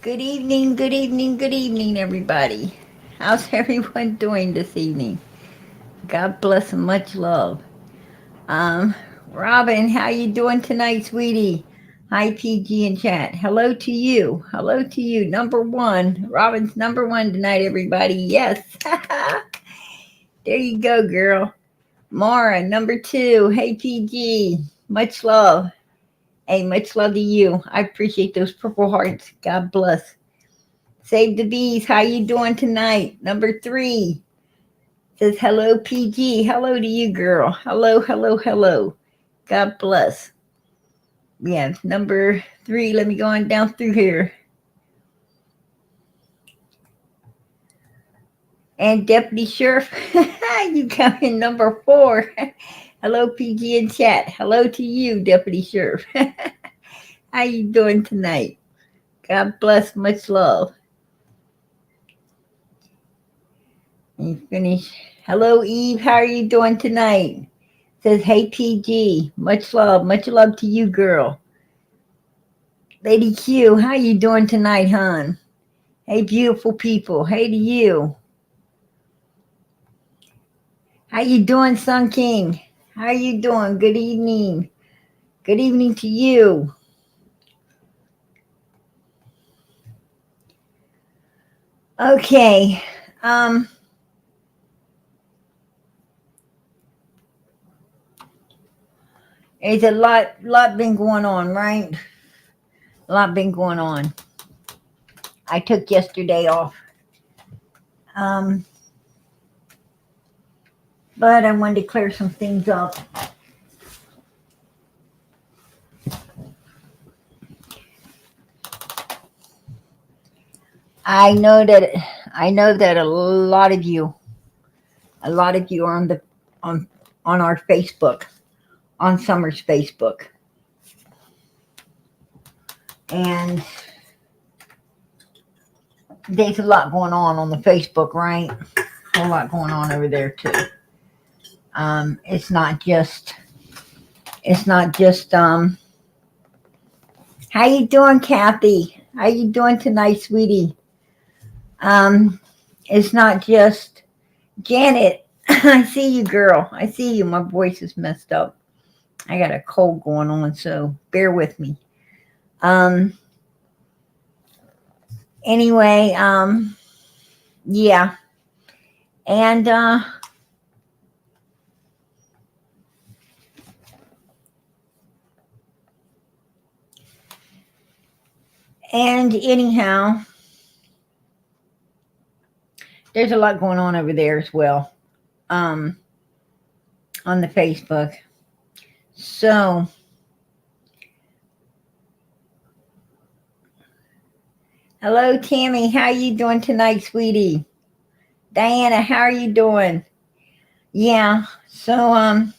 Good evening, good evening, good evening, everybody. How's everyone doing this evening? God bless and much love. Um, Robin, how you doing tonight, sweetie? Hi, PG and chat. Hello to you. Hello to you. Number one. Robin's number one tonight, everybody. Yes. There you go, girl. Mara, number two. Hey, PG. Much love. Hey, much love to you. I appreciate those purple hearts. God bless. Save the bees. How you doing tonight? Number three says hello, PG. Hello to you, girl. Hello, hello, hello. God bless. Yeah, number three. Let me go on down through here. And Deputy Sheriff, you come in number four. Hello, PG in chat. Hello to you, Deputy Sheriff. How you doing tonight? God bless. Much love. You finish. Hello, Eve. How are you doing tonight? Says, hey, PG. Much love to you, girl. Lady Q, how you doing tonight, hon? Hey, beautiful people. Hey to you. How you doing, Sun King? How you doing? Good evening. Good evening to you. Okay. There's a lot been going on, right? A lot been going on. I took yesterday off. But I wanted to clear some things up. I know that a lot of you are on our Facebook, on Summer's Facebook. And there's a lot going on the Facebook, right? A whole lot going on over there too. It's not just how you doing, Kathy? How you doing tonight, sweetie? It's not just Janet. I see you, girl. I see you. My voice is messed up. I got a cold going on, so bear with me. Anyway, yeah. And anyhow, there's a lot going on over there as well. On the Facebook. So hello, Tammy. How you doing tonight, sweetie? Diana, how are you doing? Yeah. So a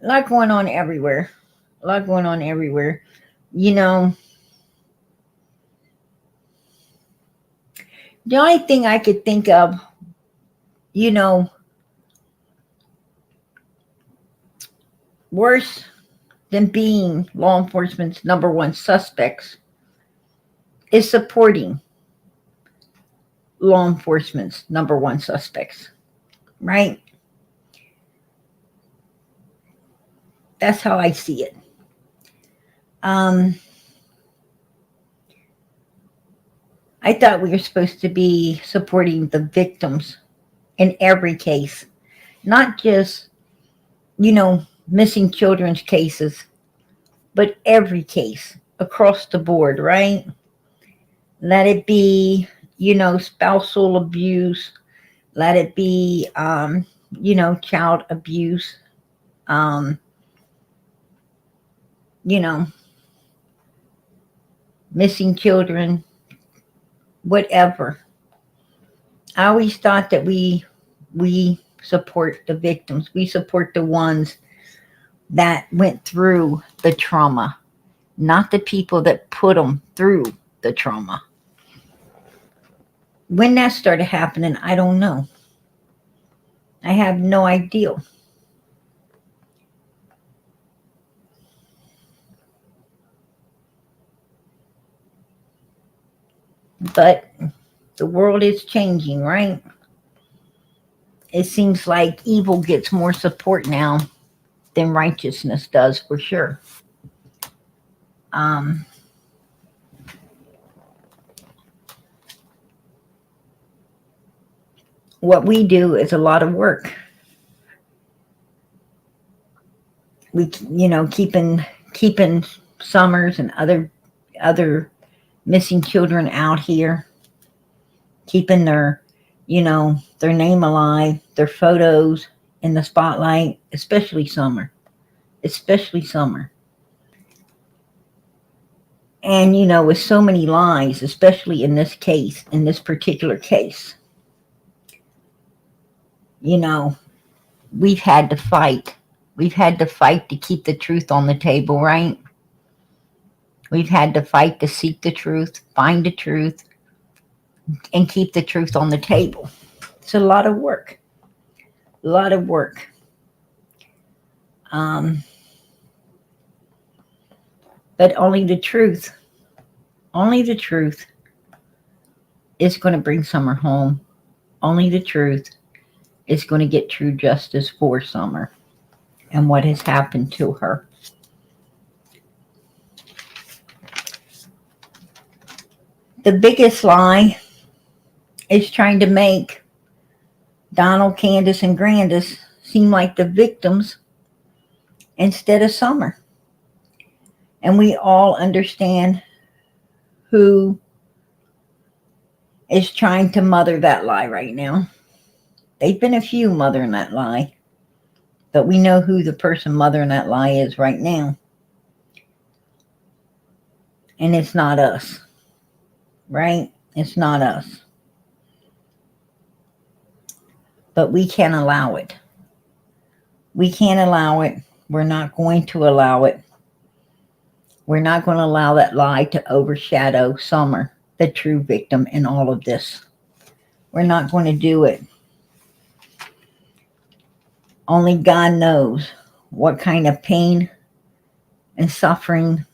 lot going on everywhere. A lot going on everywhere. You know, the only thing I could think of, you know, worse than being law enforcement's number one suspects is supporting law enforcement's number one suspects, right? That's how I see it. I thought we were supposed to be supporting the victims in every case, not just, missing children's cases, but every case across the board, right? Let it be, spousal abuse, let it be, child abuse, you know, missing children, whatever. I always thought that we support the victims. We support the ones that went through the trauma, not the people that put them through the trauma. When that started happening, I don't know. I have no idea. But the world is changing, right? It seems like evil gets more support now than righteousness does, for sure. Um, what we do is a lot of work. We, keeping Summers and other missing children out here, keeping their name alive, their photos in the spotlight, especially Summer. And, with so many lies, especially in this particular case, we've had to fight. We've had to fight to keep the truth on the table, right? We've had to fight to seek the truth, find the truth, and keep the truth on the table. It's a lot of work. A lot of work. But only the truth is going to bring Summer home. Only the truth is going to get true justice for Summer and what has happened to her. The biggest lie is trying to make Donald, Candace, and Candace seem like the victims instead of Summer. And we all understand who is trying to mother that lie right now. They've been a few mothering that lie, but we know who the person mothering that lie is right now. And it's not us, right? It's not us. But we can't allow it. We can't allow it. We're not going to allow it. We're not going to allow that lie to overshadow Summer, the true victim in all of this. We're not going to do it. Only God knows what kind of pain and suffering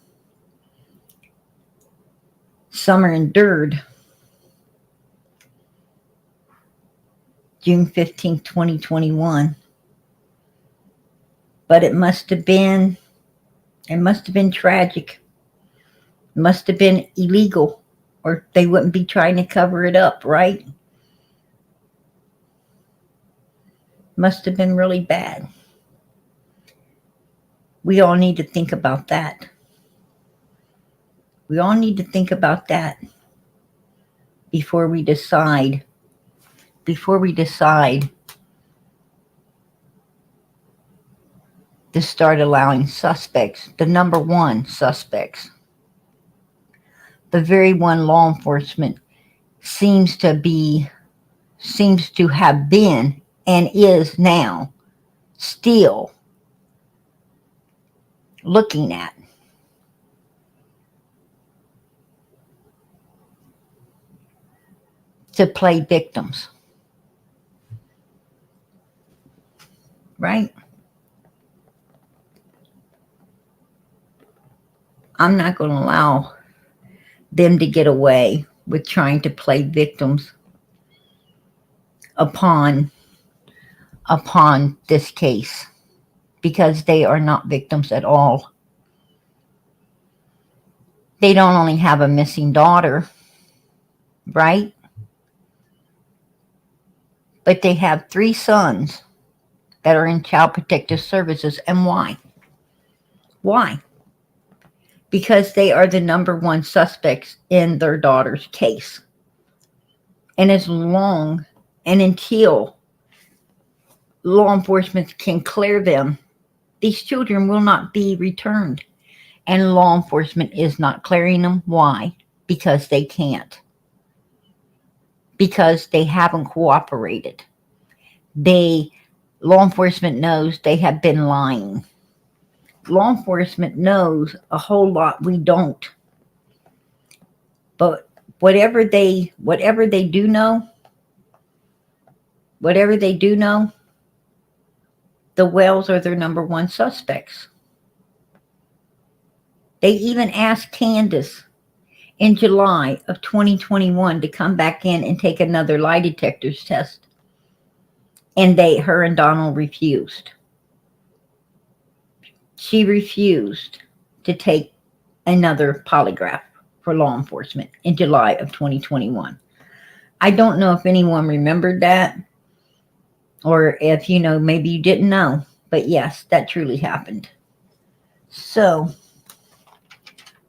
Summer endured. June 15th, 2021. But it must have been tragic. It must have been illegal, or they wouldn't be trying to cover it up, right? Must have been really bad. We all need to think about that. We all need to think about that before we decide to start allowing suspects, the number one suspects, the very one law enforcement seems to have been and is now still looking at. To play victims. Right? I'm not going to allow them to get away with trying to play victims upon this case, because they are not victims at all. They don't only have a missing daughter, right? But they have 3 sons that are in Child Protective Services. And why? Why? Because they are the number one suspects in their daughter's case. And as long and until law enforcement can clear them, these children will not be returned. And law enforcement is not clearing them. Why? Because they can't. Because they haven't cooperated. Law enforcement knows they have been lying. Law enforcement knows a whole lot we don't. But whatever they do know, the Wells are their number one suspects. They even asked Candace in July of 2021 to come back in and take another lie detectors test. And her and Donald refused. She refused to take another polygraph for law enforcement in July of 2021. I don't know if anyone remembered that, or if, maybe you didn't know, but yes, that truly happened. So,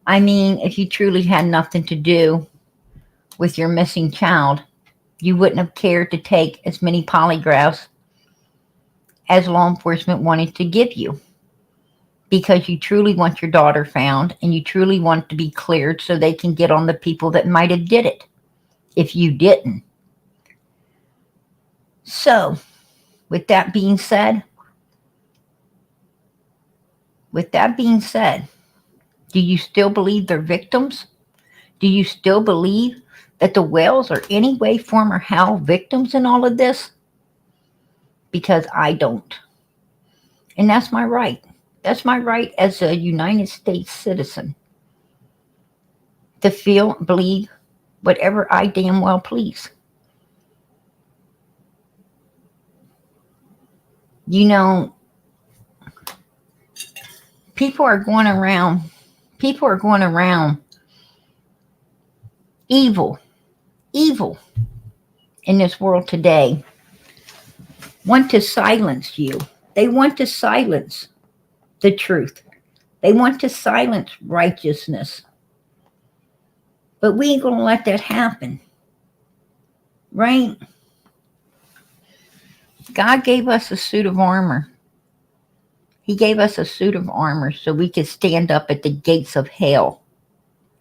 I mean, if you truly had nothing to do with your missing child, you wouldn't have cared to take as many polygraphs as law enforcement wanted to give you, because you truly want your daughter found, and you truly want it to be cleared so they can get on the people that might have did it if you didn't. So, with that being said, do you still believe they're victims? Do you still believe that the Wells are any way, form, or how victims in all of this? Because I don't. And that's my right. That's my right as a United States citizen to feel, believe whatever I damn well please. People are going around evil in this world today, want to silence you. They want to silence the truth. They want to silence righteousness. But we ain't going to let that happen. Right? God gave us a suit of armor. He gave us a suit of armor so we could stand up at the gates of hell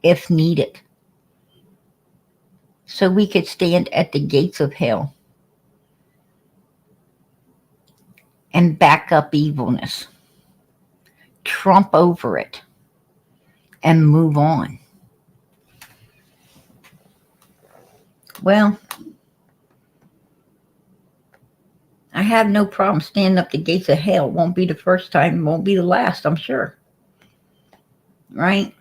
if needed. So we could stand at the gates of hell and back up evilness, trump over it, and move on. Well, I have no problem standing up the gates of hell. It won't be the first time, it won't be the last, I'm sure. Right?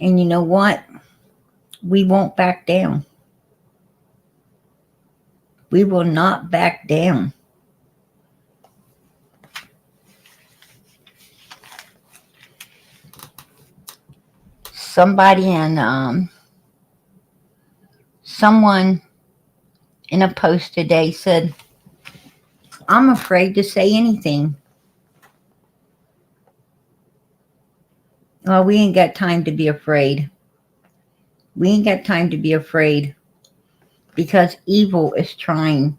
And you know what? We won't back down. We will not back down. Someone in a post today said, I'm afraid to say anything. Well, we ain't got time to be afraid. We ain't got time to be afraid, because evil is trying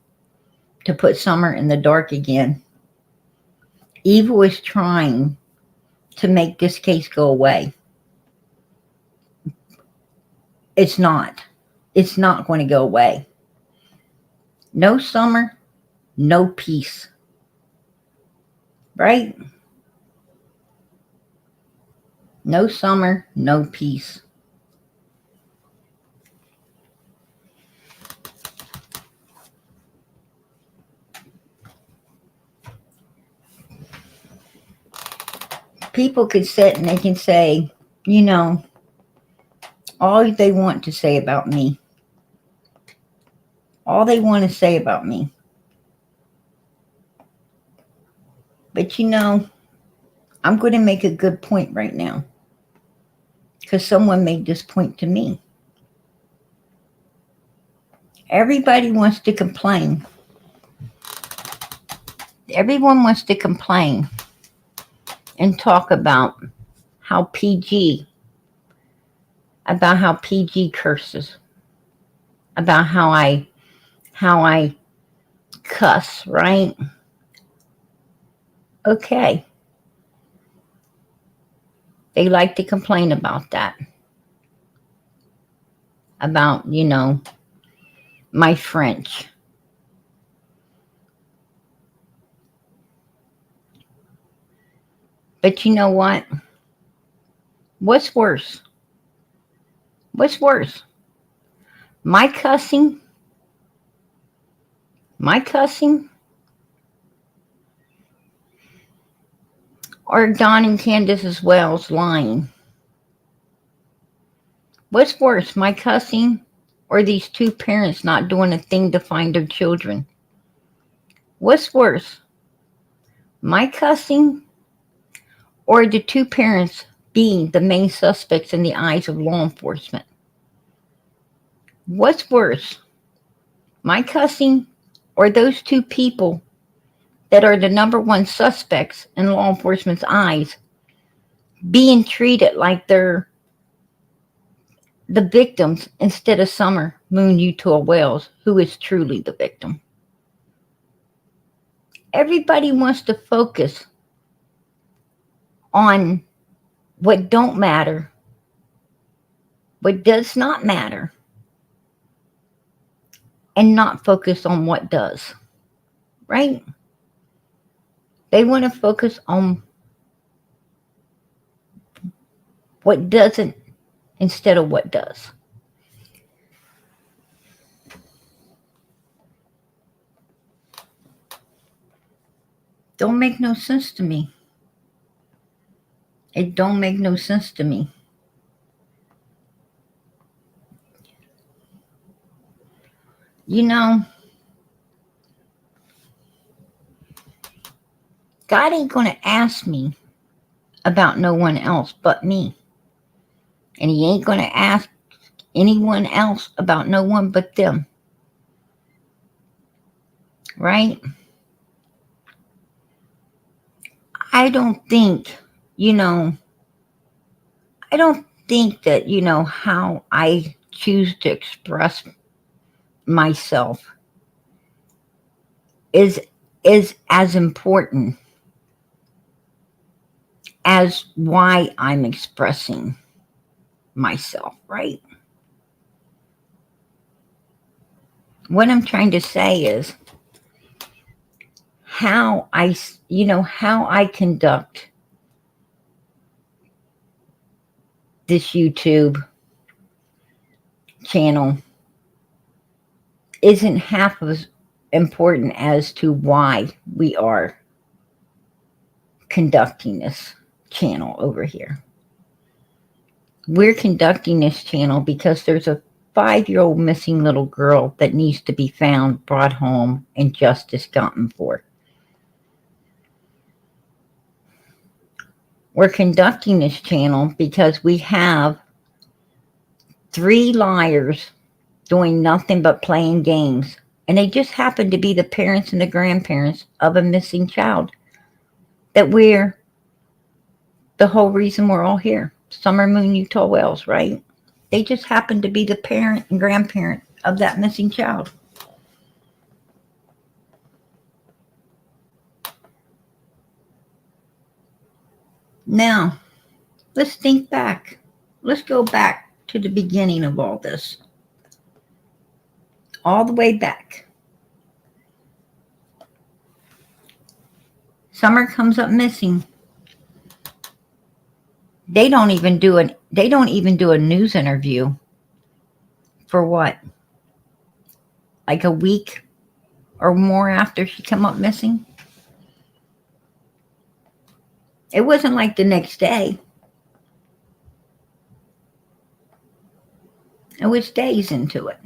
to put summer in the dark again. Evil is trying to make this case go away. It's not. It's not going to go away. No summer, no peace. Right? No summer, no peace. People could sit and they can say, all they want to say about me. All they want to say about me. But I'm going to make a good point right now, because someone made this point to me. Everybody wants to complain. Everyone wants to complain and talk about how PG curses, about how I cuss, right? Okay. They like to complain about that. About, my French. But you know what? What's worse? What's worse? My cussing? Are Don and Candace Wells lying? What's worse, my cussing or these two parents not doing a thing to find their children? What's worse, my cussing or the two parents being the main suspects in the eyes of law enforcement? What's worse, my cussing or those two people that are the number one suspects in law enforcement's eyes being treated like they're the victims instead of Summer Moon Utah Wells, who is truly the victim? Everybody wants to focus on what don't matter, what does not matter, and not focus on what does, right? They want to focus on what doesn't instead of what does. Don't make no sense to me. It don't make no sense to me. You know, God ain't going to ask me about no one else but me. And he ain't going to ask anyone else about no one but them. Right? I don't think, I don't think that, how I choose to express myself is as important as why I'm expressing myself, right? What I'm trying to say is how I conduct this YouTube channel isn't half as important as to why we are conducting this channel over here. We're conducting this channel because there's a 5-year-old missing little girl that needs to be found, brought home, and justice gotten for. We're conducting this channel because we have 3 liars doing nothing but playing games. And they just happen to be the parents and the grandparents of a missing child. That we're the whole reason we're all here. Summer Moon Utah Wells, right? They just happen to be the parent and grandparent of that missing child. Now, let's think back. Let's go back to the beginning of all this. All the way back. Summer comes up missing. They don't even do a news interview for what? Like a week or more after she come up missing? It wasn't like the next day. It was days into it.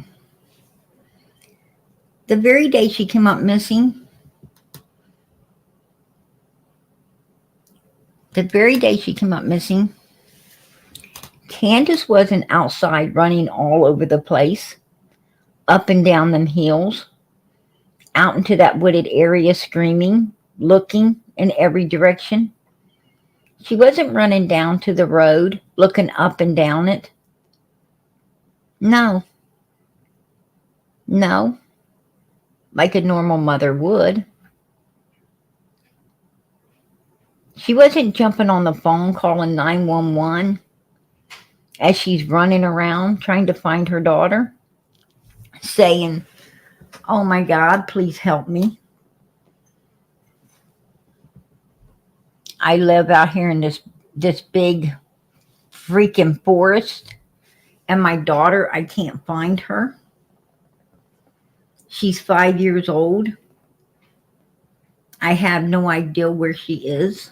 The very day she came up missing, Candace wasn't outside running all over the place, up and down them hills, out into that wooded area screaming, looking in every direction. She wasn't running down to the road, looking up and down it. No, like a normal mother would. She wasn't jumping on the phone calling 911 as she's running around trying to find her daughter, saying, "Oh my God, please help me. I live out here in this big freaking forest, and my daughter, I can't find her. She's 5 years old. I have no idea where she is."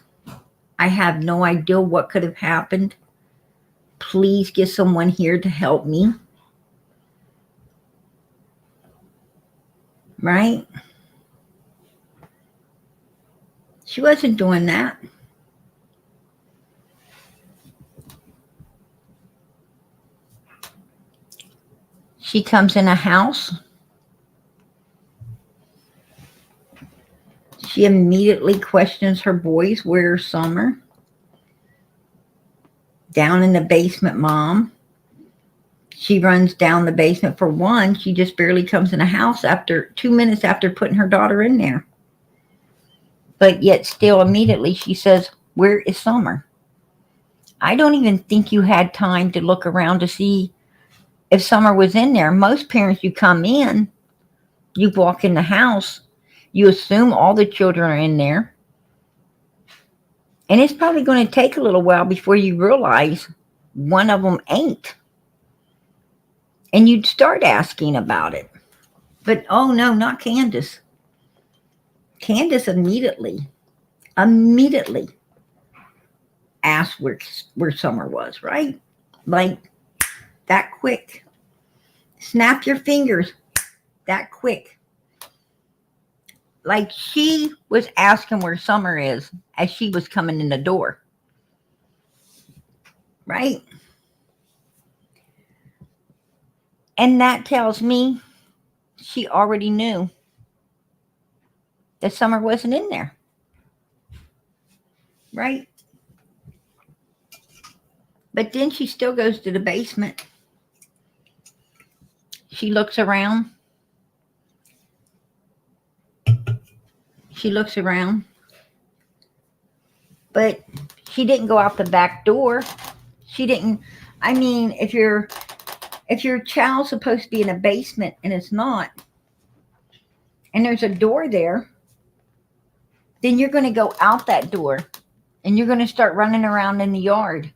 I have no idea what could have happened. Please get someone here to help me. Right? She wasn't doing that. She comes in a house. She immediately questions her boys. Where's Summer? Down in the basement, Mom. She runs down the basement for one. She just barely comes in a house after 2 minutes after putting her daughter in there. But yet still immediately she says, where is Summer? I don't even think you had time to look around to see if Summer was in there. Most parents, you come in, you walk in the house, you assume all the children are in there. And it's probably going to take a little while before you realize one of them ain't. And you'd start asking about it. But oh no, not Candace. Candace immediately asked where Summer was, right? Like that quick. Snap your fingers that quick. Like she was asking where Summer is as she was coming in the door. Right? And that tells me she already knew that Summer wasn't in there. Right? But then she still goes to the basement. She looks around. She looks around. But she didn't go out the back door. She didn't. I mean, if your child's supposed to be in a basement and it's not, and there's a door there, then you're going to go out that door and you're going to start running around in the yard.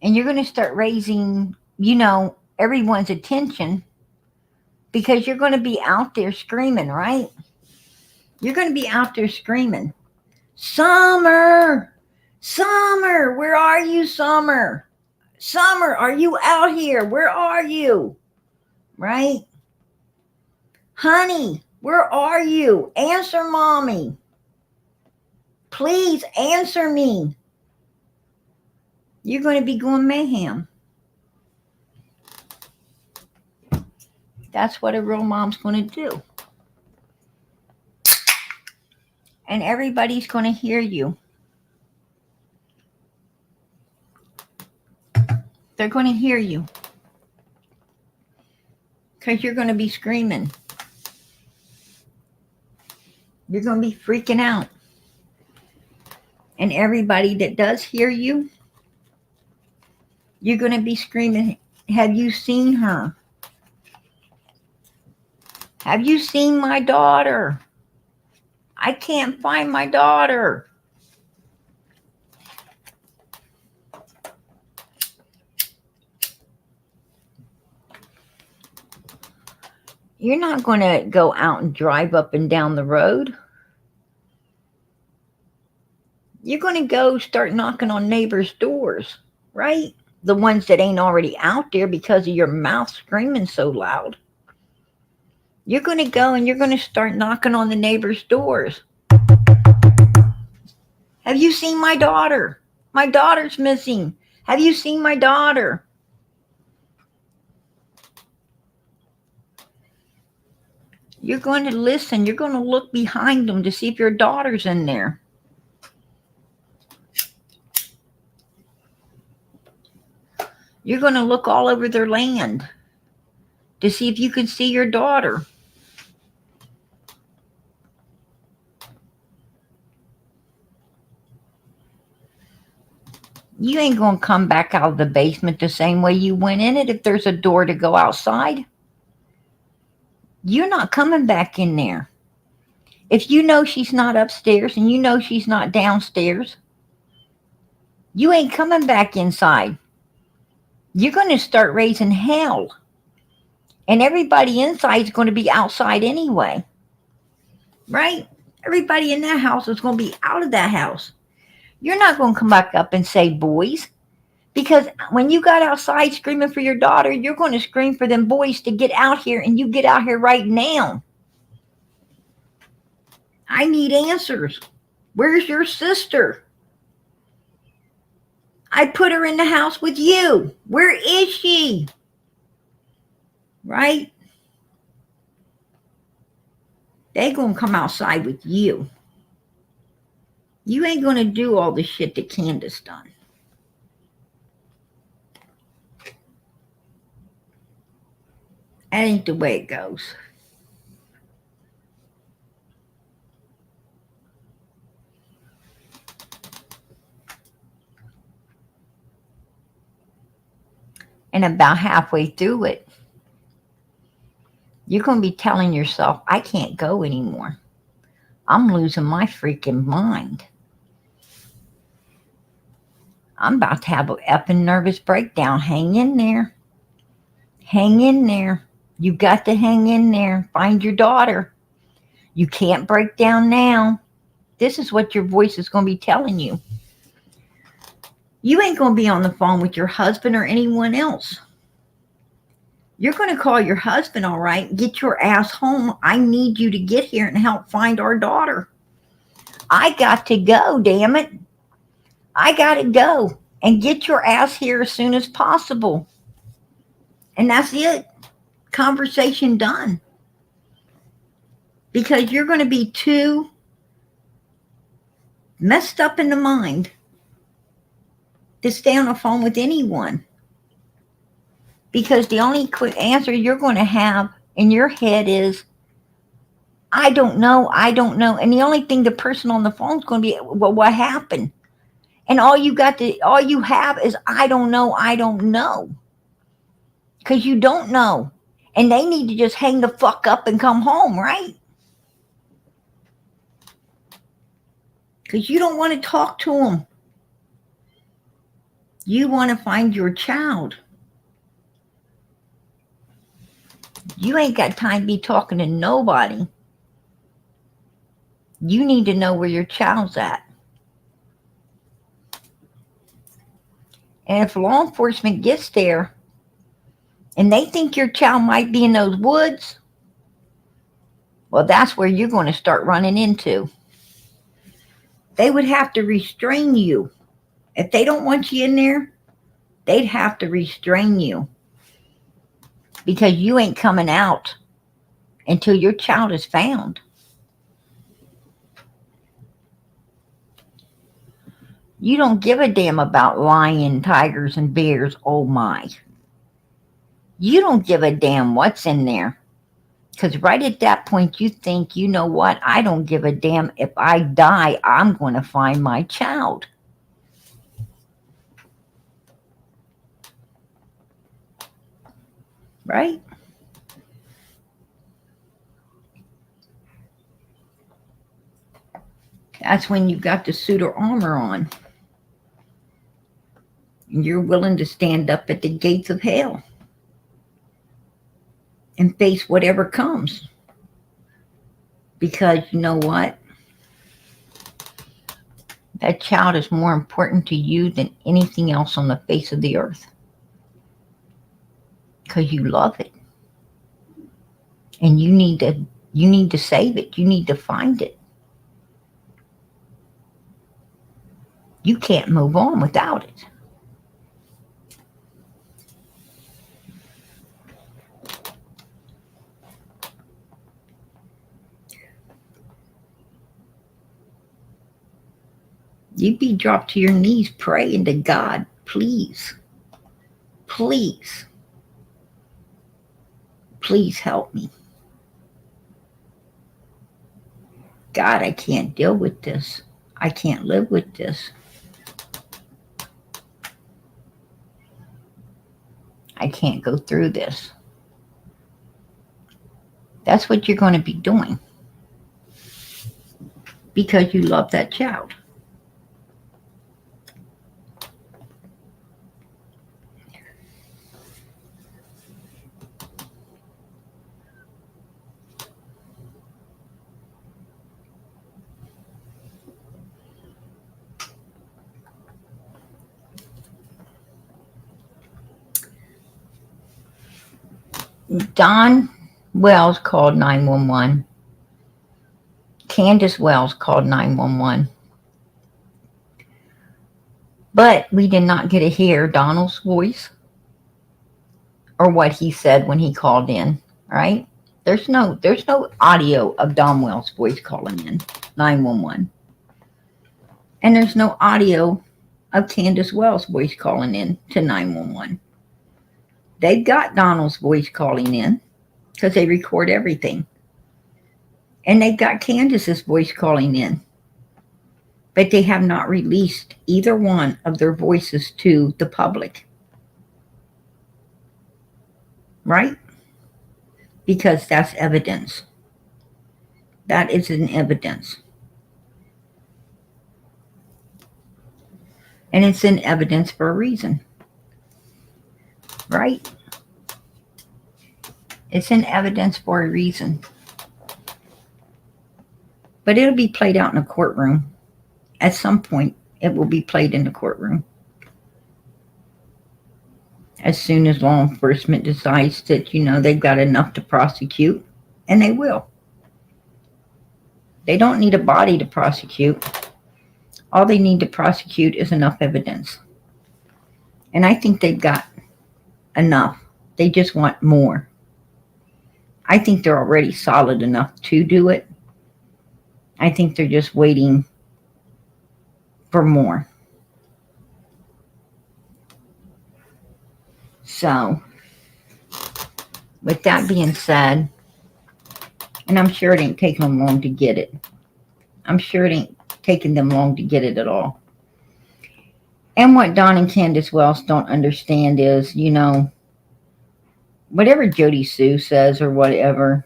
And you're going to start raising, everyone's attention because you're going to be out there screaming, right? You're going to be out there screaming, Summer, Summer, where are you, Summer? Summer, are you out here? Where are you? Right? Honey, where are you? Answer Mommy. Please answer me. You're going to be going mayhem. That's what a real mom's going to do. And everybody's going to hear you. They're going to hear you. Because you're going to be screaming. You're going to be freaking out. And everybody that does hear you, you're going to be screaming, have you seen her? Have you seen my daughter? I can't find my daughter. You're not going to go out and drive up and down the road. You're going to go start knocking on neighbors' doors, right? The ones that ain't already out there because of your mouth screaming so loud. You're going to go and you're going to start knocking on the neighbors' doors. Have you seen my daughter? My daughter's missing. Have you seen my daughter? You're going to listen. You're going to look behind them to see if your daughter's in there. You're going to look all over their land to see if you can see your daughter. You ain't going to come back out of the basement the same way you went in it if there's a door to go outside. You're not coming back in there. If you know she's not upstairs and you know she's not downstairs, you ain't coming back inside. You're going to start raising hell. And everybody inside is going to be outside anyway. Right? Everybody in that house is going to be out of that house. You're not going to come back up and say boys. Because when you got outside screaming for your daughter, you're going to scream for them boys to get out here, and you get out here right now. I need answers. Where's your sister? I put her in the house with you. Where is she? Right? They going to come outside with you. You ain't going to do all the shit that Candace done. That ain't the way it goes. And about halfway through it, you're going to be telling yourself, I can't go anymore. I'm losing my freaking mind. I'm about to have an effing nervous breakdown. Hang in there. Hang in there. You got to hang in there. Find your daughter. You can't break down now. This is what your voice is going to be telling you. You ain't going to be on the phone with your husband or anyone else. You're going to call your husband, all right, get your ass home. I need you to get here and help find our daughter. I got to go, damn it. I got to go and get your ass here as soon as possible. And that's it. Conversation done. Because you're going to be too messed up in the mind to stay on the phone with anyone. Because the only quick answer you're going to have in your head is, I don't know, I don't know. And the only thing the person on the phone is going to be, well, what happened? And all you have is, I don't know, I don't know. Because you don't know. And they need to just hang the fuck up and come home, right? Because you don't want to talk to them. You want to find your child. You ain't got time to be talking to nobody. You need to know where your child's at. And if law enforcement gets there and they think your child might be in those woods, well, that's where you're going to start running into. They would have to restrain you. If they don't want you in there, they'd have to restrain you. Because you ain't coming out until your child is found. You don't give a damn about lion, tigers, and bears. Oh my. You don't give a damn what's in there. Because right at that point, you think, you know what? I don't give a damn. If I die, I'm going to find my child. Right? That's when you've got the suit of armor on. And you're willing to stand up at the gates of hell and face whatever comes. Because you know what? That child is more important to you than anything else on the face of the earth. Because you love it. And you need to save it. You need to find it. You can't move on without it. You'd be dropped to your knees praying to God, please, please, please help me. God, I can't deal with this. I can't live with this. I can't go through this. That's what you're going to be doing. Because you love that child. Don Wells called 911. Candice Wells called 911. But we did not get to hear Donald's voice or what he said when he called in, right? There's no audio of Don Wells' voice calling in 911. And there's no audio of Candace Wells' voice calling in to 911. They've got Donald's voice calling in because they record everything. And they've got Candace's voice calling in. But they have not released either one of their voices to the public. Right? Because that's evidence. That is an evidence. And it's in evidence for a reason. Right? It's in evidence for a reason. But it'll be played out in a courtroom. At some point, it will be played in the courtroom. As soon as law enforcement decides that, they've got enough to prosecute, and they will. They don't need a body to prosecute. All they need to prosecute is enough evidence. And I think they've got enough. They just want more. I think they're already solid enough to do it. I think they're just waiting for more. So, with that being said, and I'm sure it ain't taking them long to get it. I'm sure it ain't taking them long to get it at all. And what Don and Candace Wells don't understand is, whatever JodiSue says or whatever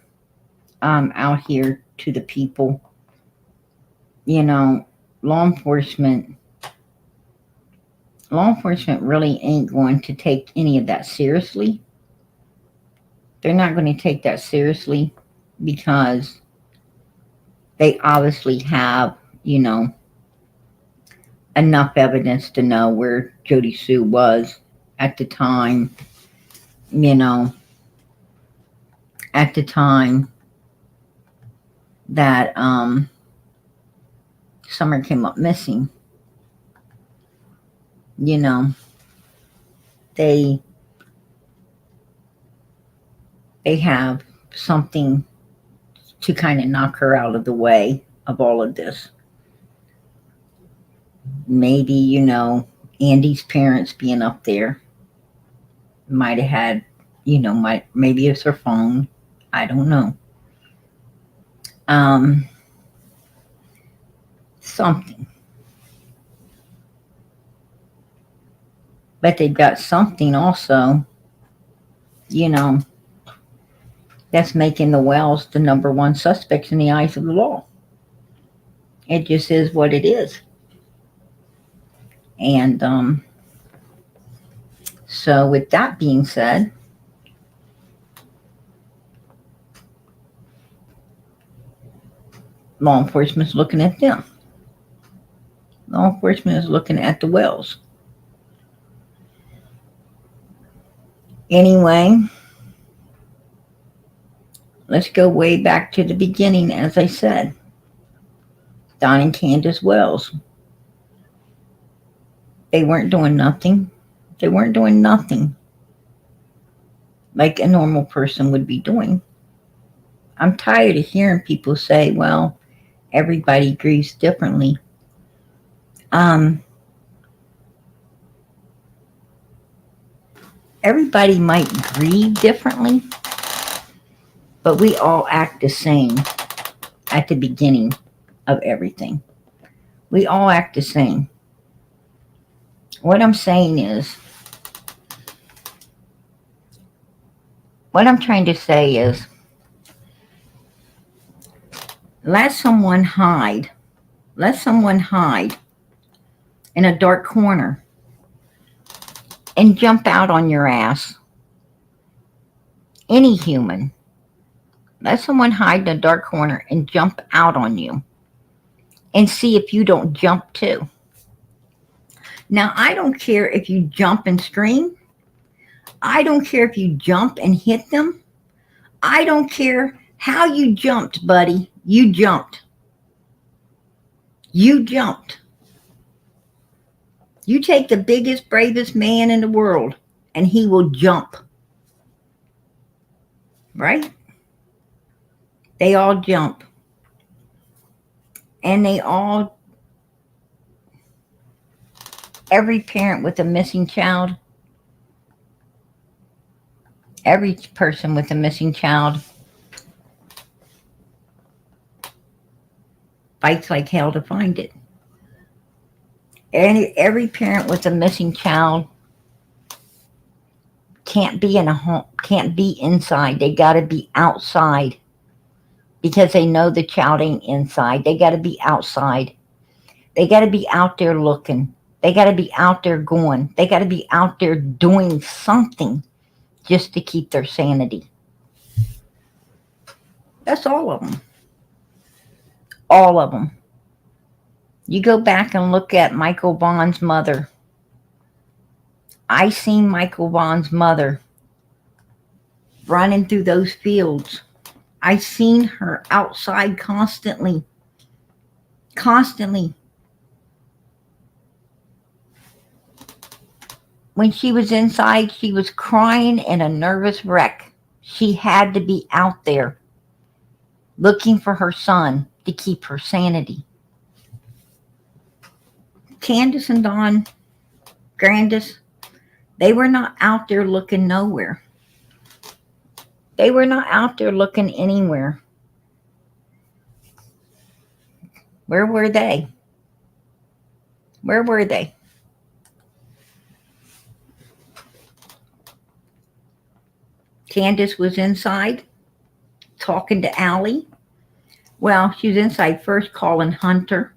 out here to the people, law enforcement really ain't going to take any of that seriously. They're not going to take that seriously because they obviously have, enough evidence to know where JodiSue was at the time, at the time that Summer came up missing. They have something to kind of knock her out of the way of all of this. Maybe, Andy's parents being up there might have had, maybe it's her phone. I don't know. Something. But they've got something also, that's making the Wells the number one suspects in the eyes of the law. It just is what it is. And so with that being said, law enforcement is looking at them. Law enforcement is looking at the Wells. Anyway, let's go way back to the beginning, as I said. Don and Candace Wells. They weren't doing nothing. They weren't doing nothing like a normal person would be doing. I'm tired of hearing people say, well, everybody grieves differently. Everybody might grieve differently, but we all act the same at the beginning of everything. We all act the same. What I'm saying is, what I'm trying to say is, let someone hide in a dark corner and jump out on your ass. Any human. Let someone hide in a dark corner and jump out on you and see if you don't jump too. Now, I don't care if you jump and scream. I don't care if you jump and hit them. I don't care how you jumped, buddy. You jumped. You jumped. You take the biggest, bravest man in the world, and he will jump. Right? They all jump. And they all, every parent with a missing child, every person with a missing child fights like hell to find it. And every parent with a missing child can't be in a home, can't be inside. They got to be outside because they know the child ain't inside. They got to be outside. They got to be out there looking. They got to be out there going. They got to be out there doing something just to keep their sanity. That's all of them. All of them. You go back and look at Michael Vaughn's mother. I seen Michael Vaughn's mother running through those fields. I seen her outside constantly. Constantly. When she was inside, she was crying in a nervous wreck. She had to be out there looking for her son to keep her sanity. Candace and Dawn, Candace, they were not out there looking nowhere. They were not out there looking anywhere. Where were they? Where were they? Candace was inside talking to Allie. Well, she was inside first calling Hunter.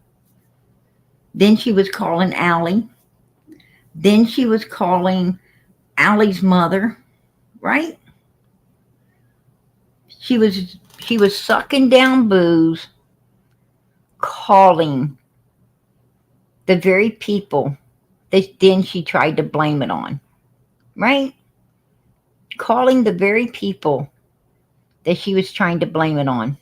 Then she was calling Allie. Then she was calling Allie's mother, right? She was sucking down booze, calling the very people that then she tried to blame it on, right? Calling the very people that she was trying to blame it on.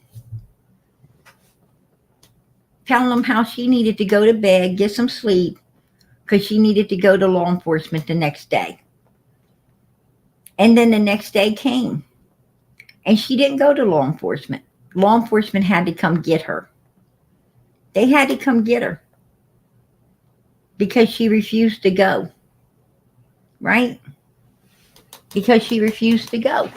Telling them how she needed to go to bed, get some sleep, because she needed to go to law enforcement the next day. And then the next day came. And she didn't go to law enforcement. Law enforcement had to come get her. They had to come get her. Because she refused to go. Right? Because she refused to go.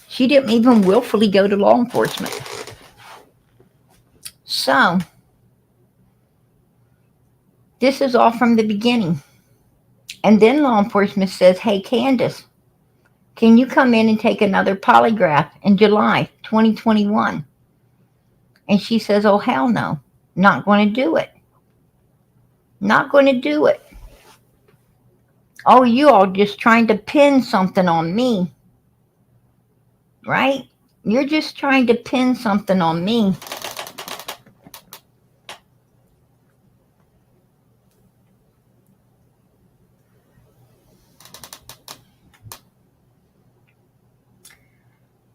She didn't even willfully go to law enforcement. So, this is all from the beginning. And then law enforcement says, hey, Candace, can you come in and take another polygraph in July 2021? And she says, oh, hell no. Not going to do it. Not going to do it. Oh, you all just trying to pin something on me. Right? You're just trying to pin something on me.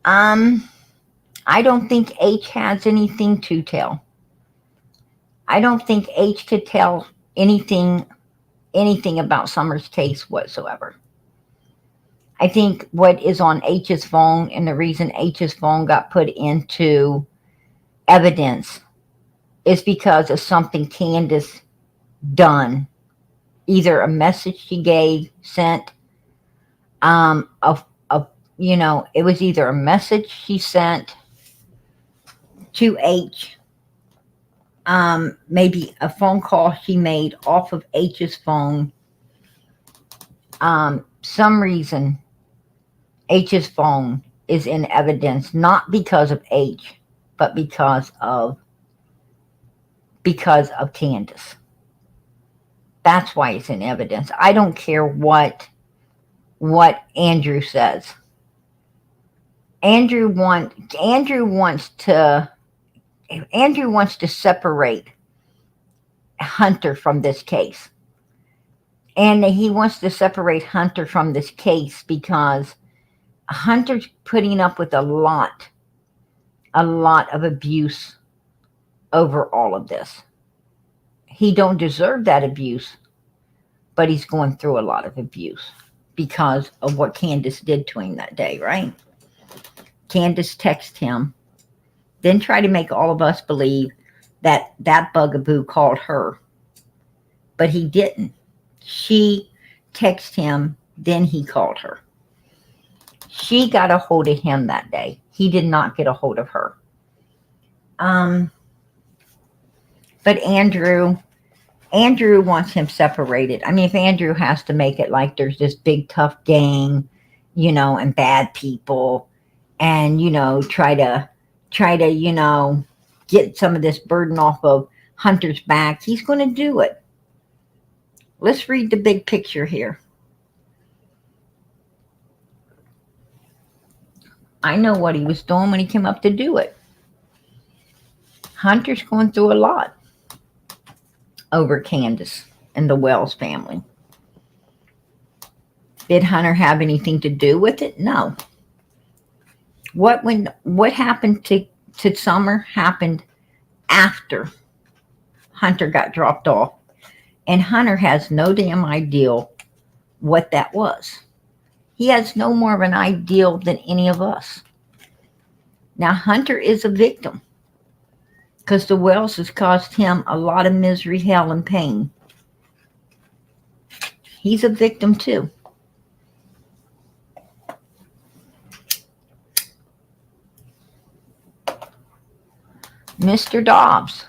I don't think H has anything to tell. I don't think H could tell anything about Summer's case whatsoever. I think what is on H's phone and the reason H's phone got put into evidence is because of something Candace done. Either a message she sent, it was either a message she sent to H, maybe a phone call she made off of H's phone. Some reason H's phone is in evidence, not because of H, but because of Candace. That's why it's in evidence. I don't care what Andrew says. Andrew wants to separate Hunter from this case. And he wants to separate Hunter from this case because Hunter's putting up with a lot of abuse over all of this. He don't deserve that abuse, but he's going through a lot of abuse because of what Candace did to him that day, right? Candace texted him, then tried to make all of us believe that that bugaboo called her, but he didn't. She texted him, then he called her. She got a hold of him that day. He did not get a hold of her. But Andrew wants him separated. I mean, if Andrew has to make it like there's this big tough gang, and bad people, and try to get some of this burden off of Hunter's back, he's going to do it. Let's read the big picture here. I know what he was doing when he came up to do it. Hunter's going through a lot over Candace and the Wells family. Did Hunter have anything to do with it? No. What happened to Summer happened after Hunter got dropped off. And Hunter has no damn idea what that was. He has no more of an idea than any of us. Now, Hunter is a victim because the Wells has caused him a lot of misery, hell, and pain. He's a victim too. Mr. Dobbs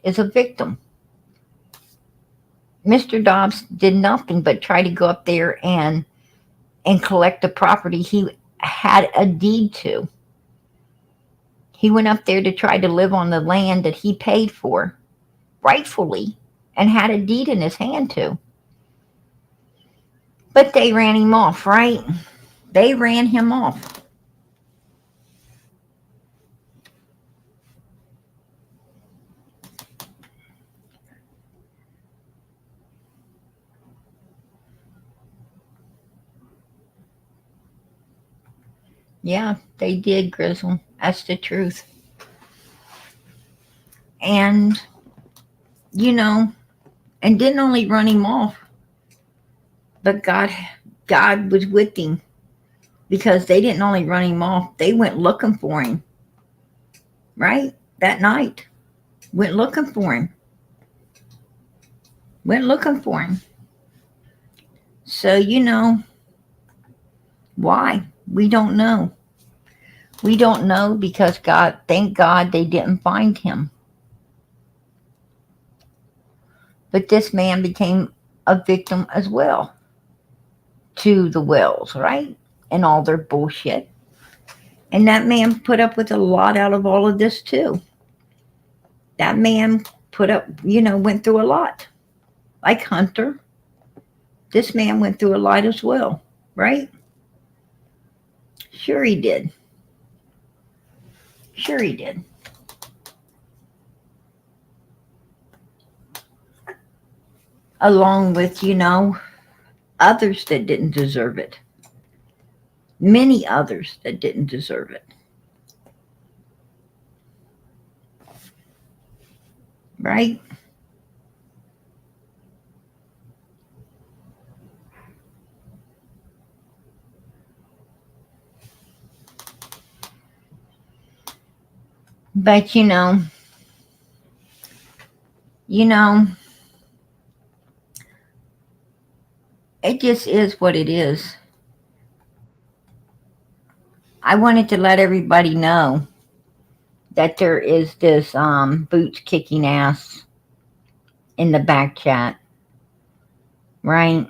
is a victim. Mr. Dobbs did nothing but try to go up there and collect the property he had a deed to. He went up there to try to live on the land that he paid for, rightfully, and had a deed in his hand to. But they ran him off, right? They ran him off. Yeah, they did, Grizzle. That's the truth. And, and didn't only run him off, but God was with him, because they didn't only run him off, they went looking for him, right? That night. Went looking for him. So, why? We don't know. We don't know because thank God they didn't find him. But this man became a victim as well to the Wells, right? And all their bullshit. And that man put up with a lot out of all of this too. That man went through a lot. Like Hunter. This man went through a lot as well, right? Sure he did. Along with, others that didn't deserve it. Many others that didn't deserve it. Right? But, it just is what it is. I wanted to let everybody know that there is this boots kicking ass in the back chat, right?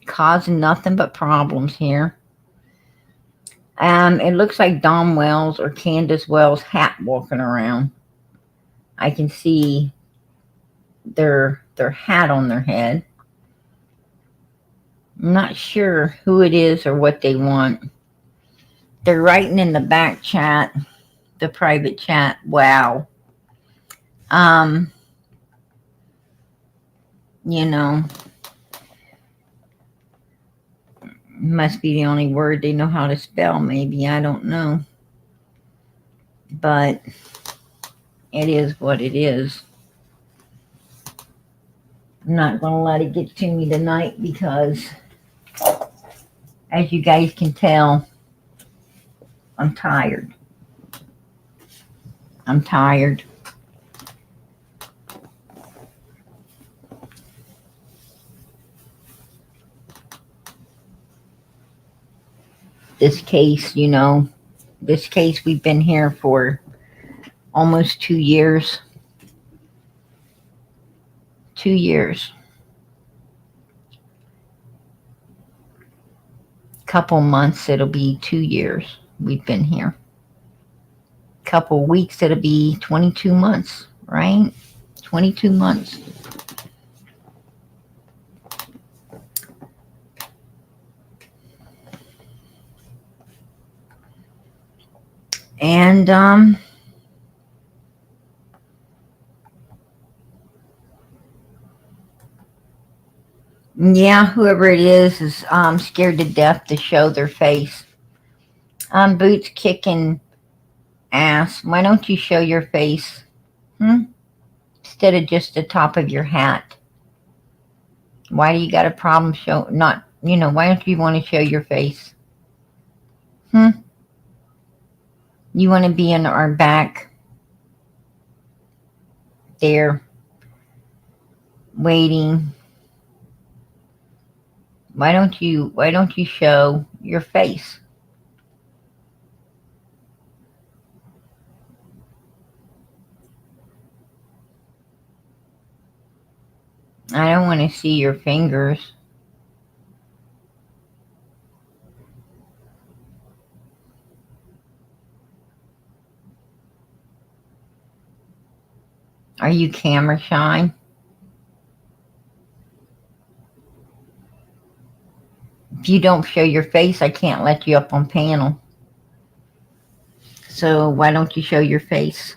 Causing nothing but problems here. It looks like Dom Wells or Candice Wells Hat walking around. I can see their hat on their head. I'm not sure who it is or what they want. They're writing in the back chat, the private chat, wow. Must be the only word they know how to spell, maybe. I don't know. But it is what it is. I'm not going to let it get to me tonight because, as you guys can tell, I'm tired. I'm tired. This case, this case, we've been here for almost 2 years. 2 years. Couple months, it'll be 2 years we've been here. Couple weeks, it'll be 22 months, right? 22 months. And yeah, whoever it is scared to death to show their face. Boots kicking ass. Why don't you show your face? Instead of just the top of your hat. Why do you got a problem why don't you want to show your face? You want to be in our back there waiting. Why don't you show your face? I don't want to see your fingers. Are you camera shy? If you don't show your face, I can't let you up on panel. So why don't you show your face?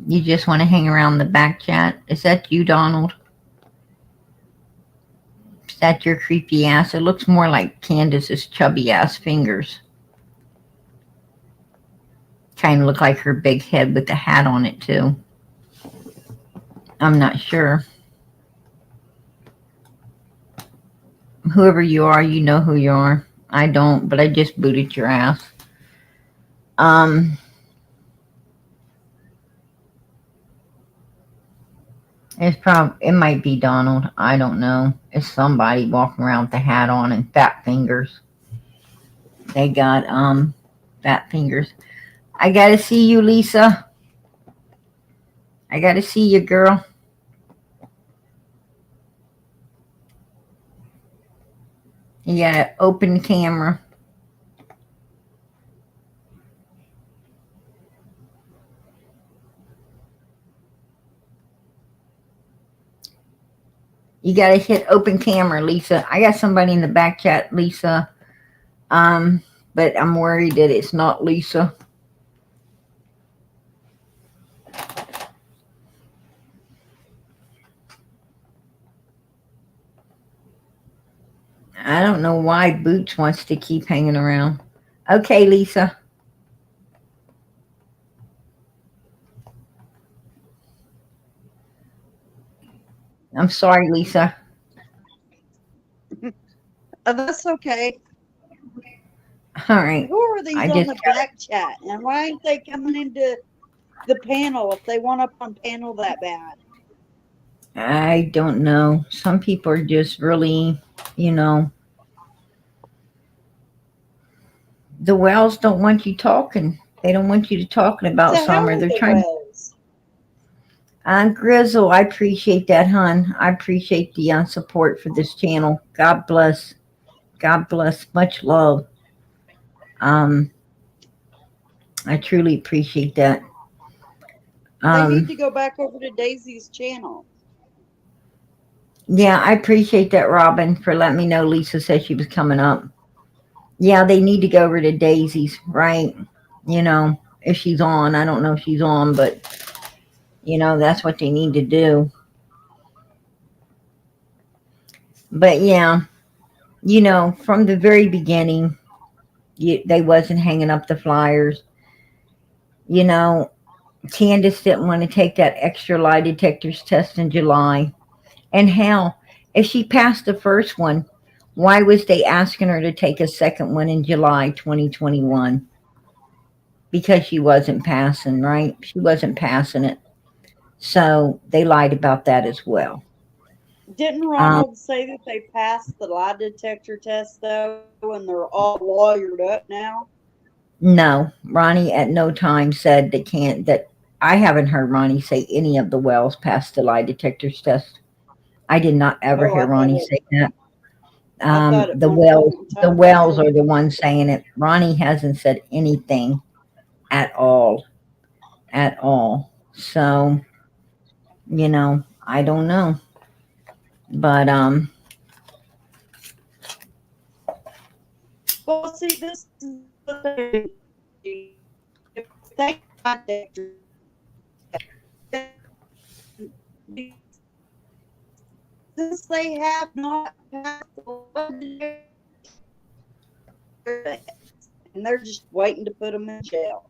You just want to hang around the back chat? Is that you, Donald? Is that your creepy ass? It looks more like Candace's chubby ass fingers. Kind of look like her big head with the hat on it too. I'm not sure. Whoever you are, you know who you are. I don't, but I just booted your ass. It might be Donald. I don't know. It's somebody walking around with the hat on and fat fingers. They got fat fingers. I gotta see you, Lisa. I gotta see you, girl. You gotta open camera. You gotta hit open camera, Lisa. I got somebody in the back chat, Lisa. But I'm worried that it's not Lisa. I don't know why Boots wants to keep hanging around. Okay, Lisa. I'm sorry, Lisa. That's okay. All right. Who are these on the back chat? And why aren't they coming into the panel if they want up on panel that bad? I don't know. Some people are just really, the Wells don't want you talking. They don't want you to talking about Summer. They're trying. Grizzle, I appreciate that, hon. I appreciate the support for this channel. God bless. God bless. Much love. I truly appreciate that. They need to go back over to Daisy's channel. Yeah, I appreciate that, Robin, for letting me know Lisa said she was coming up. Yeah, they need to go over to Daisy's, right? If she's on. I don't know if she's on, but, that's what they need to do. But, yeah. you know, from the very beginning, they wasn't hanging up the flyers. You know, Candace didn't want to take that extra lie detectors test in July. And hell, if she passed the first one, why was they asking her to take a second one in July 2021? Because she wasn't passing, right? She wasn't passing it. So they lied about that as well. Didn't Um, Ronald say that they passed the lie detector test though, and they're all lawyered up now? no, Ronnie at no time said they can't. That I haven't heard Ronnie say any of the wells passed the lie detectors test. I did not ever Oh, hear Ronnie say that. I thought at The one point wells, in the time he wells said are the he ones saying it. Ronnie hasn't said anything at all, at all. So I don't know, but well, see, this is the thing. If they contact her, since they have not passed the legislation, and they're just waiting to put them in jail.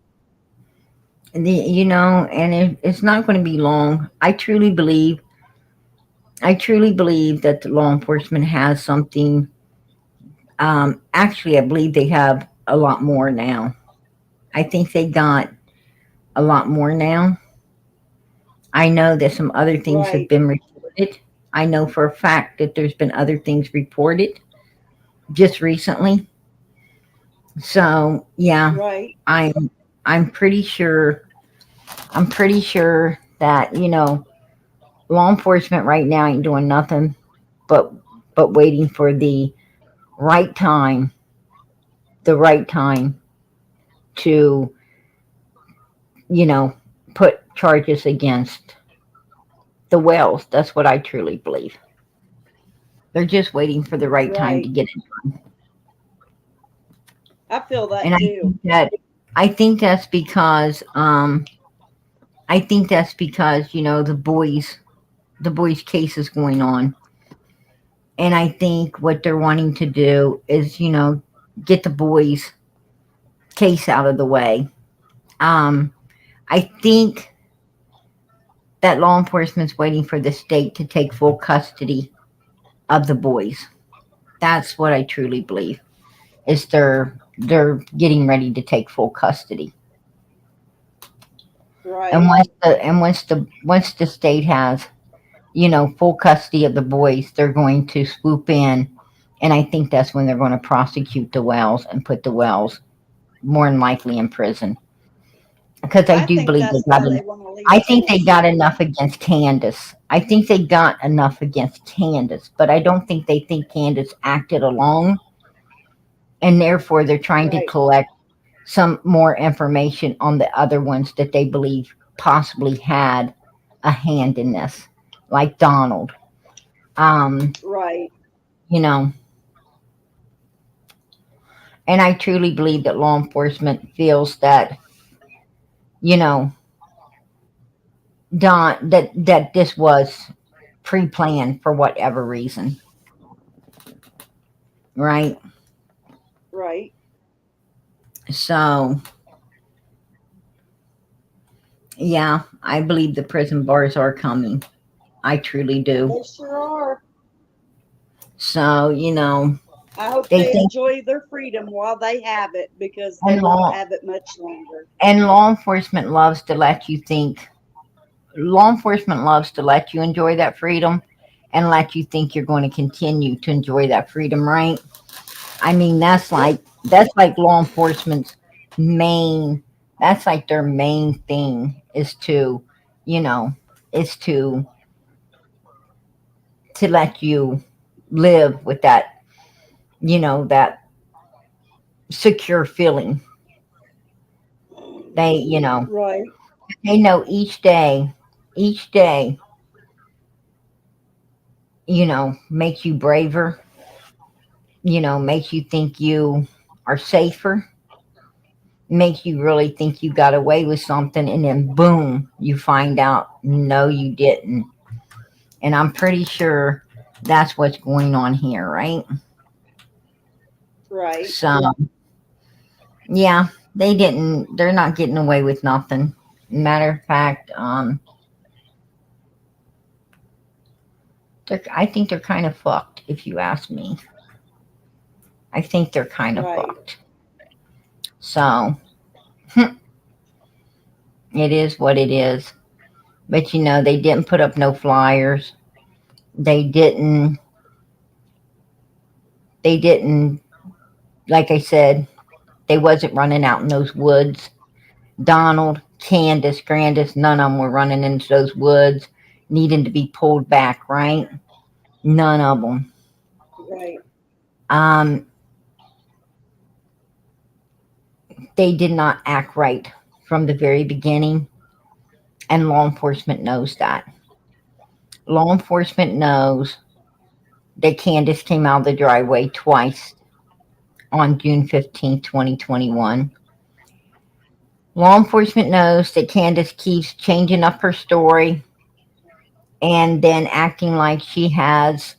and it's not going to be long. I truly believe that the law enforcement has something. Actually, I believe they have a lot more now. I think they got a lot more now. I know that some other things have Right, been reported. I know for a fact that there's been other things reported just recently. So yeah, right, I'm I'm pretty sure that law enforcement right now ain't doing nothing but waiting for right time, the right time to you know put charges against the Wells. That's what I truly believe. They're just waiting for the right time to right. get it. I feel And that too. I think that's because the boys case is going on, and I think what they're wanting to do is get the boys case out of the way. Um, I think that law enforcement's waiting for the state to take full custody of the boys. That's what I truly believe. Is they're getting ready to take full custody. And Right, once the state has, full custody of the boys, they're going to swoop in, and I think that's when they're going to prosecute the Wells and put the Wells more than likely in prison. Because I I do think believe that's why they want to leave I it think to a they got secret. enough against Candace. I think they got enough against Candace, but I don't think they think Candace acted alone, and therefore they're trying to Right, collect some more information on the other ones that they believe possibly had a hand in this, like Donald. Um, right. you know, and I truly believe that law enforcement feels that, you know, that this was pre-planned for whatever reason, right? Right. So, yeah, I believe the prison bars are coming. I truly do. They sure are. So, I hope they they think enjoy their freedom while they have it because they and won't law have it much longer. and law enforcement loves to let you think. Law enforcement loves to let you enjoy that freedom and let you think you're going to continue to enjoy that freedom, right? I mean, Yep. that's like law enforcement's main. That's like their main thing is to, you know, is to let you live with that secure feeling. They, Right. they know each day, makes you braver. Makes you think you are safer. Makes you really think you got away with something, and then boom, you find out no, you didn't. And I'm pretty sure that's what's going on here, right? Right. So, yeah, they're not getting away with nothing. Matter of fact, I think they're kind of fucked, if you ask me. I think they're kind of Right. fucked. So, it is what it is. But you know, they didn't put up no flyers. They didn't, like I said, they wasn't running out in those woods. Donald, Candace, Grandis, none of them were running into those woods needing to be pulled back, right? None of them. Right. Um, they did not act right from the very beginning, and law enforcement knows that. Law enforcement knows that Candace came out of the driveway twice on June 15th, 2021. Law enforcement knows that Candace keeps changing up her story and then acting like she has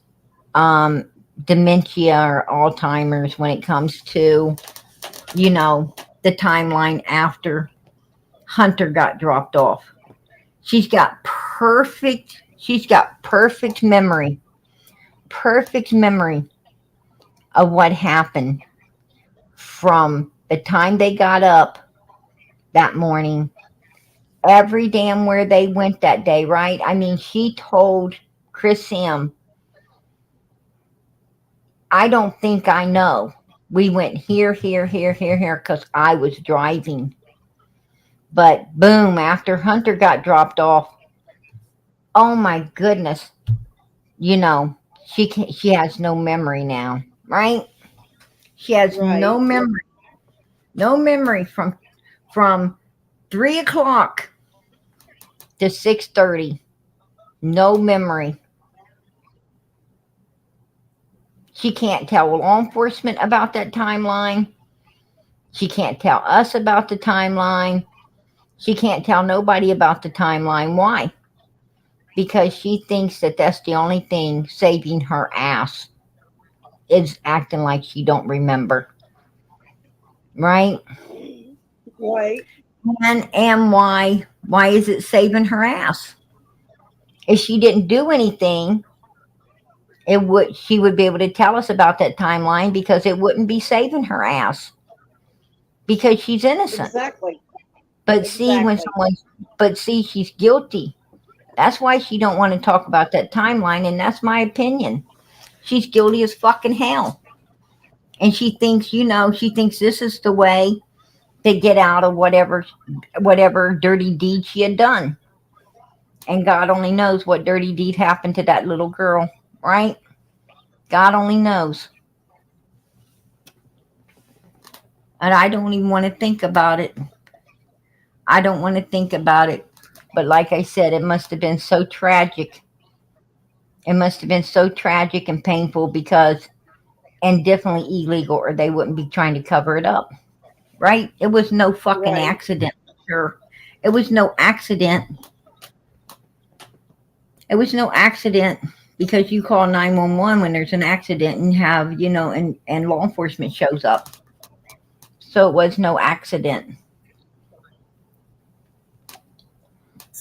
dementia or Alzheimer's when it comes to, you know, the timeline after Hunter got dropped off. She's got perfect memory of what happened from the time they got up that morning, every damn where they went that day, right? I mean, she told Chris Sim, I don't think I know. We went here, because I was driving. But boom, after Hunter got dropped off, oh my goodness, you know, she has no memory now, right? She has Right. no memory from 3 o'clock to 6:30. No memory. She can't tell law enforcement about that timeline. She can't tell us about the timeline. She can't tell nobody about the timeline. Why? Because she thinks that that's the only thing saving her ass is acting like she don't remember. Right? Right. And why is it saving her ass? If she didn't do anything, she would be able to tell us about that timeline because it wouldn't be saving her ass because she's innocent. Exactly. But see, she's guilty. That's why she don't want to talk about that timeline, and that's my opinion. She's guilty as fucking hell. And she thinks, this is the way to get out of whatever dirty deed she had done. And God only knows what dirty deed happened to that little girl, right? God only knows. And I don't even want to think about it. I don't want to think about it. But like I said, it must have been so tragic. It must have been so tragic and painful and definitely illegal, or they wouldn't be trying to cover it up. Right? It was no fucking accident. Sure. It was no accident. It was no accident because you call 911 when there's an accident and have, and law enforcement shows up. So it was no accident.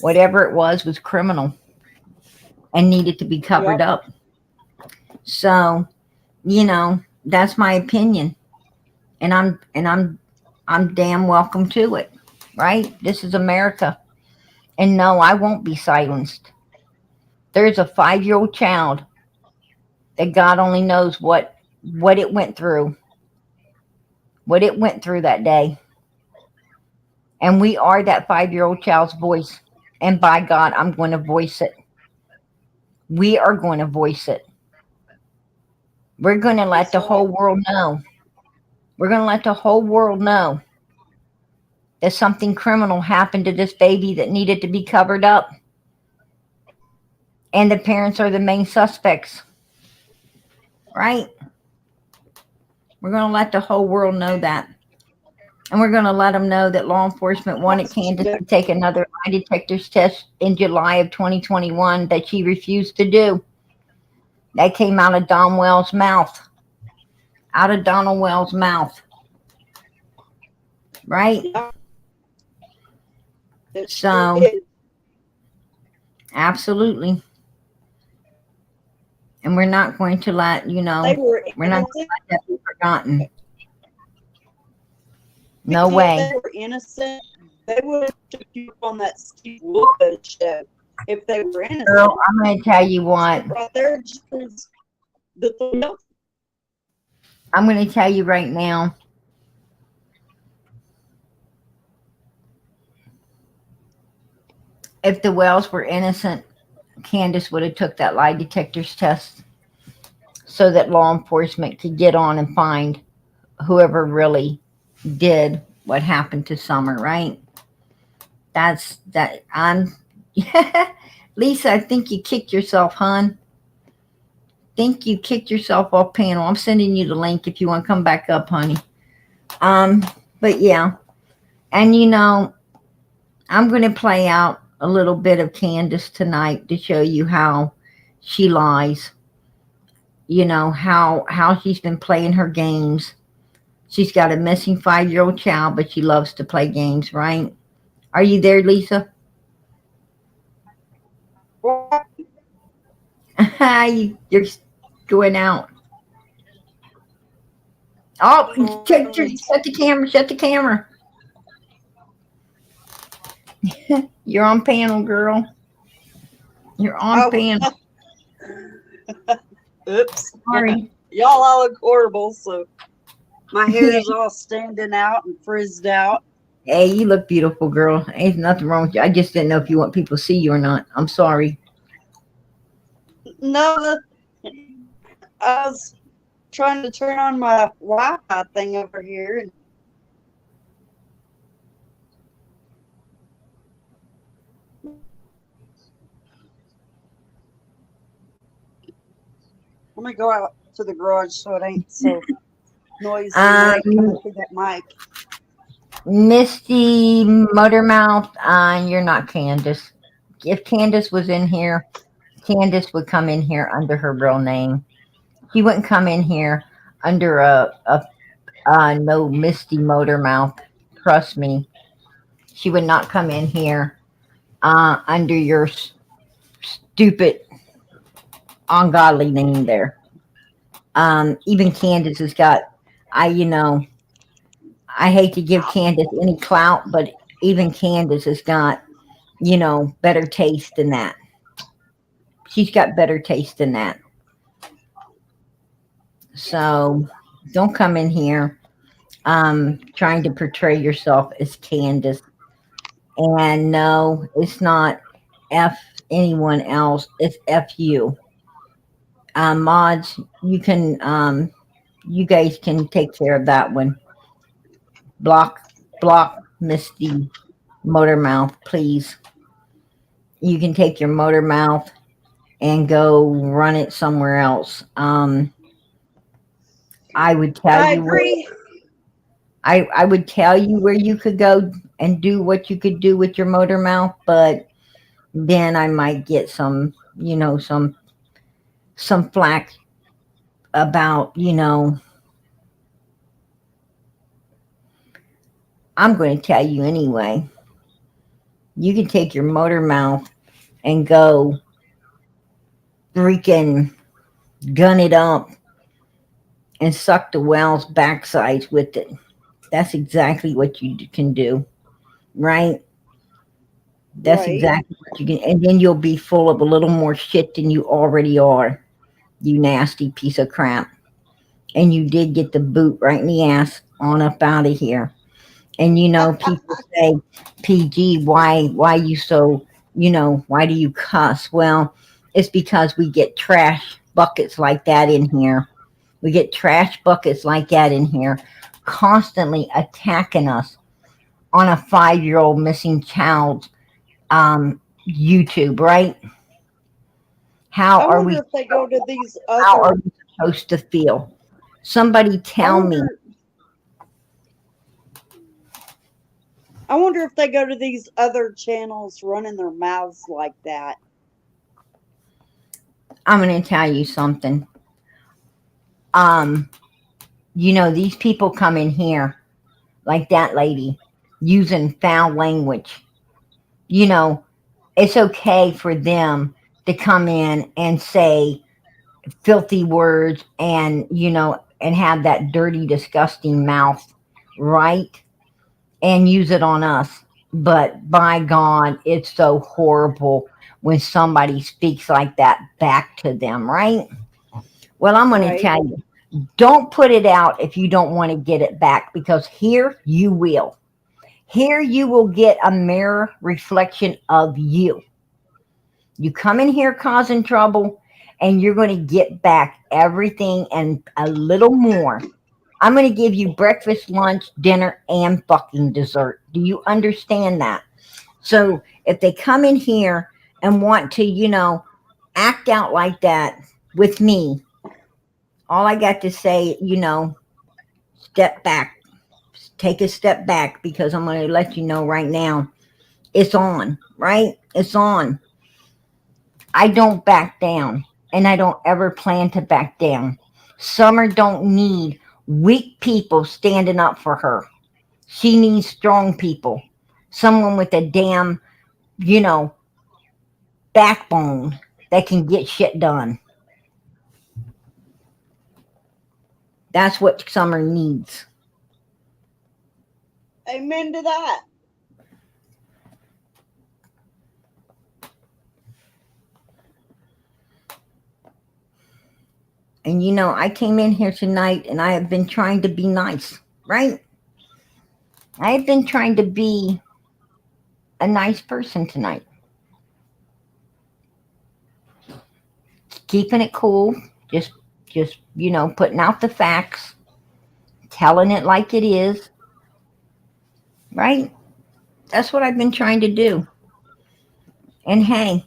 Whatever it was criminal and needed to be covered up. So, that's my opinion. And I'm damn welcome to it. Right? This is America. And no, I won't be silenced. There's a 5-year-old child that God only knows what it went through. What it went through that day. And we are that 5-year-old child's voice. And by God, I'm going to voice it. We are going to voice it. We're going to let the whole world know. We're going to let the whole world know that something criminal happened to this baby that needed to be covered up. And the parents are the main suspects. Right? We're going to let the whole world know that. And we're going to let them know that law enforcement wanted Candace to take another lie detector's test in July of 2021 that she refused to do. That came out of Don Wells' mouth. out of Donald Wells' mouth, right? Yeah, it sure So, did. absolutely. And we're not going to let, They were we're not going to innocent. let that be forgotten. No PG, if way. they were innocent, they would have took you up on that Steve Wood show. If they were innocent, Girl, I'm going to tell you what. right there, just the thrill. I'm going to tell you right now. If the Wells were innocent, Candace would have took that lie detector's test so that law enforcement could get on and find whoever really did what happened to Summer, right? That's that. I'm Lisa, I think you kicked yourself, hon. Think you kicked yourself off panel. I'm sending you the link if you want to come back up, honey. But yeah. And I'm going to play out a little bit of Candace tonight to show you how she lies. How she's been playing her games. She's got a missing 5-year-old child, but she loves to play games, right? Are you there, Lisa? You're going out. Oh, shut the camera. Shut the camera. You're on panel, girl. You're on panel. Oops. Sorry. Y'all all look horrible, so my hair is all standing out and frizzed out. Hey, you look beautiful, girl. Ain't nothing wrong with you. I just didn't know if you want people to see you or not. I'm sorry. No, I was trying to turn on my Wi-Fi thing over here. And let me go out to the garage so it ain't so noisy coming through that mic. Misty Motormouth, you're not Candace. If Candace was in here, Candace would come in here under her real name. She wouldn't come in here under no Misty Motormouth. Trust me. She would not come in here under your stupid, ungodly name there. Even Candace has got, I hate to give Candace any clout, but even Candace has got, better taste than that. She's got better taste than that. So don't come in here trying to portray yourself as Candace. And no, it's not F anyone else. It's F you. Mods, you guys can take care of that one. Block Misty Motormouth, please. You can take your motor mouth and go run it somewhere else. I would tell I you agree. I would tell you where you could go and do what you could do with your motor mouth, but then I might get some flack about, I'm going to tell you anyway. You can take your motor mouth and go freaking gun it up and suck the whale's backsides with it. That's exactly what you can do, right? That's Right. exactly what you can, and then you'll be full of a little more shit than you already are, you nasty piece of crap. And you did get the boot right in the ass on up out of here. And people say, PG, why you so, why do you cuss? Well, it's because we get trash buckets like that in here. We get trash buckets like that in here, constantly attacking us on a 5-year-old missing child YouTube, right? How I are wonder we if they go to these how are other. we supposed to feel? Somebody tell me. I wonder if they go to these other channels running their mouths like that. I'm going to tell you something. Um, You know, these people come in here, like that lady, using foul language. You know, it's okay for them to come in and say filthy words and, and have that dirty, disgusting mouth, right? And use it on us. But by God, it's so horrible when somebody speaks like that back to them, right? Well, I'm going to Right. tell you, don't put it out if you don't want to get it back, because here you will. Here you will get a mirror reflection of you. You come in here causing trouble, and you're going to get back everything and a little more. I'm going to give you breakfast, lunch, dinner, and fucking dessert. Do you understand that? So if they come in here and want to, act out like that with me, all I got to say, step back, take a step back, because I'm going to let you know right now, it's on, right? It's on. I don't back down, and I don't ever plan to back down. Summer don't need weak people standing up for her. She needs strong people. Someone with a damn, you know, backbone that can get shit done. That's what Summer needs. Amen to that. And I came in here tonight and I have been trying to be nice, right? I have been trying to be a nice person tonight. Keeping it cool, just putting out the facts, telling it like it is, right? That's what I've been trying to do. And hey,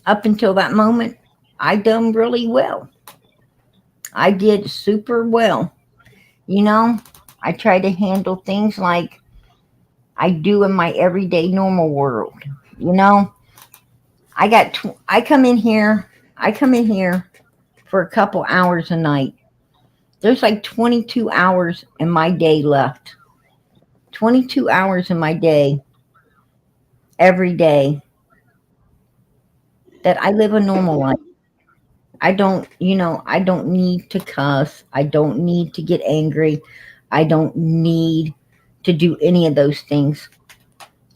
up until that moment, I done really well. I did super well. You know, I try to handle things like I do in my everyday normal world. You know, I come in here for a couple hours a night. There's like 22 hours in my day left. 22 hours in my day every day that I live a normal life. I don't need to cuss. I don't need to get angry. I don't need to do any of those things.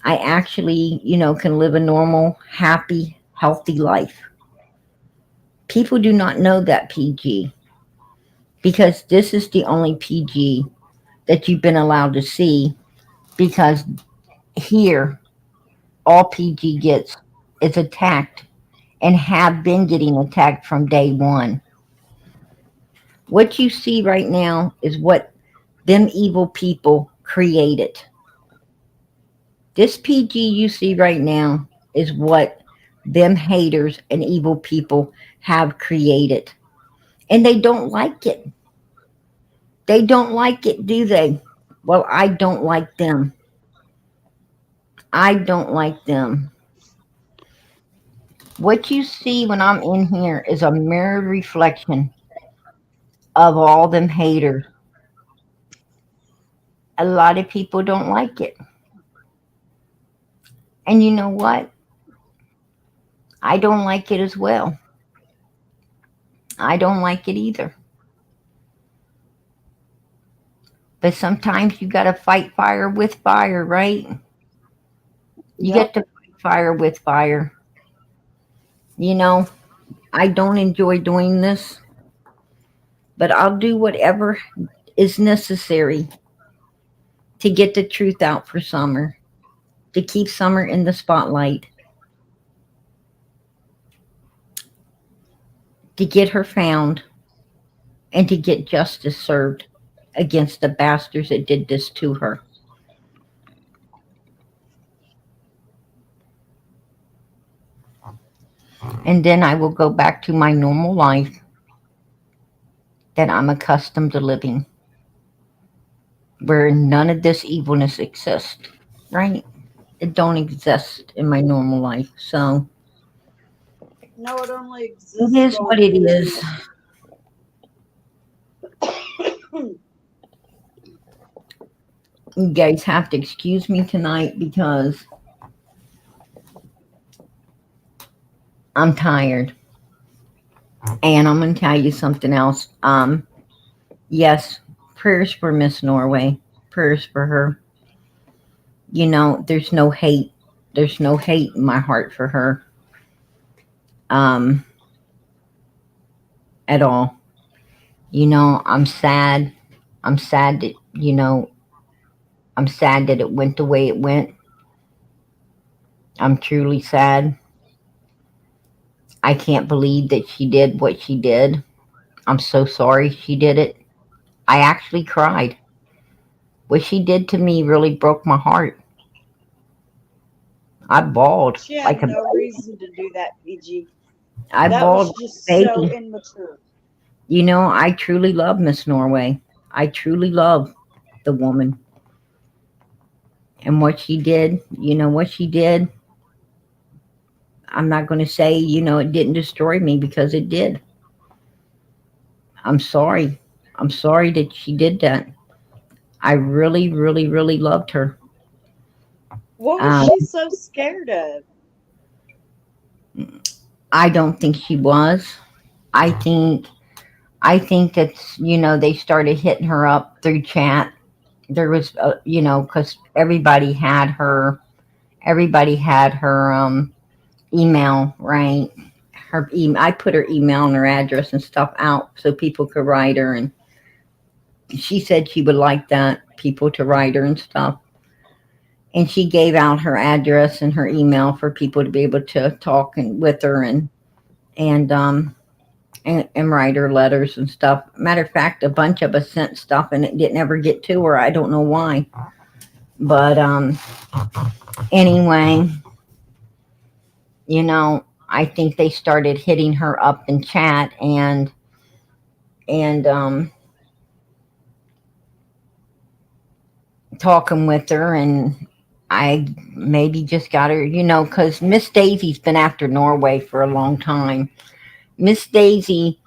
I actually, can live a normal, happy, healthy life. People do not know that, PG, because this is the only PG that you've been allowed to see, because here, all PG gets is attacked and have been getting attacked from day one. What you see right now is what them evil people created. This PG you see right now is what them haters and evil people have created. And they don't like it. They don't like it, do they? Well, I don't like them. I don't like them. What you see when I'm in here is a mirrored reflection of all them haters. A lot of people don't like it. And you know what? I don't like it as well. I don't like it either. But sometimes you got to fight fire with fire, right? You Yep. get to fight fire with fire. You know, I don't enjoy doing this, but I'll do whatever is necessary to get the truth out for Summer, to keep Summer in the spotlight, to get her found, and to get justice served against the bastards that did this to her. And then I will go back to my normal life that I'm accustomed to living, where none of this evilness exists, right? It don't exist in my normal life. So No, it only it exists is on what it TV. is. You guys have to excuse me tonight because I'm tired. And I'm going to tell you something else. Yes, prayers for Miss Norway. Prayers for her. You know, there's no hate. There's no hate in my heart for her. Um, at all. You know, I'm sad. I'm sad that, I'm sad that it went the way it went. I'm truly sad. I can't believe that she did what she did. I'm so sorry she did it. I actually cried. What she did to me really broke my heart. I bawled She had like a no baby. reason to do that, PG. I That bawled was like a just so baby. immature. You know, I truly love Miss Norway. I truly love the woman. And what she did, what she did, I'm not going to say, it didn't destroy me because it did. I'm sorry. I'm sorry that she did that. I really, really, really loved her. What was Um, she so scared of? I don't think she was. I think, I think that they started hitting her up through chat. There was, because everybody had her email, right? Her email. I put her email and her address and stuff out so people could write her, and she said she would like that people to write her and stuff. And she gave out her address and her email for people to be able to talk with her and and write her letters and stuff. Matter of fact, a bunch of us sent stuff and it didn't ever get to her. I don't know why. But anyway, I think they started hitting her up in chat and talking with her, and I maybe just got her, because Miss Daisy's been after Norway for a long time. Miss Daisy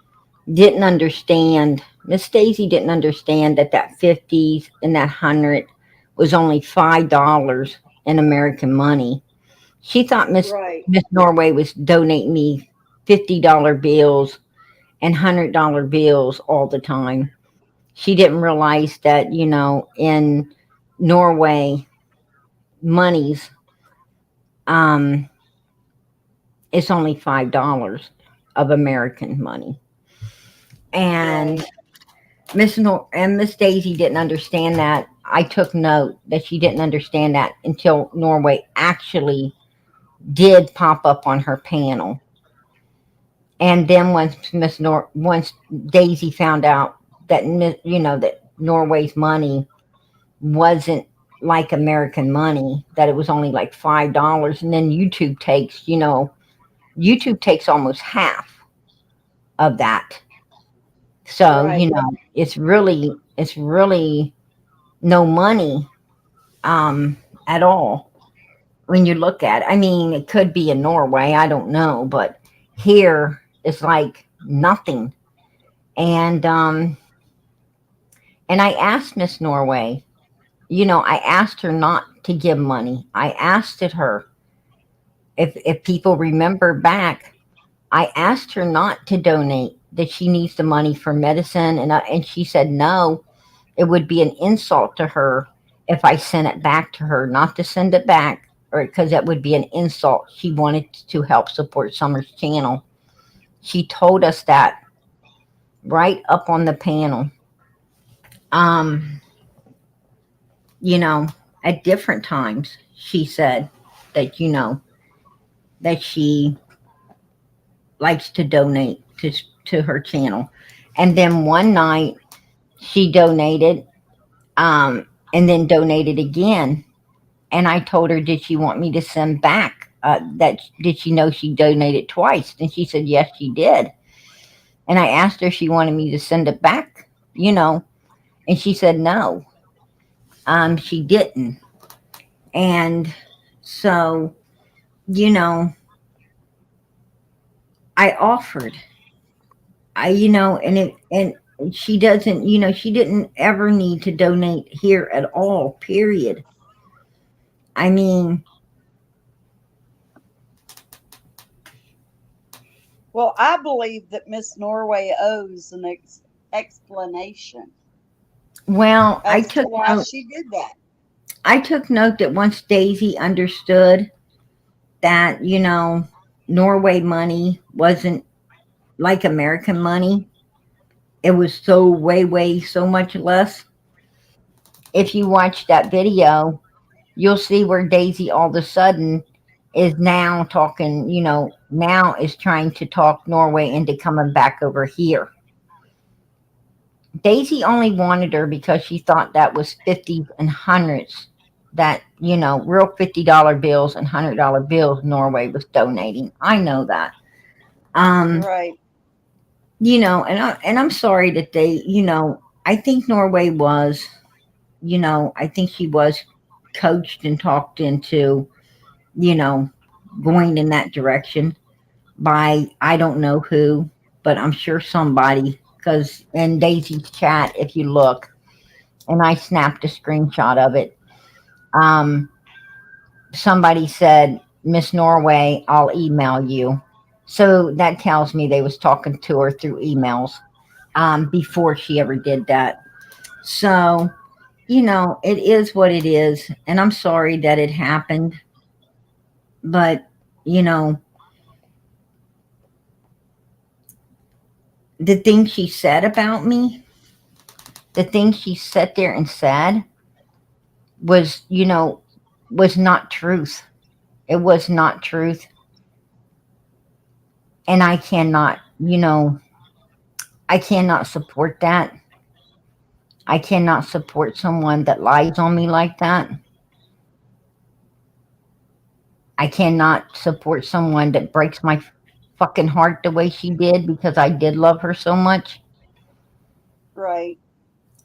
didn't understand. Miss Daisy didn't understand that 50s and that 100 was only $5 in American money. She thought Right, Miss Norway was donating me $50 bills and $100 bills all the time. She didn't realize that, in Norway, monies, um, it's only $5 of American money. And right, Miss Daisy didn't understand that. I took note that she didn't understand that until Norway actually did pop up on her panel. And then once Daisy found out that that Norway's money wasn't like American money, that it was only like $5, and then YouTube takes almost half of that. So, right. it's really no money at all when you look at it. I mean, it could be in Norway, I don't know, but here it's like nothing. And and I asked Miss Norway, I asked her not to give money. I asked her if people remember back, I asked her not to donate, that she needs the money for medicine, and she said no, it would be an insult to her if I sent it back to her, not to send it back, or because that would be an insult. She wanted to help support Summer's channel. She told us that right up on the panel. Um, you know, at different times, she said that that she likes to donate to her channel, and then one night she donated, and then donated again. And I told her, did she want me to send back? That did she know she donated twice? And she said yes, she did. And I asked her if she wanted me to send it back, and she said no, she didn't. And so, you know, I offered, and She doesn't, she didn't ever need to donate here at all, period. I mean, Well, I believe that Miss Norway owes an explanation well, as to why she did that. I took note that once Daisy understood that, Norway money wasn't like American money, it was so way, way, so much less. If you watch that video, you'll see where Daisy all of a sudden is now talking, now is trying to talk Norway into coming back over here. Daisy only wanted her because she thought that was 50s and hundreds, that, real $50 bills and $100 bills Norway was donating. I know that. Um, Right. and I'm sorry that they, I think Norway was, I think she was coached and talked into, you know, going in that direction by I don't know who, but I'm sure somebody. Because in Daisy's chat, if you look, and I snapped a screenshot of it, um, somebody said, "Miss Norway, I'll email you." So that tells me they was talking to her through emails before she ever did that. So it is what it is, and I'm sorry that it happened. But you know, the things she said about me, the things she sat there and said was, was not truth. It was not truth. And I cannot, I cannot support that. I cannot support someone that lies on me like that. I cannot support someone that breaks my fucking heart the way she did because I did love her so much. Right.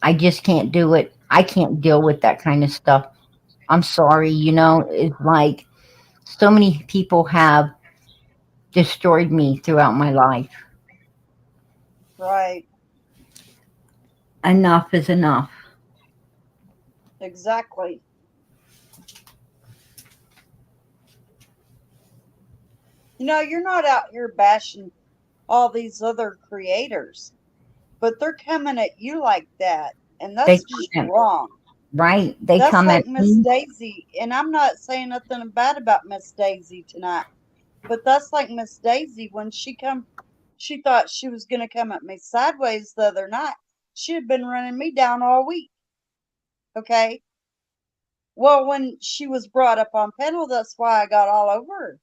I just can't do it. I can't deal with that kind of stuff. I'm sorry, it's like so many people have destroyed me throughout my life. Right. Enough is enough. Exactly. You're not out here bashing all these other creators, but they're coming at you like that, and They that's just come at, wrong. right. They That's come like at Miss me. Daisy, and I'm not saying nothing bad about Miss Daisy tonight, but that's like Miss Daisy when she thought she was gonna come at me sideways the other night. She had been running me down all week. Okay. Well, when she was brought up on panel, that's why I got all over her.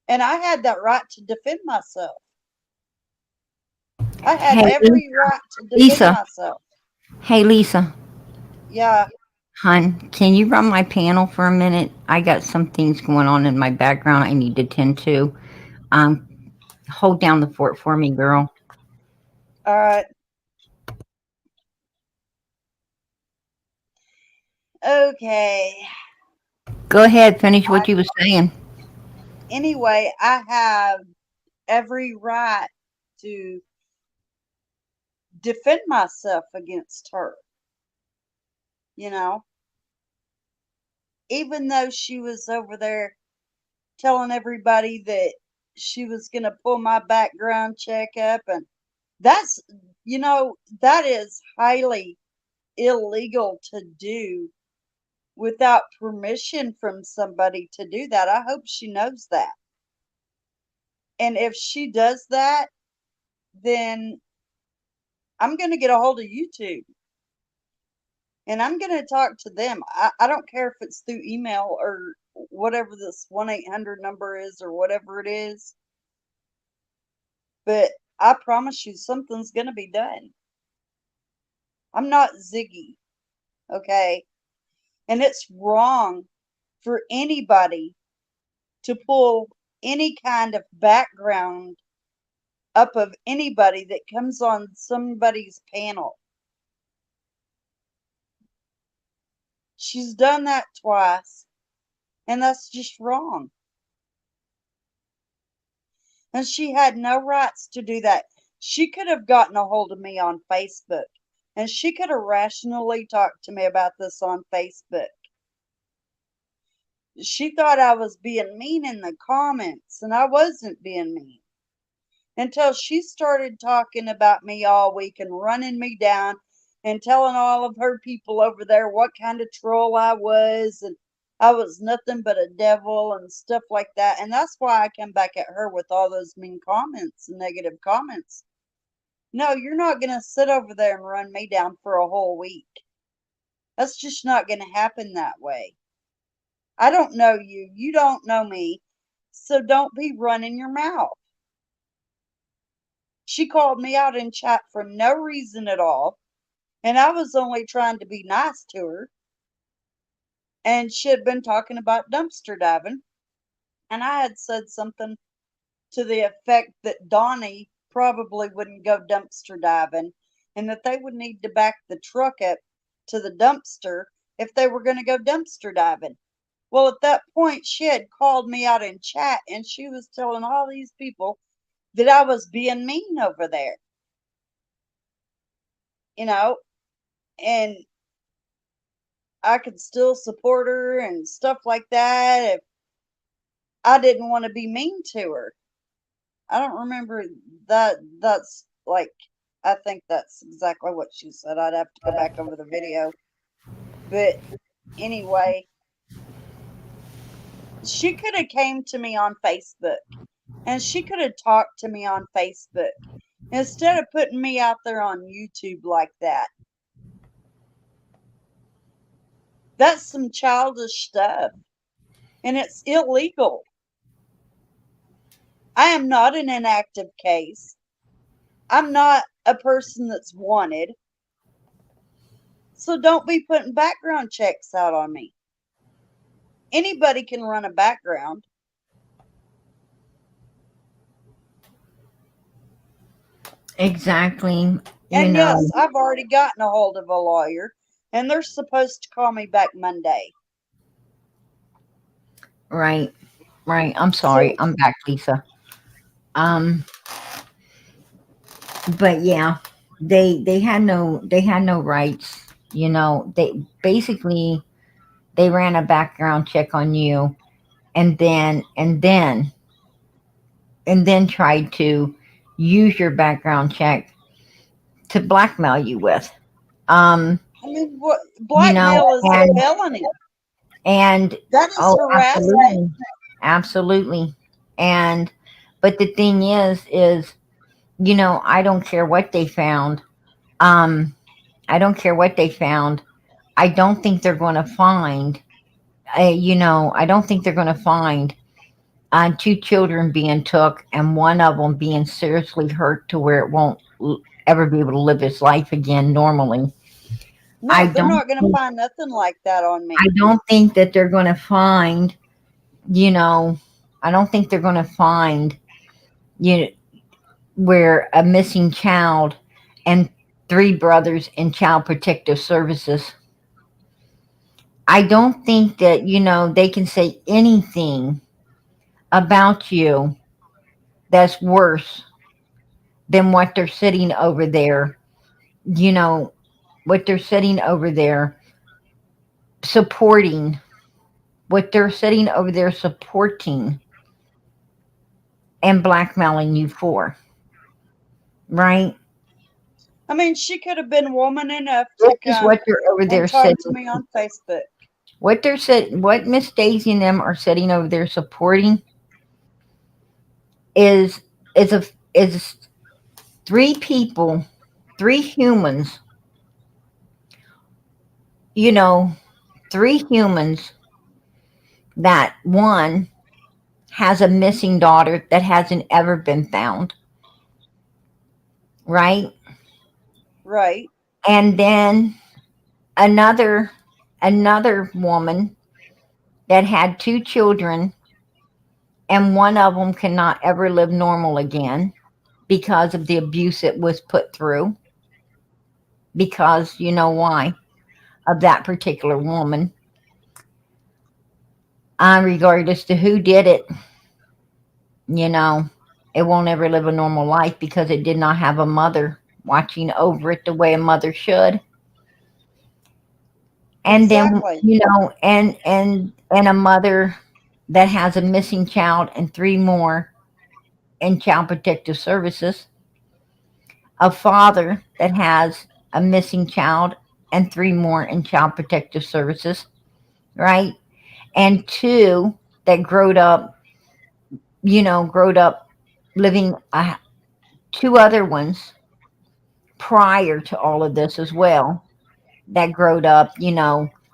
And I had that right to defend myself. I had Hey, every right to defend Lisa. myself. Hey, Lisa. Yeah. Hun, can you run my panel for a minute? I got some things going on in my background I need to tend to. Um, hold down the fort for me, girl. All right. Okay. Go ahead, finish what you were saying. Anyway, I have every right to defend myself against her. You know, even though she was over there telling everybody that she was going to pull my background check up, and that's, that is highly illegal to do without permission from somebody to do that. I hope she knows that. And if she does that, then I'm going to get a hold of YouTube and I'm going to talk to them. I don't care if it's through email or whatever this 1-800 number is or whatever it is, but I promise you something's going to be done. I'm not Ziggy, okay? And it's wrong for anybody to pull any kind of background up of anybody that comes on somebody's panel. She's done that twice, and that's just wrong. And she had no rights to do that. She could have gotten a hold of me on Facebook, and she could have rationally talked to me about this on Facebook. She thought I was being mean in the comments, and I wasn't being mean until she started talking about me all week and running me down and telling all of her people over there what kind of troll I was, and I was nothing but a devil and stuff like that. And that's why I come back at her with all those mean comments and negative comments. No, you're not going to sit over there and run me down for a whole week. That's just not going to happen that way. I don't know you. You don't know me. So don't be running your mouth. She called me out in chat for no reason at all. And I was only trying to be nice to her. And she had been talking about dumpster diving. And I had said something to the effect that Donnie probably wouldn't go dumpster diving and that they would need to back the truck up to the dumpster if they were going to go dumpster diving. Well, at that point, she had called me out in chat and she was telling all these people that I was being mean over there. You know, and I could still support her and stuff like that if I didn't want to be mean to her. I don't remember that. That's like, I think that's exactly what she said. I'd have to go back over the video. But anyway, she could have came to me on Facebook and she could have talked to me on Facebook instead of putting me out there on YouTube like that. That's some childish stuff and it's illegal. I am not an inactive case. I'm not a person that's wanted. So don't be putting background checks out on me. Anybody can run a background. Exactly. You And know, yes, I've already gotten a hold of a lawyer, and they're supposed to call me back Monday. right, right. I'm sorry. So, I'm back, Lisa. Um, but yeah, they had no rights. You know, they basically they ran a background check on you, and then tried to use your background check to blackmail you with. Um, I mean, what you know, blackmail is a felony. and That is oh, harassment. absolutely, absolutely. And but the thing is, I don't care what they found. Um, I don't care what they found. I don't think they're going to find. I don't think they're going to find two children being took and one of them being seriously hurt to where it won't ever be able to live its life again normally. I No, they're don't not going to think, find nothing like that on I me. don't think that they're going to find, you know, I don't think they're going to find, you know, where a missing child and three brothers in child protective services. I don't think that, they can say anything about you that's worse than what they're sitting over there, you know, what they're sitting over there supporting, what they're sitting over there supporting and blackmailing you for, right? I mean, she could have been woman enough This to is come what they're over there and talk sitting. to me on Facebook. What Miss Daisy and them are sitting over there supporting is is a is three people, three humans, you know, three humans that one has a missing daughter that hasn't ever been found, right? Right. And then another another woman that had two children and one of them cannot ever live normal again because of the abuse it was put through, because you know why, of that particular woman, regardless to who did it, you know. It won't ever live a normal life because it did not have a mother watching over it the way a mother should. And then, Exactly. and a mother that has a missing child and three more in child protective services, a father that has a missing child and three more in child protective services, right? And two that growed up living two other ones prior to all of this as well, that growed up,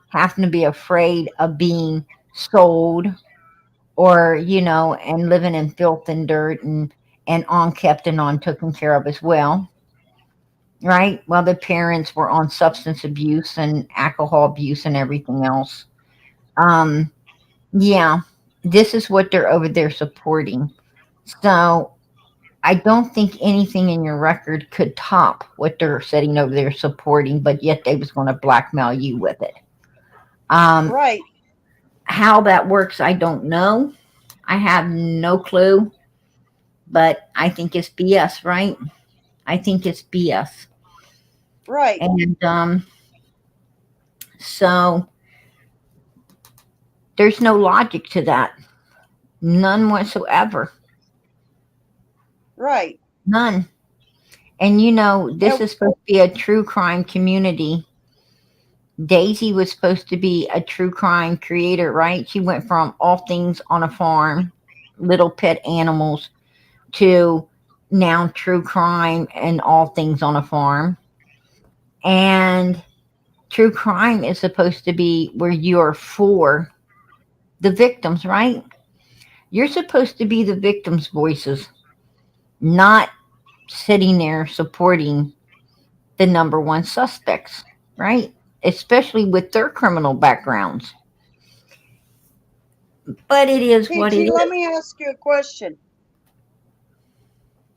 having to be afraid of being sold, or and living in filth and dirt, and unkept and untaken care of as well, right? While the parents were on substance abuse and alcohol abuse and everything else. Um, yeah, this is what they're over there supporting. So I don't think anything in your record could top what they're sitting over there supporting, but yet they was going to blackmail you with it. Um, Right. how that works, I don't know. I have no clue, but I think it's BS, right? I think it's BS. Right. And so there's no logic to that. None whatsoever. Right. None. And this And is supposed to be a true crime community. Daisy was supposed to be a true crime creator, right? She went from all things on a farm, little pet animals, to now true crime and all things on a farm. And true crime is supposed to be where you're for the victims, right? You're supposed to be the victims' voices, not sitting there supporting the number one suspects, right? Especially with their criminal backgrounds. But it is what it Peachy, let is. me ask you a question.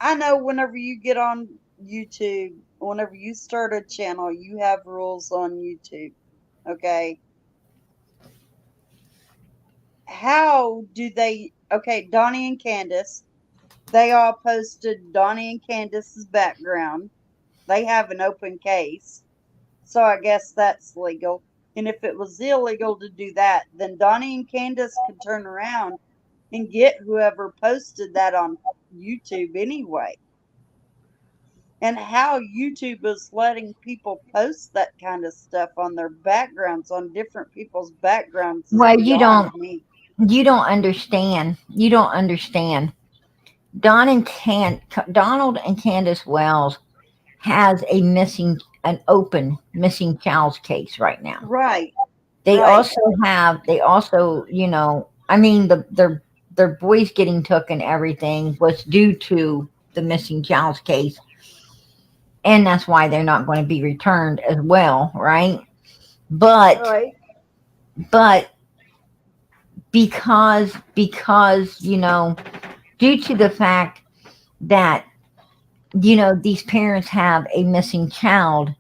I know whenever you get on YouTube, whenever you start a channel, you have rules on YouTube. Okay. How do they? Okay, Donnie and Candace, they all posted Donnie and Candace's background. They have an open case. So I guess that's legal. And if it was illegal to do that, then Donnie and Candace could turn around and get whoever posted that on YouTube anyway. And how YouTube is letting people post that kind of stuff on their backgrounds, on different people's backgrounds, is Well, beyond me. you don't understand. You don't understand. Donald and Candace Wells has an open missing child's case right now. Right, They right. also have, I mean, their boys getting took and everything was due to the missing child's case, and that's why they're not going to be returned as well, right? But Right. but because due to the fact that these parents have a missing child,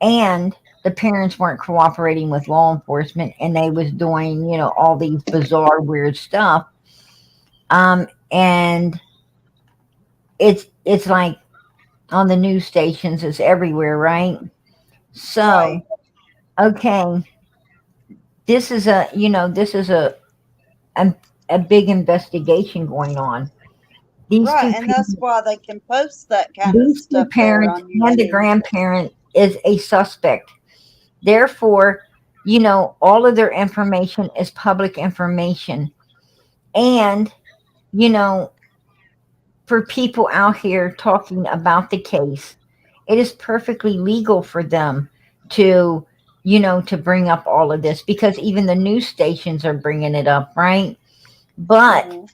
and the parents weren't cooperating with law enforcement, and they was doing all these bizarre weird stuff, and it's like on the news stations, it's everywhere, right? So Right. okay, this is a a big investigation going on. these Right. two And that's why they can post that kind of these two stuff there parents on and the YouTube. grandparent is a suspect. Therefore, all of their information is public information. And, you know, for people out here talking about the case, it is perfectly legal for them to, to bring up all of this, because even the news stations are bringing it up, right? But Hmm.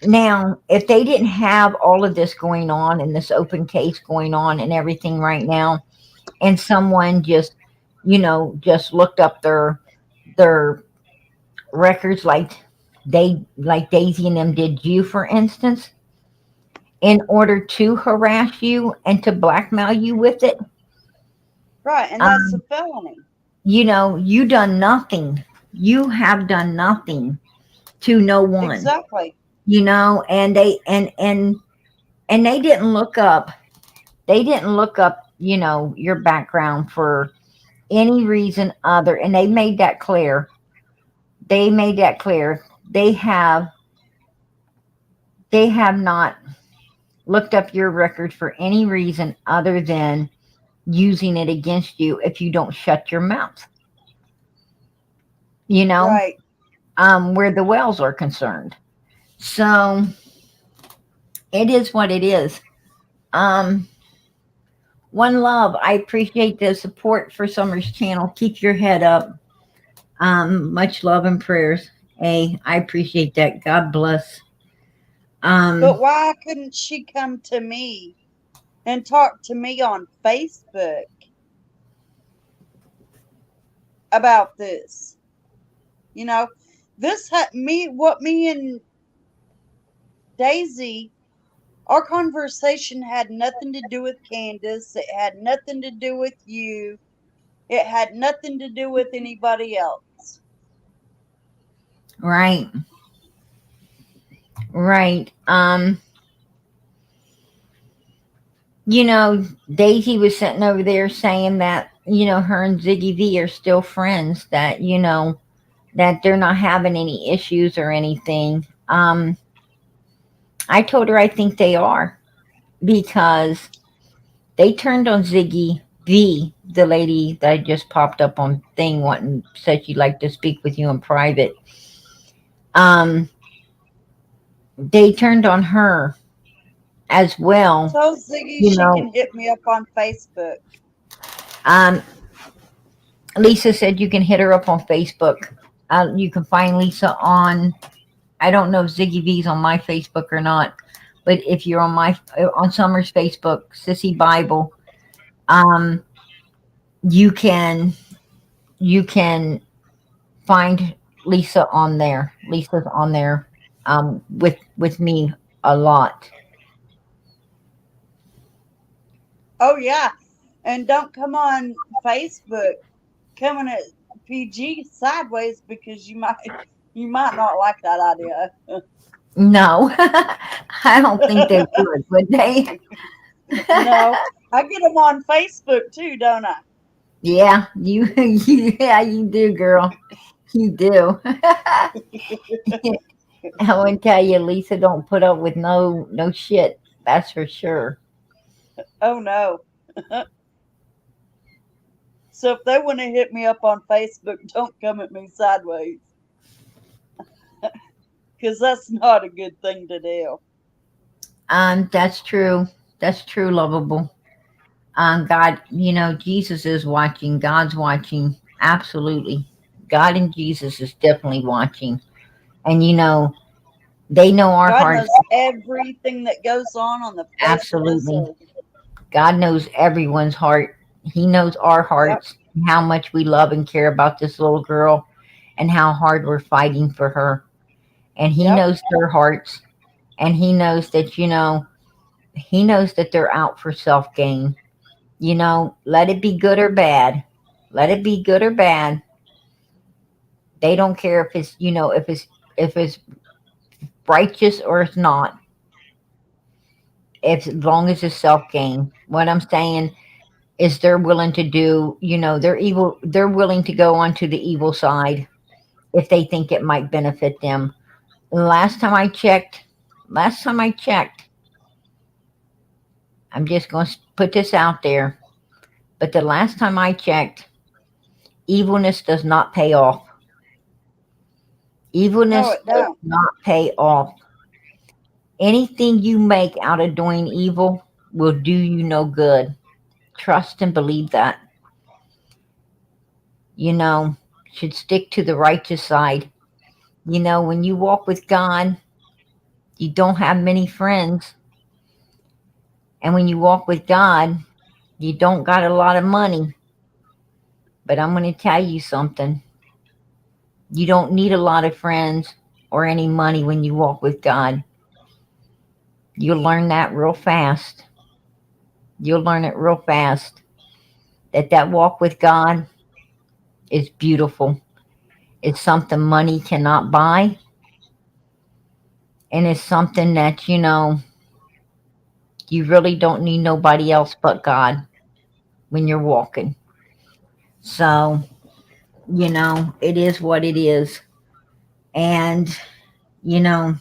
now, if they didn't have all of this going on and this open case going on and everything right now, and someone just looked up their records, like Daisy and them did you, for instance, in order to harass you and to blackmail you with it, Right. And that's a um, felony. you done nothing. You have done nothing to no one. Exactly. And they and And they didn't look up, your background for any reason other, and they made that clear. They have not looked up your record for any reason other than using it against you if you don't shut your mouth, you know, Right. where the wells are concerned. So it is what it is. Um, One love. I appreciate the support for Summer's channel. Keep your head up. Much love and prayers. Hey, I appreciate that. God bless. But Um, why couldn't she come to me and talk to me on Facebook about this? You know, this had me, what me and Daisy, our conversation had nothing to do with Candace. It had nothing to do with you. It had nothing to do with anybody else. right, right. Daisy was sitting over there saying that, her and Ziggy V are still friends, that, that they're not having any issues or anything. I told her I think they are, because they turned on Ziggy V, the lady that just popped up on thing wanting said she'd like to speak with you in private. Um, they turned on her as well. Tell Ziggy You she can know, hit me up on Facebook. um, Lisa said you can hit her up on Facebook. You can find Lisa on. I don't know if Ziggy V's on my Facebook or not, but if you're on Summer's Facebook, Sissy Bible, um, you can you can find Lisa on there. Lisa's on there, with me a lot. Oh yeah. And don't come on Facebook coming at PG sideways because you might not like that idea. No, I don't think they would they? No, I get them on Facebook too, don't I? Yeah, yeah, you do, girl. You do. I want to tell you, Lisa don't put up with no shit. That's for sure. Oh no. So if they want to hit me up on Facebook, don't come at me sideways because that's not a good thing to do. That's true. That's true, lovable. God, Jesus is watching. God's watching. Absolutely. God and Jesus is definitely watching. And they know our God hearts. knows everything that goes on the face of this Absolutely. earth. God knows everyone's heart. He knows our Yep, hearts, how much we love and care about this little girl, and how hard we're fighting for her. And He yep. knows their hearts. And He knows that they're out for self gain. Let it be good or bad. Let it be good or bad. They don't care if it's righteous or it's not. If, as long as it's self gain. What I'm saying is they're willing to do. They're evil. They're willing to go onto the evil side if they think it might benefit them. Last time I checked, last time I checked, I'm just going to put this out there. But the last time I checked, evilness does not pay off. No, Evilness it does don't. not pay off. Anything you make out of doing evil will do you no good. Trust and believe that. You know, should stick to the righteous side. When you walk with God, you don't have many friends. And when you walk with God, you don't got a lot of money. But I'm going to tell you something. You don't need a lot of friends or any money when you walk with God. You'll learn that real fast. You'll learn it real fast. That walk with God is beautiful. It's something money cannot buy. And it's something that, You really don't need nobody else but God when you're walking. So, it is what it is. And, you know,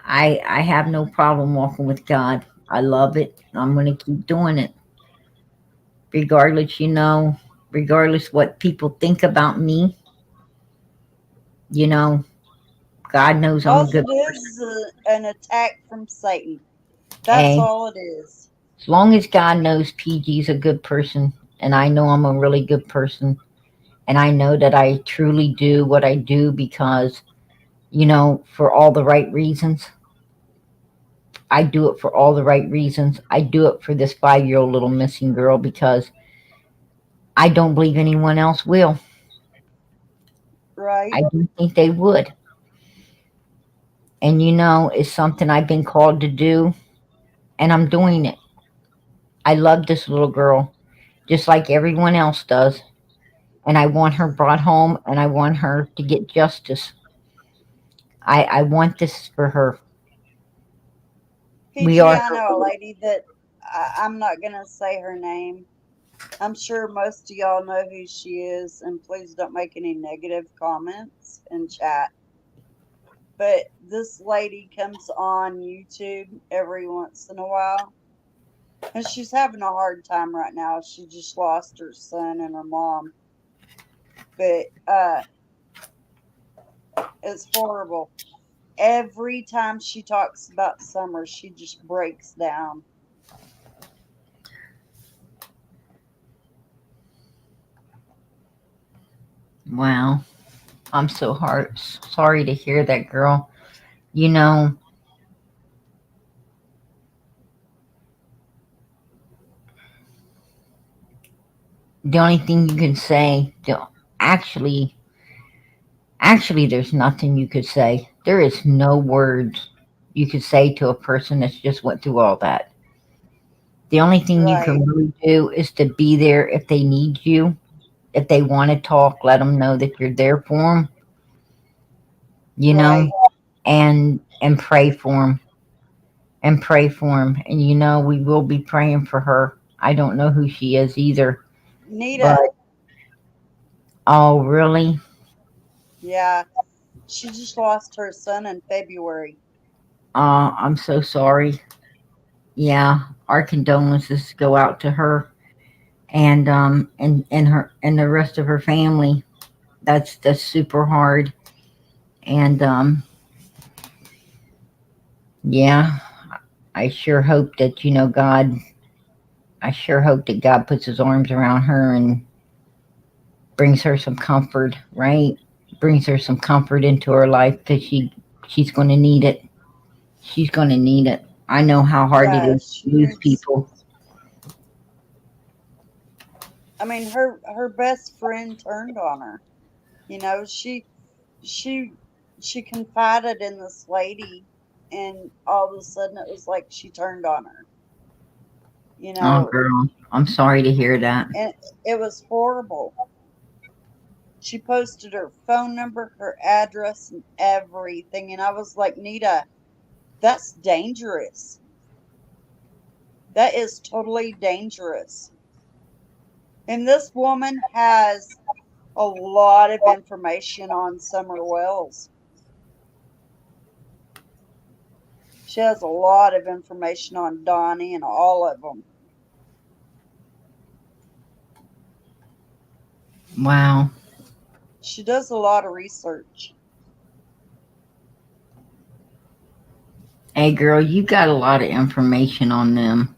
I have no problem walking with God. I love it. I'm going to keep doing it. Regardless, regardless what people think about me, you know, God knows I'm a All good it is person. an attack from Satan. That's Hey, all it is. as long as God knows PG's a good person, and I know I'm a really good person, and I know that I truly do what I do because, for all the right reasons. I do it for all the right reasons. I do it for this 5-year old little missing girl because I don't believe anyone else will. Right? I don't think they would. And it's something I've been called to do, and I'm doing it. I love this little girl, just like everyone else does. And I want her brought home, and I want her to get justice. I want this for her. We PG, are I her. know a lady that I'm not going to say her name. I'm sure most of y'all know who she is, and please don't make any negative comments in chat. But this lady comes on YouTube every once in a while, and she's having a hard time right now. She just lost her son and her mom, but it's horrible. Every time she talks about summer, she just breaks down. Wow. I'm so sorry to hear that, girl. You know, the only thing you can say, actually, actually, there's nothing you could say. There is no words you could say to a person that's just went through all that. The only thing you Right, can really do is to be there if they need you. If they want to talk, let them know that you're there for them, you know, right. and pray for them and pray for them. And we will be praying for her. I don't know who she is either, but Nita, oh, really? yeah, she just lost her son in February. I'm so sorry. Yeah, our condolences go out to her and her and the rest of her family. That's super hard. And yeah, I sure hope that God. I sure hope that God puts His arms around her and brings her some comfort. Right, brings her some comfort into her life because she's going to need it. She's going to need it. I know how hard it Yeah, is she to lose needs. people. I mean, her best friend turned on her. You know, she she confided in this lady, and all of a sudden it was like she turned on her. You Oh, know, girl, I'm sorry to hear that. and it was horrible. She posted her phone number, her address, and everything, and I was like, Nita, that's dangerous. That is totally dangerous. And this woman has a lot of information on Summer Wells. She has a lot of information on Donnie and all of them. Wow. She does a lot of research. Hey, girl, you got a lot of information on them.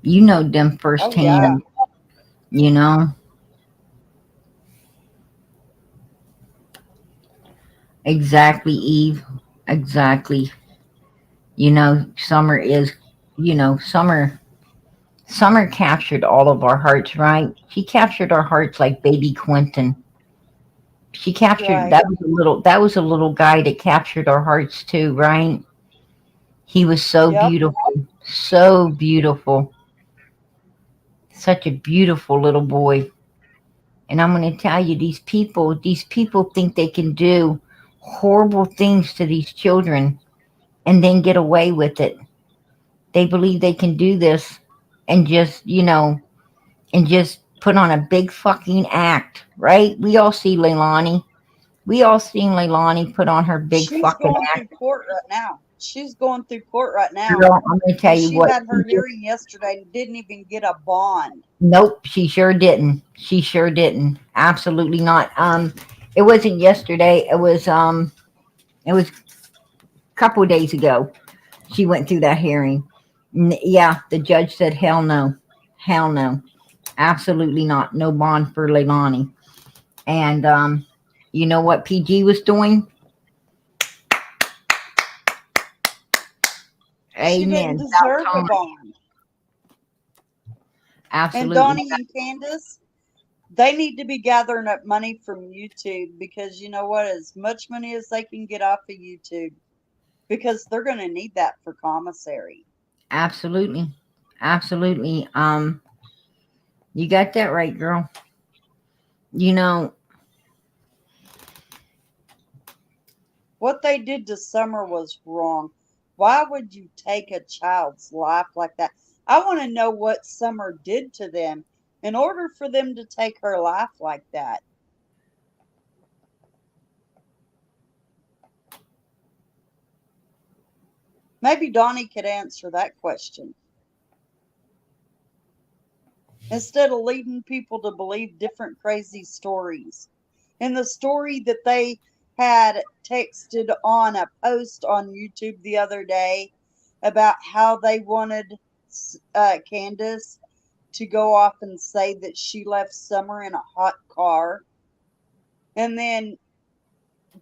You know them Oh, yeah. firsthand, you know? Exactly, Eve. Exactly. Summer is, Summer captured all of our hearts, right? She captured our hearts like baby Quentin. She captured Right. that was a little guy that captured our hearts too, right? He was so Yep. beautiful. So beautiful. Such a beautiful little boy. And I'm going to tell you, these people think they can do horrible things to these children. and then get away with it. They believe they can do this and just, and just put on a big fucking act, right? We all see Leilani. We all seen Leilani put on her big She's fucking going through act. court right now. She's going through court right now. Girl, I'm gonna tell And you she what. had her hearing yesterday and didn't even get a bond. Nope, she sure didn't. She sure didn't. Absolutely not. It wasn't yesterday. It was a couple of days ago. She went through that hearing. Yeah, the judge said, hell no. Hell no. Absolutely not. No bond for Leilani. And you know what PG was doing? She didn't Amen. deserve a About time. bond. And Absolutely. Donnie and Candace, they need to be gathering up money from YouTube because you know what? As much money as they can get off of YouTube, because they're going to need that for commissary. Absolutely. Absolutely. You got that right, girl. You know, What they did to Summer was wrong. Why would you take a child's life like that? I want to know what Summer did to them in order for them to take her life like that. Maybe Donnie could answer that question. Instead of leading people to believe different crazy stories. And the story that they had texted on a post on YouTube the other day about how they wanted Candace to go off and say that she left Summer in a hot car, and then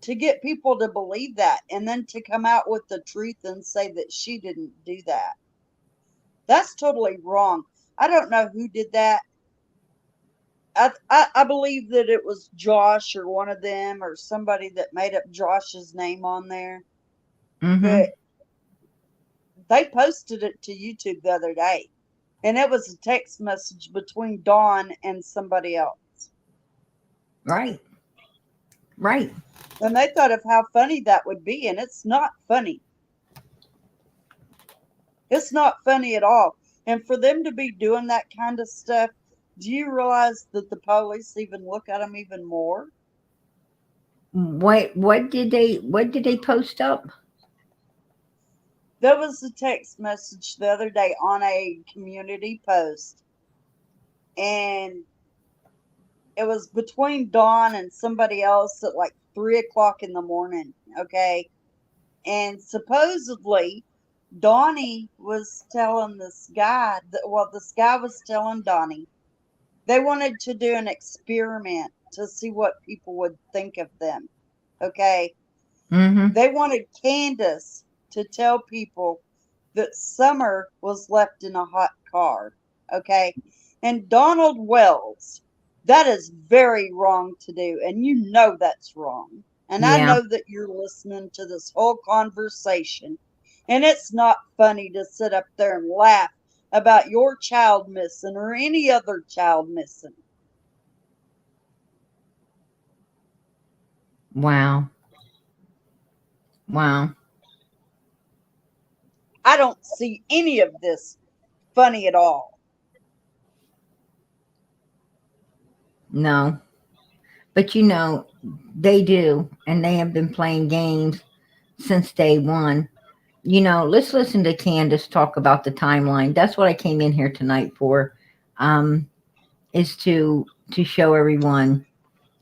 to get people to believe that, and then to come out with the truth and say that she didn't do that. That's totally wrong. I don't know who did that. I believe that it was Josh or one of them or somebody that made up Josh's name on there. mm-hmm. But they posted it to YouTube the other day. And it was a text message between Dawn and somebody else. Right. Right. And they thought of how funny that would be. And it's not funny. It's not funny at all. And for them to be doing that kind of stuff, do you realize that the police even look at them even more? What did they post up? There was a text message the other day on a community post, and it was between Dawn and somebody else at like 3 o'clock in the morning. Okay. And supposedly, Donnie was telling this guy that, well, this guy was telling Donnie they wanted to do an experiment to see what people would think of them. Okay. Mm-hmm. They wanted Candace to tell people that Summer was left in a hot car. Okay. And Donald Wells, that is very wrong to do. And you know that's wrong. And I Yeah. know that you're listening to this whole conversation. And it's not funny to sit up there and laugh about your child missing or any other child missing. Wow. Wow. I don't see any of this funny at all. No. But they do, and they have been playing games since day one. Let's listen to Candace talk about the timeline. That's what I came in here tonight for. Is to show everyone.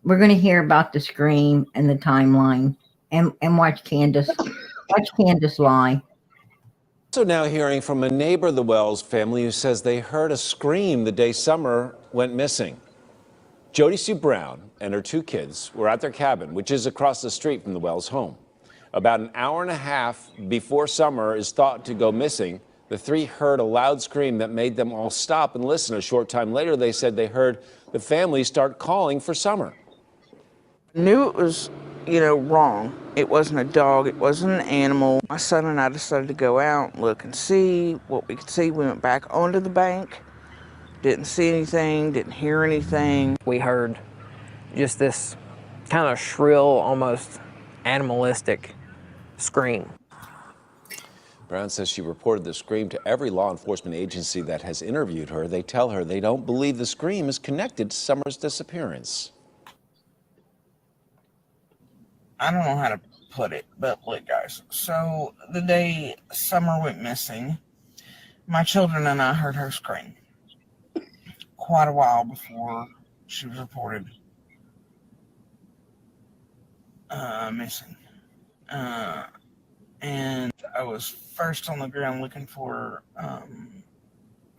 We're going to hear about the scream and the timeline, and watch Candace lie. Also now hearing from a neighbor of the Wells family who says they heard a scream the day Summer went missing. JodiSue Brown and her 2 kids were at their cabin, which is across the street from the Wells home. About an hour and a half before Summer is thought to go missing, the 3 heard a loud scream that made them all stop and listen. A short time later, they said they heard the family start calling for Summer. Knew it was, wrong. It wasn't a dog, it wasn't an animal. My son and I decided to go out and look and see what we could see. We went back onto the bank, didn't see anything, didn't hear anything. We heard just this kind of shrill, almost animalistic scream. Brown says she reported the scream to every law enforcement agency that has interviewed her. They tell her they don't believe the scream is connected to Summer's disappearance. I don't know how to put it, but look, guys. So the day Summer went missing, my children and I heard her scream quite a while before she was reported missing. And I was first on the ground looking for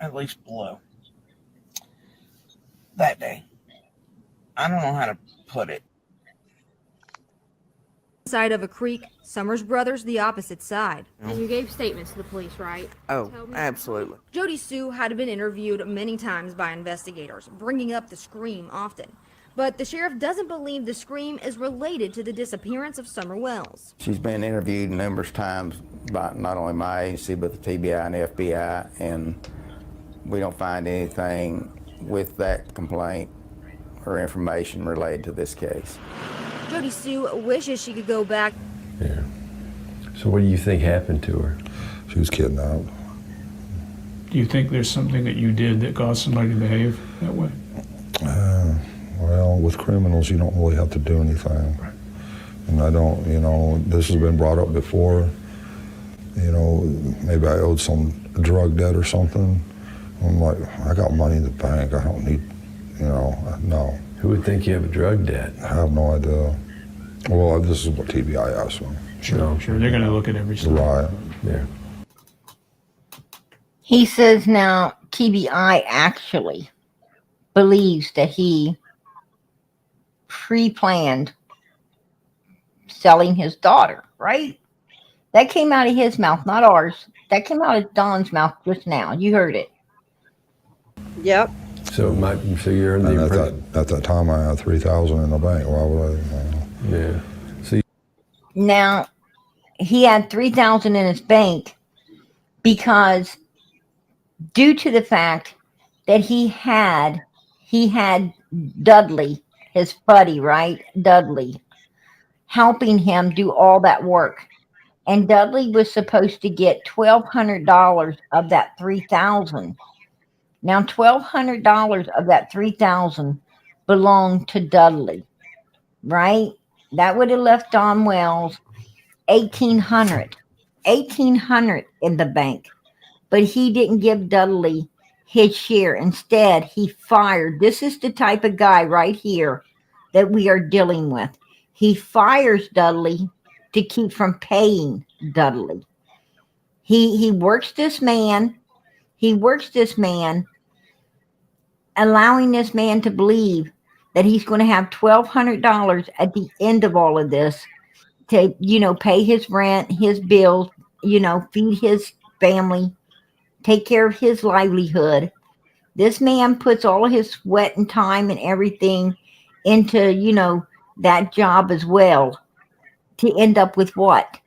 at least below that day. I don't know how to put it. Side of a creek, Summer's brother's the opposite side. And you gave statements to the police, right? Oh, absolutely. JodiSue had been interviewed many times by investigators, bringing up the scream often. But the sheriff doesn't believe the scream is related to the disappearance of Summer Wells. She's been interviewed numerous times by not only my agency, but the TBI and FBI, and we don't find anything with that complaint or information related to this case. JodiSue wishes she could go back. Yeah. So what do you think happened to her? She was kidnapped. Do you think there's something that you did that caused somebody to behave that way? Well, with criminals, you don't really have to do anything. And I don't, you know, this has been brought up before. You know, maybe I owed some drug debt or something. I'm like, I got money in the bank. I don't need, you know, no. Who would think you have a drug debt? I have no idea. Well, this is what TBI asked me. Sure, No. sure. They're going to look at every step. Right. Yeah. He says now TBI actually believes that he pre-planned selling his daughter, right? That came out of his mouth, not ours. That came out of Don's mouth just now. You heard it. Yep. So you're in And the at impression. that time, I had $3,000 in the bank. Why would I? Yeah. So Now, he had $3,000 in his bank because due to the fact that he had Dudley, his buddy, right? Dudley, helping him do all that work. And Dudley was supposed to get $1,200 of that $3,000. Now, $1,200 of that $3,000 belonged to Dudley, right? That would have left Don Wells $1,800 in the bank. But he didn't give Dudley his share. Instead, he fired. This is the type of guy right here that we are dealing with. He fires Dudley to keep from paying Dudley. He works this man. He works this man, allowing this man to believe that he's going to have $1,200 at the end of all of this to, you know, pay his rent, his bills, you know, feed his family, take care of his livelihood. This man puts all of his sweat and time and everything into, you know, that job as well to end up with what?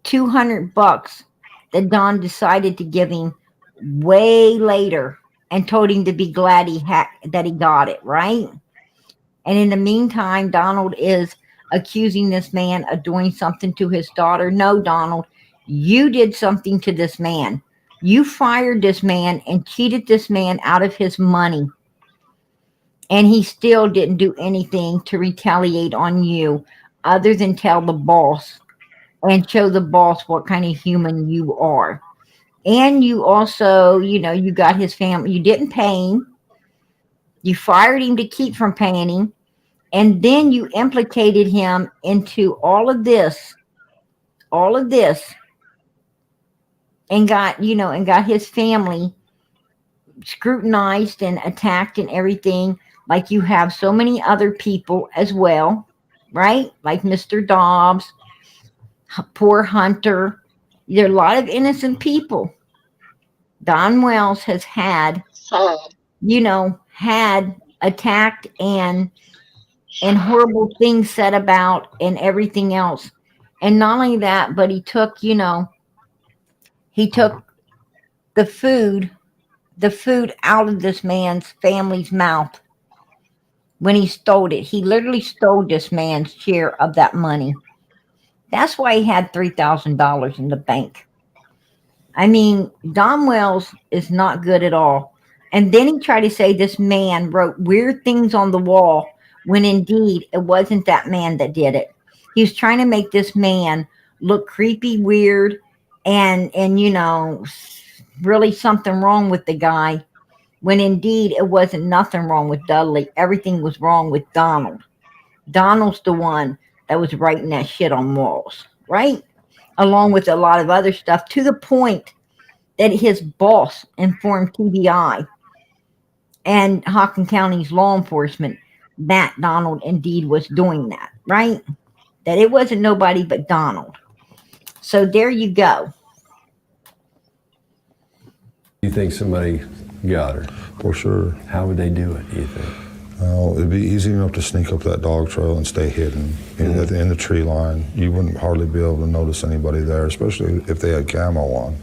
$200 that Don decided to give him way later and told him to be glad that he got it, right? And in the meantime, Donald is accusing this man of doing something to his daughter. No, Donald, you did something to this man. You fired this man and cheated this man out of his money. And he still didn't do anything to retaliate on you other than tell the boss and show the boss what kind of human you are. And you also, you know, you got his family. You didn't pay him. You fired him to keep from paying him. And then you implicated him into all of this, and got, you know, and got his family scrutinized and attacked and everything, like you have so many other people as well, right? Like Mr. Dobbs, poor Hunter. There are a lot of innocent people. Don Wells has had, you know, had attacked and horrible things said about and everything else. And not only that, but he took, you know, he took the food out of this man's family's mouth when he stole it. He literally stole this man's share of that money. That's why he had $3,000 in the bank. I mean, Don Wells is not good at all. And then he tried to say this man wrote weird things on the wall when indeed it wasn't that man that did it. He was trying to make this man look creepy, weird, and really something wrong with the guy when indeed it wasn't nothing wrong with Dudley. Everything was wrong with Donald. Donald's the one that was writing that shit on walls, right? Along with a lot of other stuff, to the point that his boss informed TBI and Hockin County's law enforcement that Donald indeed was doing that, right? That it wasn't nobody but Donald. So there you go. You think somebody got her? For sure. How would they do it, do you think? It'd be easy enough to sneak up that dog trail and stay hidden at the end of the tree line. You wouldn't hardly be able to notice anybody there, especially if they had camo on.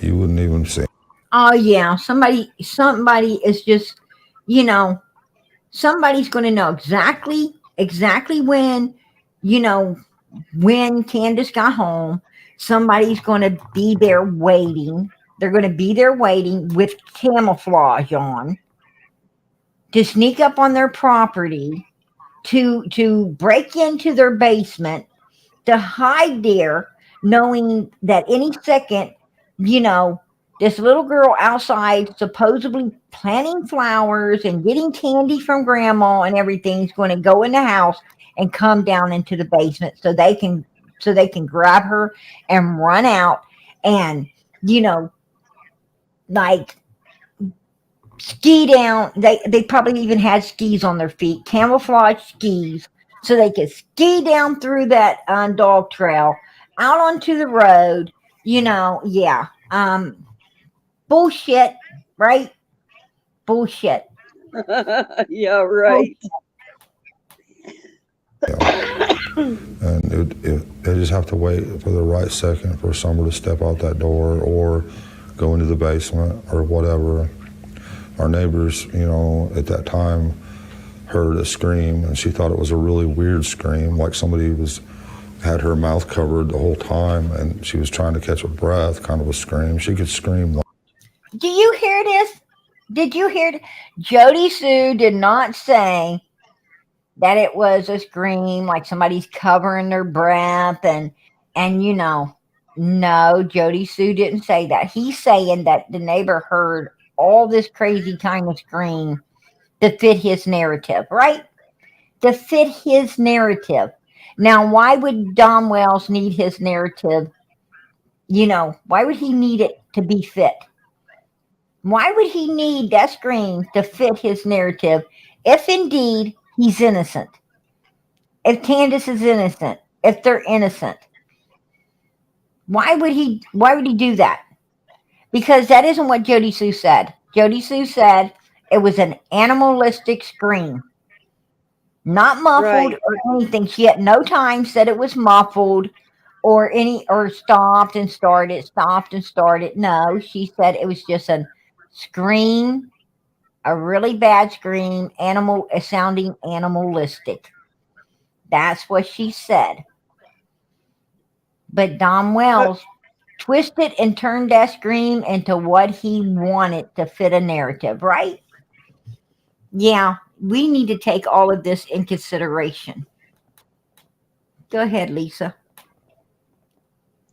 You wouldn't even see. Oh yeah, somebody is just, somebody's going to know exactly when Candace got home. Somebody's going to be there waiting. They're going to be there waiting with camouflage on to sneak up on their property, to break into their basement, to hide there, knowing that any second, this little girl outside supposedly planting flowers and getting candy from grandma and everything is going to go in the house and come down into the basement so they can grab her and run out and, like ski down. They probably even had skis on their feet, camouflage skis, so they could ski down through that dog trail out onto the road. Yeah. Bullshit, right? Bullshit. Yeah, right. And they just have to wait for the right second for someone to step out that door or go into the basement or whatever. Our neighbors, at that time heard a scream, and she thought it was a really weird scream, like somebody had her mouth covered the whole time, and she was trying to catch her breath, kind of a scream. She could scream. Do you hear this? Did you hear? JodiSue did not say that it was a scream like somebody's covering their breath and no, JodiSue didn't say that. He's saying that the neighbor heard all this crazy kind of scream to fit his narrative, right? To fit his narrative. Now, why would Don Wells need his narrative? Why would he need it to be fit? Why would he need that scream to fit his narrative if indeed he's innocent? If Candace is innocent, if they're innocent, why would he do that? Because that isn't what JodiSue said. JodiSue said it was an animalistic scream. Not muffled Right. or anything. She at no time said it was muffled or stopped and started. No, she said it was just a scream, a really bad scream, sounding animalistic. That's what she said. But Don Wells twisted and turned that scream into what he wanted to fit a narrative, right? Yeah, we need to take all of this in consideration. Go ahead, Lisa.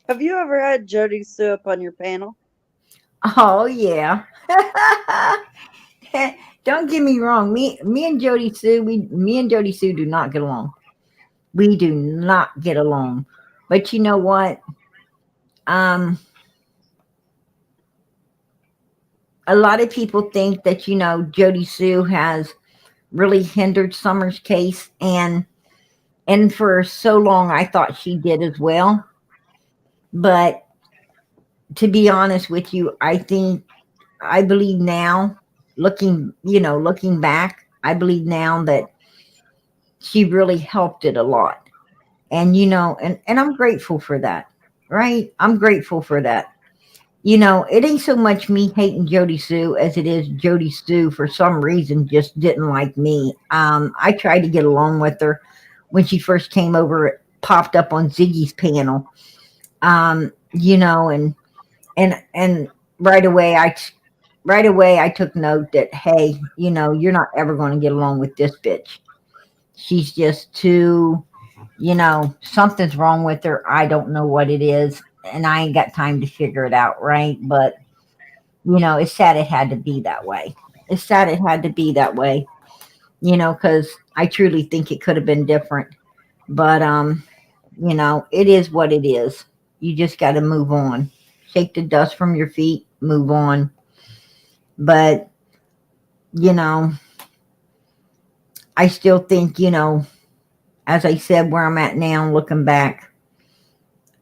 Have you ever had JodiSue up on your panel? Oh yeah. Don't get me wrong. Me and JodiSue do not get along. We do not get along. But you know what? A lot of people think that, JodiSue has really hindered Summer's case, and for so long I thought she did as well. But to be honest with you, I believe now, looking back, I believe now that she really helped it a lot. And and I'm grateful for that. Right? I'm grateful for that. It ain't so much me hating JodiSue as it is JodiSue for some reason just didn't like me. I tried to get along with her when she first came over. It popped up on Ziggy's panel. And and right away I took note that, hey, you're not ever going to get along with this bitch. She's just too, something's wrong with her. I don't know what it is, and I ain't got time to figure it out, right? But it's sad it had to be that way. It's sad it had to be that way, because I truly think it could have been different. But it is what it is. You just got to move on. Shake the dust from your feet, move on. But I still think, as I said, where I'm at now, looking back,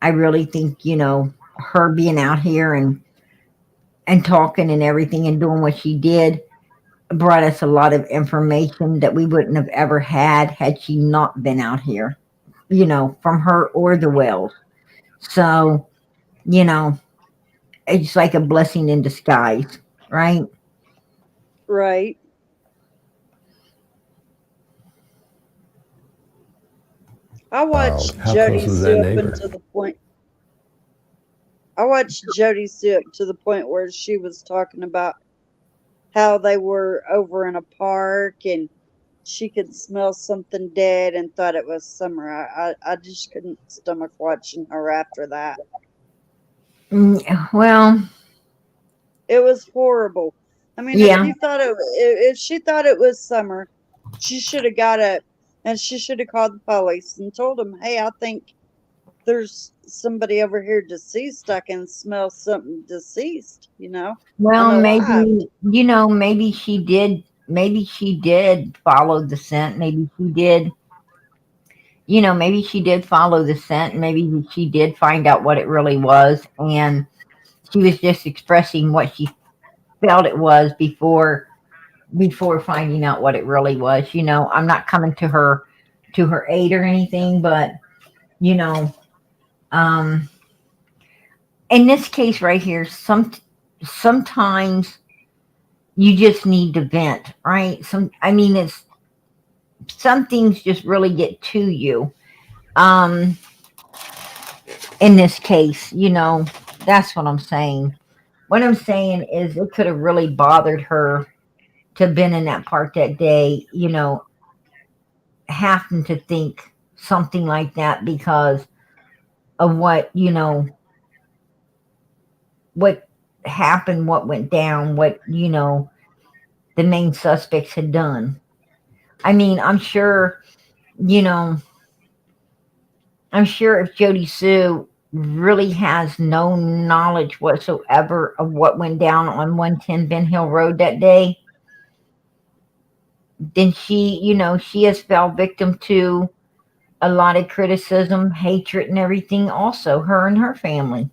I really think, her being out here and talking and everything and doing what she did brought us a lot of information that we wouldn't have ever had she not been out here, from her or the Wells. So, it's like a blessing in disguise, right? Right. I watched How close was that JodiSue up neighbor? until the point. I watched JodiSue up to the point where she was talking about how they were over in a park and she could smell something dead and thought it was Summer. I just couldn't stomach watching her after that. Well, it was horrible. I mean, yeah. if she thought it was Summer, she should have got up and she should have called the police and told them, hey, I think there's somebody over here deceased. I can smell something deceased, Well, unalive. maybe she did. Maybe she did follow the scent. Maybe she did. Maybe she did follow the scent. Maybe she did find out what it really was, and she was just expressing what she felt it was before finding out what it really was. I'm not coming to her aid or anything, but um, in this case right here, sometimes you just need to vent, right? It's some things just really get to you. In this case, that's what I'm saying. What I'm saying is it could have really bothered her to have been in that park that day, having to think something like that because of what happened, what went down, what the main suspects had done. I'm sure, if JodiSue really has no knowledge whatsoever of what went down on 110 Ben Hill Road that day, then she has fell victim to a lot of criticism, hatred, and everything. Also, her and her family.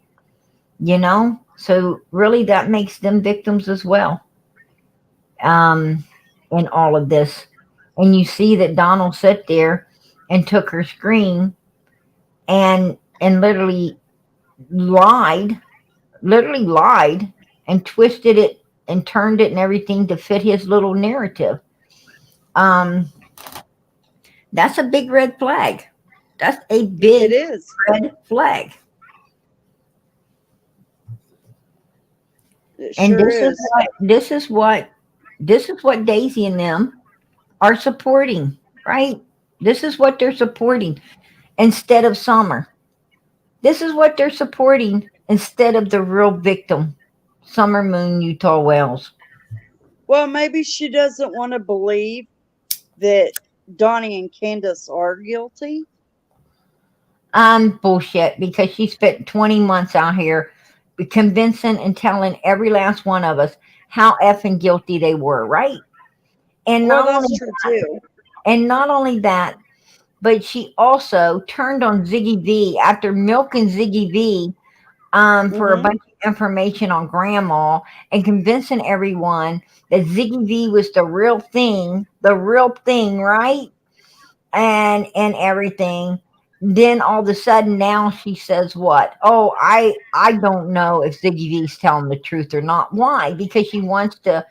So really, that makes them victims as well. In all of this, and you see that Donald sat there and took her screen and literally lied and twisted it and turned it and everything to fit his little narrative. That's a big red flag. That's a big red flag. And this is what Daisy and them are supporting, right? This is what they're supporting instead of Summer. This is what they're supporting instead of the real victim, Summer Moon Utah Wells. Well, maybe she doesn't want to believe that Donnie and Candace are guilty. Bullshit, because she spent 20 months out here convincing and telling every last one of us how effing guilty they were, right? And that's true too. And not only that, but she also turned on Ziggy V after milking Ziggy V for a bunch of information on Grandma and convincing everyone that Ziggy V was the real thing, right? And everything. Then all of a sudden now she says what? Oh, I don't know if Ziggy V's telling the truth or not. Why? Because she wants to,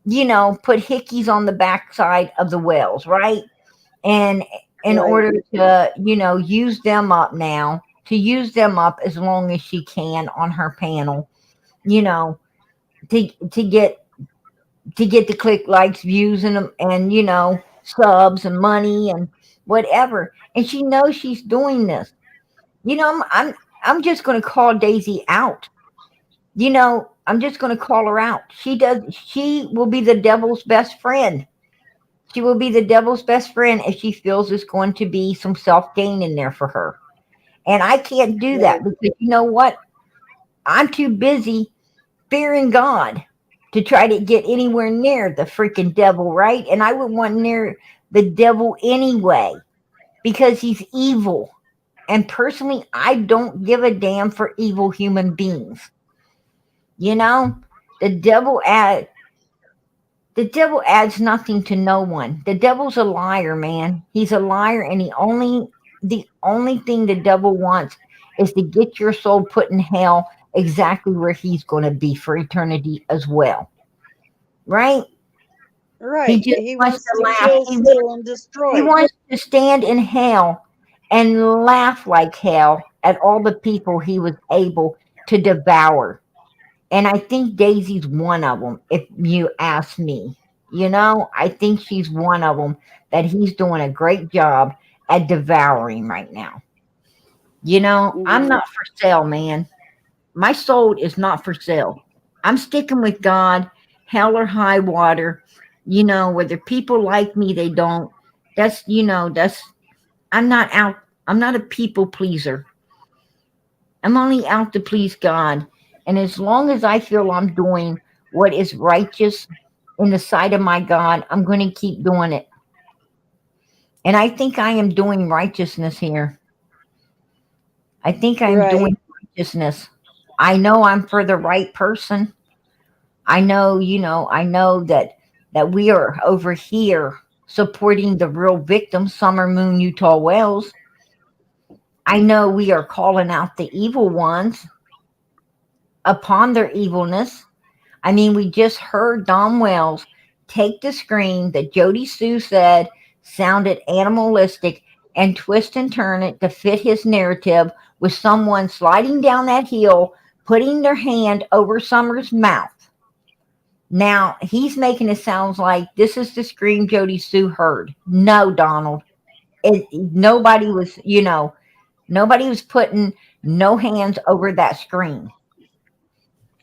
put hickeys on the backside of the Wells, right? And in order to, use them up now to use them up as long as she can on her panel, you know, to get the click, likes, views, and you know, subs and money and whatever. And she knows she's doing this. You know, I'm just going to call Daisy out. You know, I'm just going to call her out. She will be the devil's best friend. She will be the devil's best friend if she feels there's going to be some self-gain in there for her. And I can't do that because you know what? I'm too busy fearing God to try to get anywhere near the freaking devil, right? And I wouldn't want near the devil anyway because he's evil. And personally, I don't give a damn for evil human beings. You know, the devil adds nothing to no one. The devil's a liar, man. He's a liar, and the only thing the devil wants is to get your soul put in hell exactly where he's going to be for eternity as well. Right? Right. He wants to laugh. kill, steal, and destroy. He wants to stand in hell and laugh like hell at all the people he was able to devour. And I think Daisy's one of them, if you ask me. You know, I think she's one of them that he's doing a great job at devouring right now. You know, I'm not for sale, man. My soul is not for sale. I'm sticking with God, hell or high water. You know, whether people like me, they don't. I'm not out. I'm not a people pleaser. I'm only out to please God. And as long as I feel I'm doing what is righteous in the sight of my God, I'm going to keep doing it. And I think I am doing righteousness here. I think I'm doing righteousness. I know I'm for the right person. I know, I know that we are over here supporting the real victim, Summer Moon, Utah Wells. I know we are calling out the evil ones upon their evilness. I mean, we just heard Don Wells take the screen that JodiSue said sounded animalistic and twist and turn it to fit his narrative with someone sliding down that hill, putting their hand over Summer's mouth. Now, he's making it sound like this is the scream JodiSue heard. No, Donald. Nobody was putting no hands over that scream.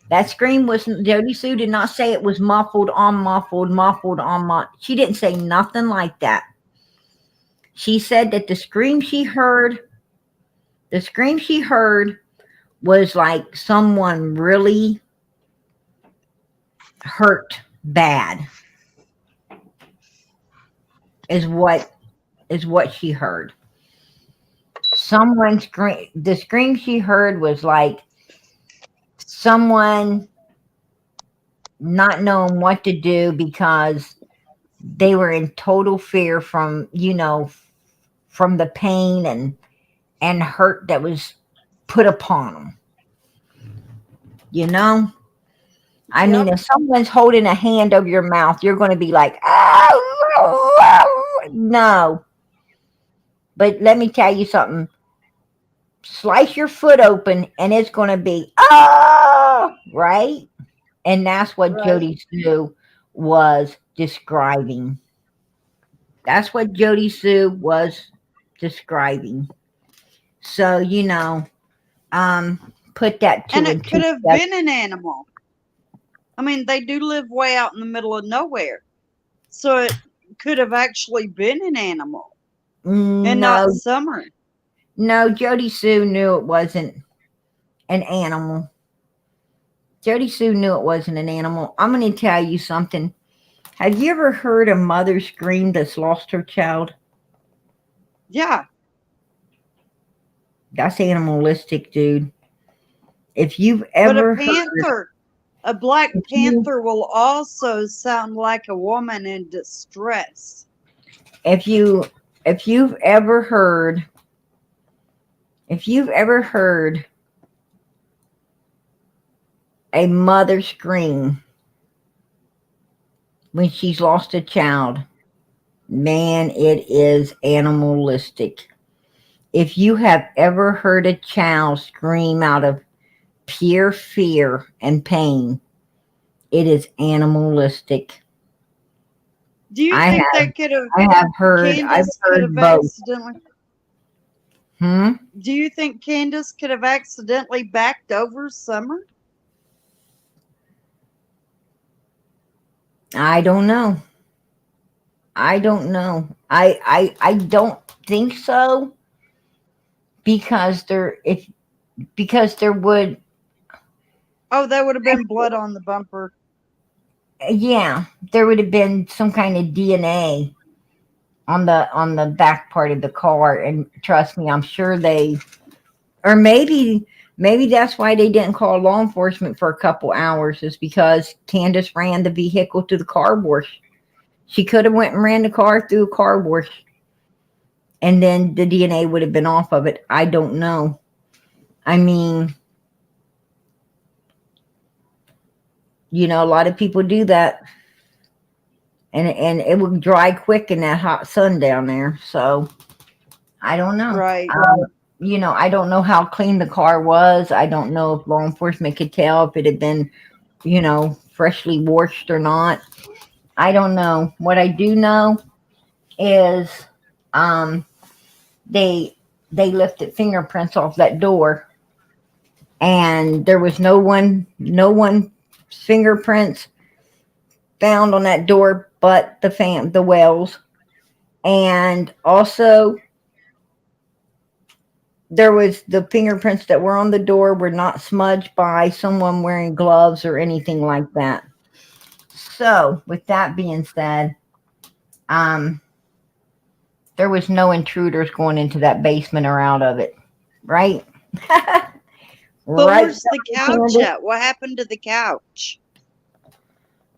That scream wasn't, JodiSue did not say it was muffled on muffled, muffled on muffled. She didn't say nothing like that. She said that the scream she heard was like someone really hurt bad. Is what she heard. The scream she heard was like someone not knowing what to do because they were in total fear from the pain and hurt that was put upon them. I mean, if someone's holding a hand over your mouth, you're going to be like, oh, no. But let me tell you something. Slice your foot open and it's going to be, oh, right? And that's what JodiSue was describing. That's what JodiSue was describing. So, put that two and and it two could have together. been an animal. I mean, they do live way out in the middle of nowhere. So it could have actually been an animal. And not Summer. No, JodiSue knew it wasn't an animal. JodiSue knew it wasn't an animal. I'm going to tell you something. Have you ever heard a mother scream that's lost her child? Yeah. That's animalistic, dude. If you've ever heard... A black panther will also sound like a woman in distress. If you've ever heard a mother scream when she's lost a child, man, it is animalistic. if you have ever heard a child scream out of pure fear and pain, it is animalistic. Do you think they could have? I've Candace could have both. accidentally. Hmm? Do you think Candace could have accidentally backed over Summer? I don't know. I don't know. I don't think so, because there would, Oh, there would have been blood on the bumper. yeah, there would have been some kind of DNA on the back part of the car, and trust me, I'm sure or maybe that's why they didn't call law enforcement for a couple hours, is because Candace ran the vehicle to the car wash. She could have went and ran the car through a car wash, and then the DNA would have been off of it. I don't know. I mean, a lot of people do that, and it would dry quick in that hot sun down there. So I don't know. Right. I don't know how clean the car was. I don't know if law enforcement could tell if it had been, freshly washed or not. I don't know. What I do know is they lifted fingerprints off that door, and there was no one fingerprints found on that door but the Wells. And also, there was the fingerprints that were on the door were not smudged by someone wearing gloves or anything like that. So, with that being said, there was no intruders going into that basement or out of it, right? But Right. where's the couch at? What happened to the couch?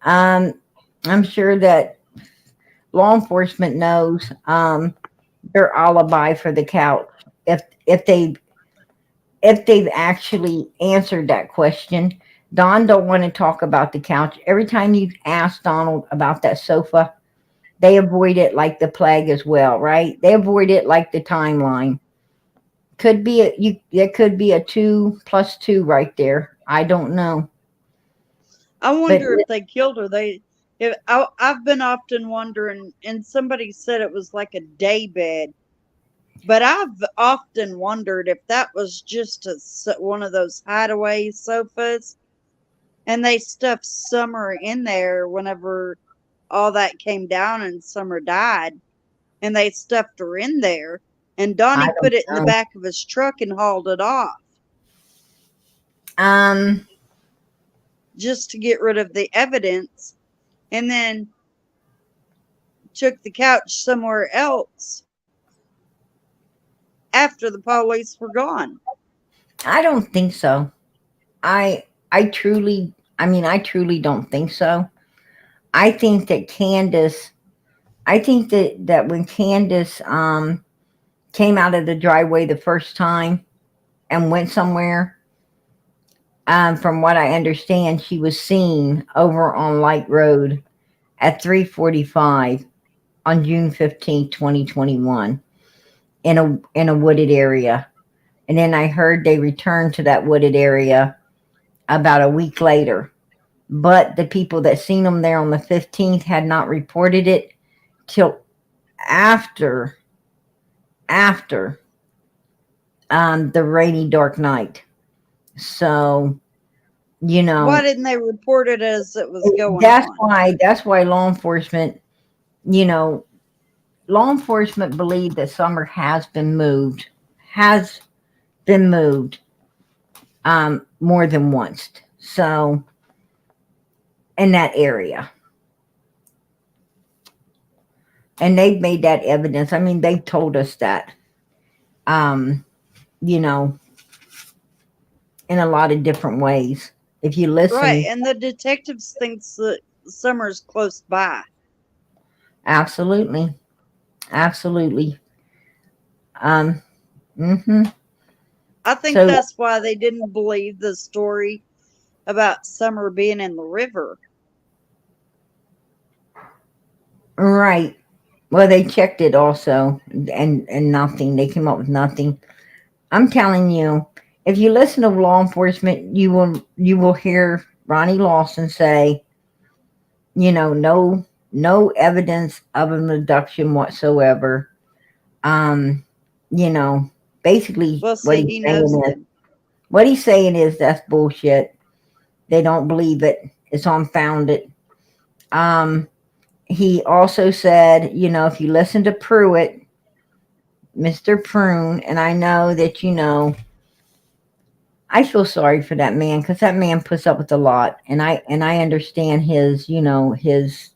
I'm sure that law enforcement knows their alibi for the couch. If they've actually answered that question. Don don't want to talk about the couch. Every time you ask Donald about that sofa, they avoid it like the plague as well, right? They avoid it like the timeline. There could be a 2 + 2 right there. I don't know. I wonder if they killed her. I've been often wondering, and somebody said it was like a day bed, but I've often wondered if that was just one of those hideaway sofas, and they stuffed Summer in there whenever all that came down and Summer died, and they stuffed her in there, and Donnie put it in the back of his truck and hauled it off. Just to get rid of the evidence, and then took the couch somewhere else after the police were gone. I don't think so. I truly don't think so. I think that when Candace came out of the driveway the first time and went somewhere, from what I understand, she was seen over on Light Road at 3:45 on June 15th, 2021, in a wooded area. And then I heard they returned to that wooded area about a week later. But the people that seen them there on the 15th had not reported it till after the rainy, dark night. So, why didn't they report it as it was going on? That's why law enforcement, believe that Summer has been moved more than once. So, in that area. And they've made that evidence. I mean, they've told us that, in a lot of different ways. If you listen. Right, and the detectives think that Summer's close by. Absolutely. Absolutely. I think that's why they didn't believe the story about Summer being in the river. Right. Well, they checked it also, and nothing. They came up with nothing. I'm telling you, if you listen to law enforcement, you will hear Ronnie Lawson say, you know, no evidence of an abduction whatsoever. You know, basically Well, see, he knows them. what he's saying is that's bullshit. They don't believe it. It's unfounded. He also said, you know, if you listen to Pruitt, Mr. Prune, and I know that, you know, I feel sorry for that man because that man puts up with a lot, and I understand his, you know, his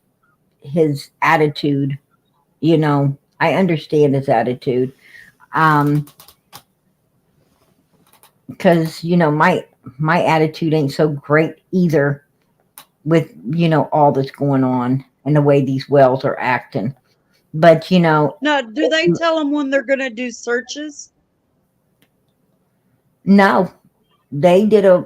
attitude. You know, I understand his attitude. Because, you know, my attitude ain't so great either with, you know, all that's going on and the way these wells are acting. But, you know. Now, do they tell them when they're going to do searches? No. They did a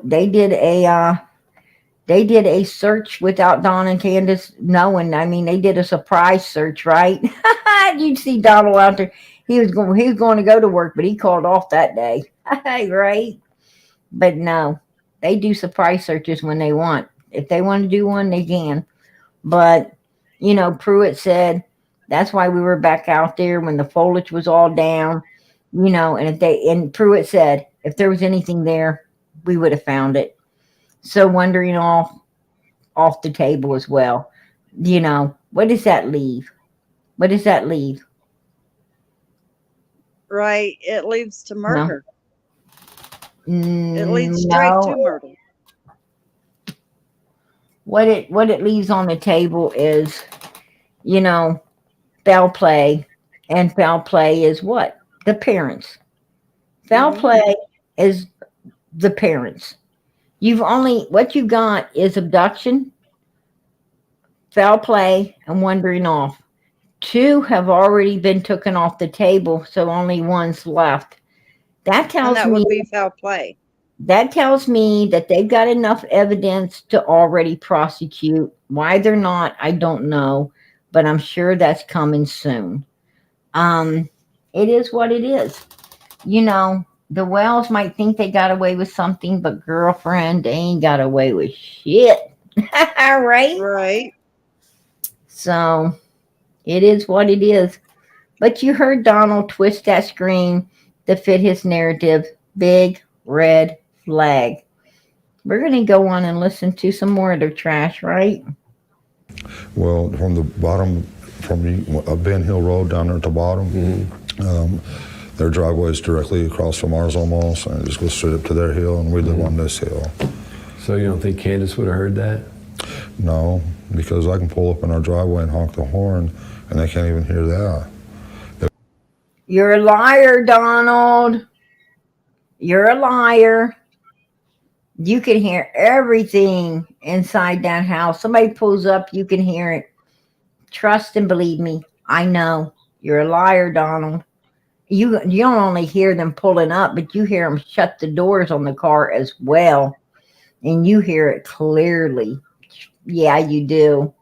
search without Don and Candace knowing. I mean, they did a surprise search, right? You'd see Donald out there. He was going to go to work, but he called off that day. Right? But no, they do surprise searches when they want. If they want to do one, they can. But, you know, Pruitt said that's why we were back out there when the foliage was all down, you know, and Pruitt said if there was anything there, we would have found it. So wondering off the table as well. You know, what does that leave? What does that leave? Right. It leads to murder. No. It leads straight to murder. What it leaves on the table is, you know, foul play. And foul play is what? The parents. Foul play is the parents. What you got is abduction, foul play, and wandering off. 2 have already been taken off the table, so only 1's left. That tells me would be foul play. That tells me that they've got enough evidence to already prosecute. Why they're not, I don't know, but I'm sure that's coming soon. It is what it is. You know, the Wells might think they got away with something, but girlfriend, they ain't got away with shit. Right? Right. So, it is what it is. But you heard Donald twist that screen to fit his narrative. Big red flag. We're going to go on and listen to some more of their trash, right? Well, from the bottom, from Ben Hill Road down there at the bottom, their driveway is directly across from ours almost, and it just goes straight up to their hill, and we live on this hill. So you don't think Candace would have heard that? No, because I can pull up in our driveway and honk the horn, and they can't even hear that. You're a liar, Donald. You're a liar. You can hear everything inside that house. Somebody pulls up, you can hear it. Trust and believe me. I know. You're a liar, Donald. You don't only hear them pulling up, but you hear them shut the doors on the car as well. And you hear it clearly. Yeah, you do.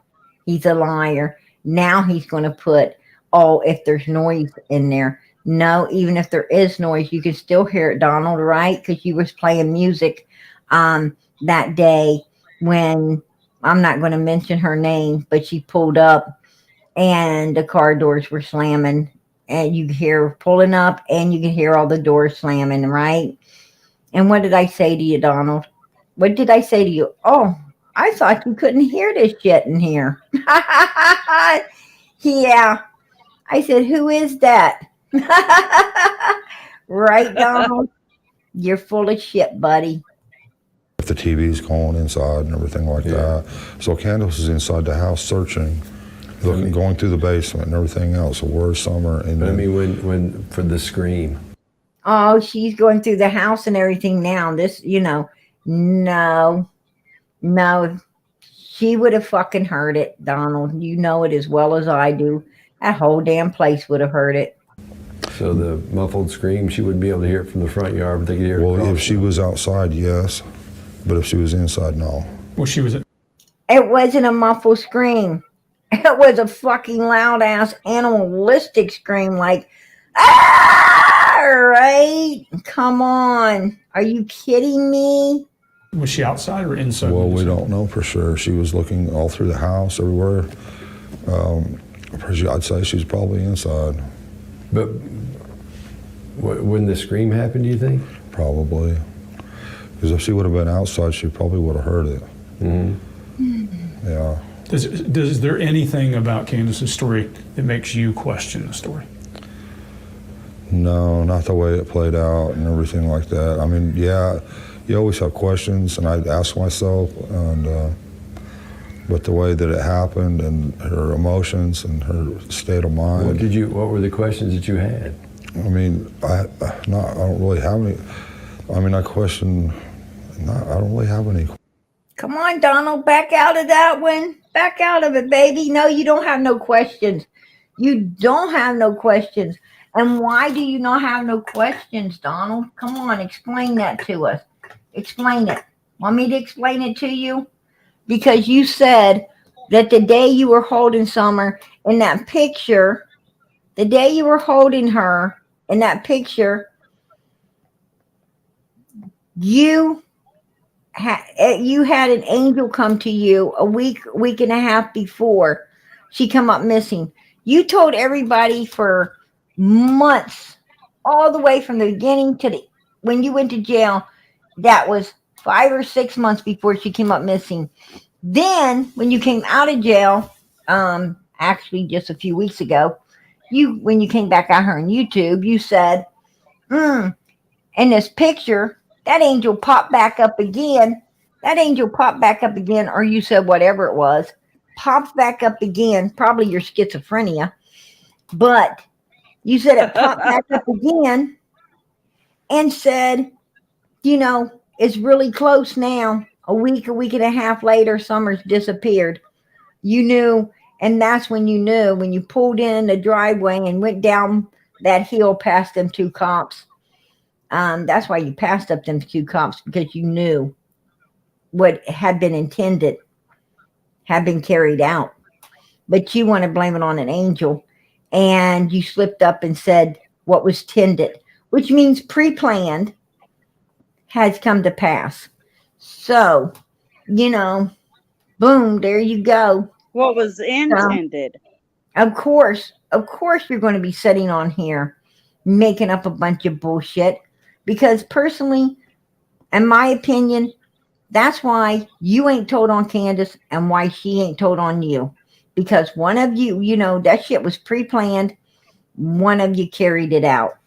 He's a liar. Now he's going to put, if there's noise in there. No, even if there is noise, you can still hear it, Donald, right? Because you was playing music that day when, I'm not going to mention her name, but she pulled up and the car doors were slamming. And you could hear pulling up and you could hear all the doors slamming, right? And what did I say to you, Donald? What did I say to you? Oh, I thought you couldn't hear this shit in here. Yeah. I said, who is that? Right, Donald? You're full of shit, buddy. If the TV's going inside and everything like that. So Candace is inside the house searching, looking, going through the basement and everything else. So where's Summer? And but I mean, when for the scream. Oh, she's going through the house and everything now. This, you know, no, she would have fucking heard it, Donald. You know it as well as I do. That whole damn place would have heard it. So the muffled scream, she wouldn't be able to hear it from the front yard, but they could hear it. Well, if she was outside, yes. But if she was inside, no. Well, she was. It wasn't a muffled scream. It was a fucking loud ass animalistic scream, like, ah, right? Come on. Are you kidding me? Was she outside or inside? Well, we don't know for sure. She was looking all through the house, everywhere. I'd say she's probably inside. But when the scream happened, do you think? Probably. Because if she would have been outside, she probably would have heard it. Mm-hmm. Yeah. Is there anything about Candace's story that makes you question the story? No, not the way it played out and everything like that. I mean, yeah, you always have questions, and I'd ask myself, but the way that it happened and her emotions and her state of mind. What were the questions that you had? I mean, I don't really have any. I mean, I don't really have any. Come on, Donald, back out of that one. Back out of it, baby. No, you don't have no questions. You don't have no questions. And why do you not have no questions, Donald? Come on, explain that to us. Explain it. Want me to explain it to you? Because you said that the day you were holding Summer in that picture, the day you were holding her in that picture, you had an angel come to you a week and a half before she come up missing. You told everybody for months, all the way from the beginning to when you went to jail, that was 5 or 6 months before she came up missing. Then when you came out of jail, actually just a few weeks ago, when you came back out here on YouTube, you said, in this picture, that angel popped back up again. That angel popped back up again, or you said whatever it was, popped back up again, probably your schizophrenia. But you said it popped back up again and said, it's really close now. A week and a half later, Summer's disappeared. You knew, and that's when you knew, when you pulled in the driveway and went down that hill past them 2 cops. That's why you passed up them 2 cops, because you knew what had been intended had been carried out. But you want to blame it on an angel, and you slipped up and said what was tended, which means pre-planned, has come to pass. So, boom, there you go. What was intended? Of course, you're going to be sitting on here making up a bunch of bullshit. Because personally, in my opinion, that's why you ain't told on Candace and why she ain't told on you. Because one of you, that shit was pre-planned. One of you carried it out.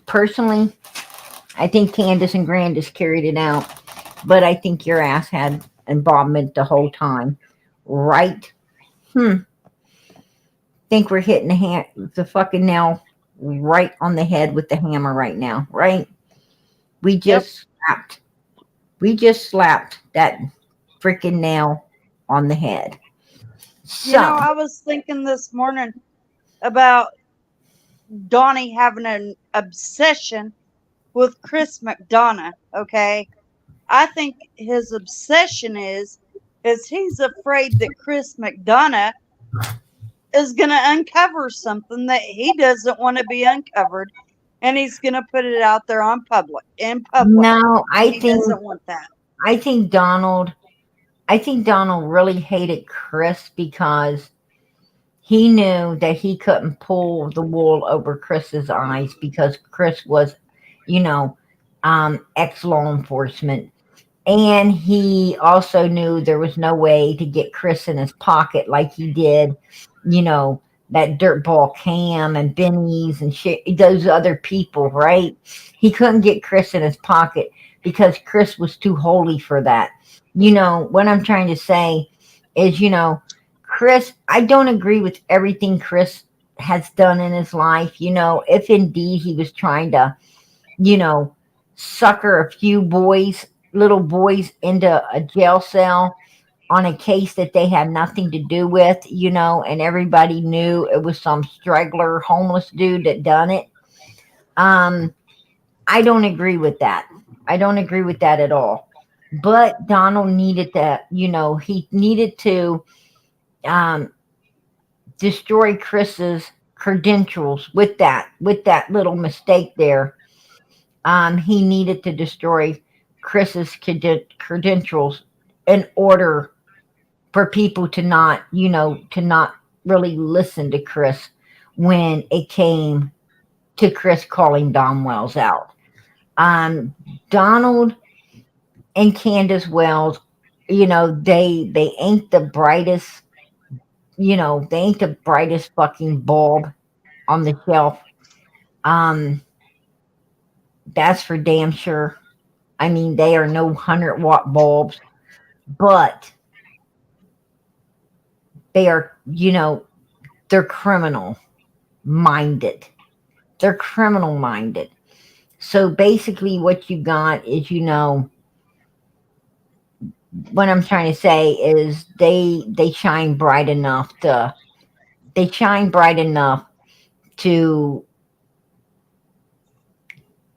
Personally, I think Candace and Grandis carried it out. But I think your ass had involvement the whole time. Right? Think we're hitting the fucking nail right on the head with the hammer right now, right? We just slapped that freaking nail on the head. So, I was thinking this morning about Donnie having an obsession with Chris McDonough, okay? I think his obsession is he's afraid that Chris McDonough is going to uncover something that he doesn't want to be uncovered, and he's going to put it out there in public. No, he doesn't want that. I think Donald really hated Chris because he knew that he couldn't pull the wool over Chris's eyes, because Chris was, ex-law enforcement. And he also knew there was no way to get Chris in his pocket like he did, that dirtball Cam and Benny's and shit, those other people, right? He couldn't get Chris in his pocket because Chris was too holy for that. What I'm trying to say is, Chris, I don't agree with everything Chris has done in his life. If indeed he was trying to, sucker a few little boys into a jail cell on a case that they had nothing to do with, and everybody knew it was some straggler homeless dude that done it. I don't agree with that. I don't agree with that at all. But Donald needed that, he needed to um, destroy Chris's credentials with that little mistake there. He needed to destroy Chris's credentials in order for people to not, to not really listen to Chris when it came to Chris calling Don Wells out. Donald and Candace Wells, they ain't the brightest, they ain't the brightest fucking bulb on the shelf. That's for damn sure. I mean, they are no 100-watt bulbs, but they are, they're criminal minded. They're criminal minded. So basically what you got is, what I'm trying to say is they shine bright enough to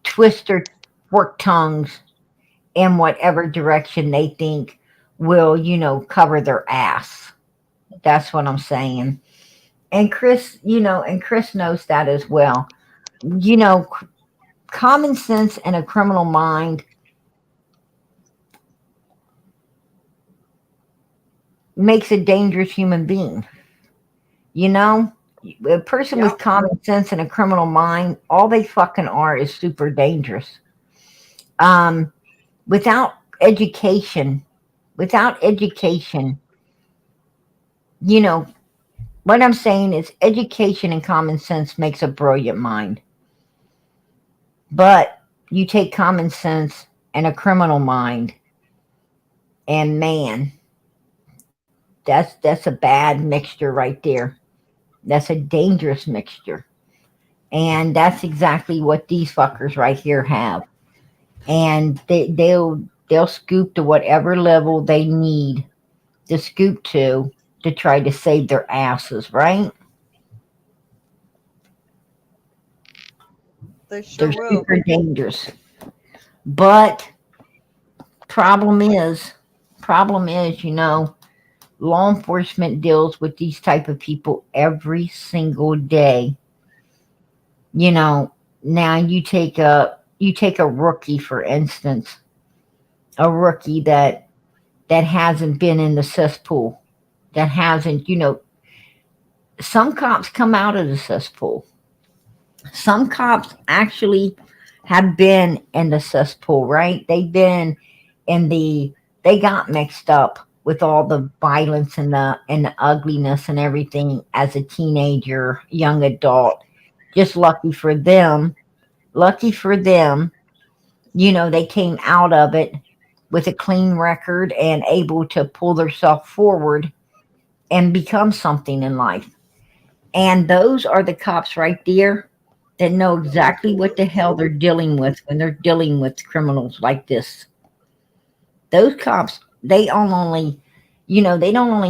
twist their forked tongues in whatever direction they think will, cover their ass. That's what I'm saying. And Chris, Chris knows that as well. Common sense and a criminal mind makes a dangerous human being. A person with common sense and a criminal mind, all they fucking are is super dangerous. Without education, what I'm saying is education and common sense makes a brilliant mind. But you take common sense and a criminal mind, and man, that's a bad mixture right there. That's a dangerous mixture. And that's exactly what these fuckers right here have. And they'll scoop to whatever level they need to scoop to try to save their asses, right? They sure They're will. super dangerous. But problem is, law enforcement deals with these type of people every single day. Now you take a rookie, for instance, a rookie that hasn't been in the cesspool, that hasn't, some cops come out of the cesspool. Some cops actually have been in the cesspool, right? They've been they got mixed up with all the violence and the ugliness and everything as a teenager, young adult. Just lucky for them, they came out of it with a clean record and able to pull themselves forward and become something in life. And those are the cops right there that know exactly what the hell they're dealing with when they're dealing with criminals like this. Those cops, they don't only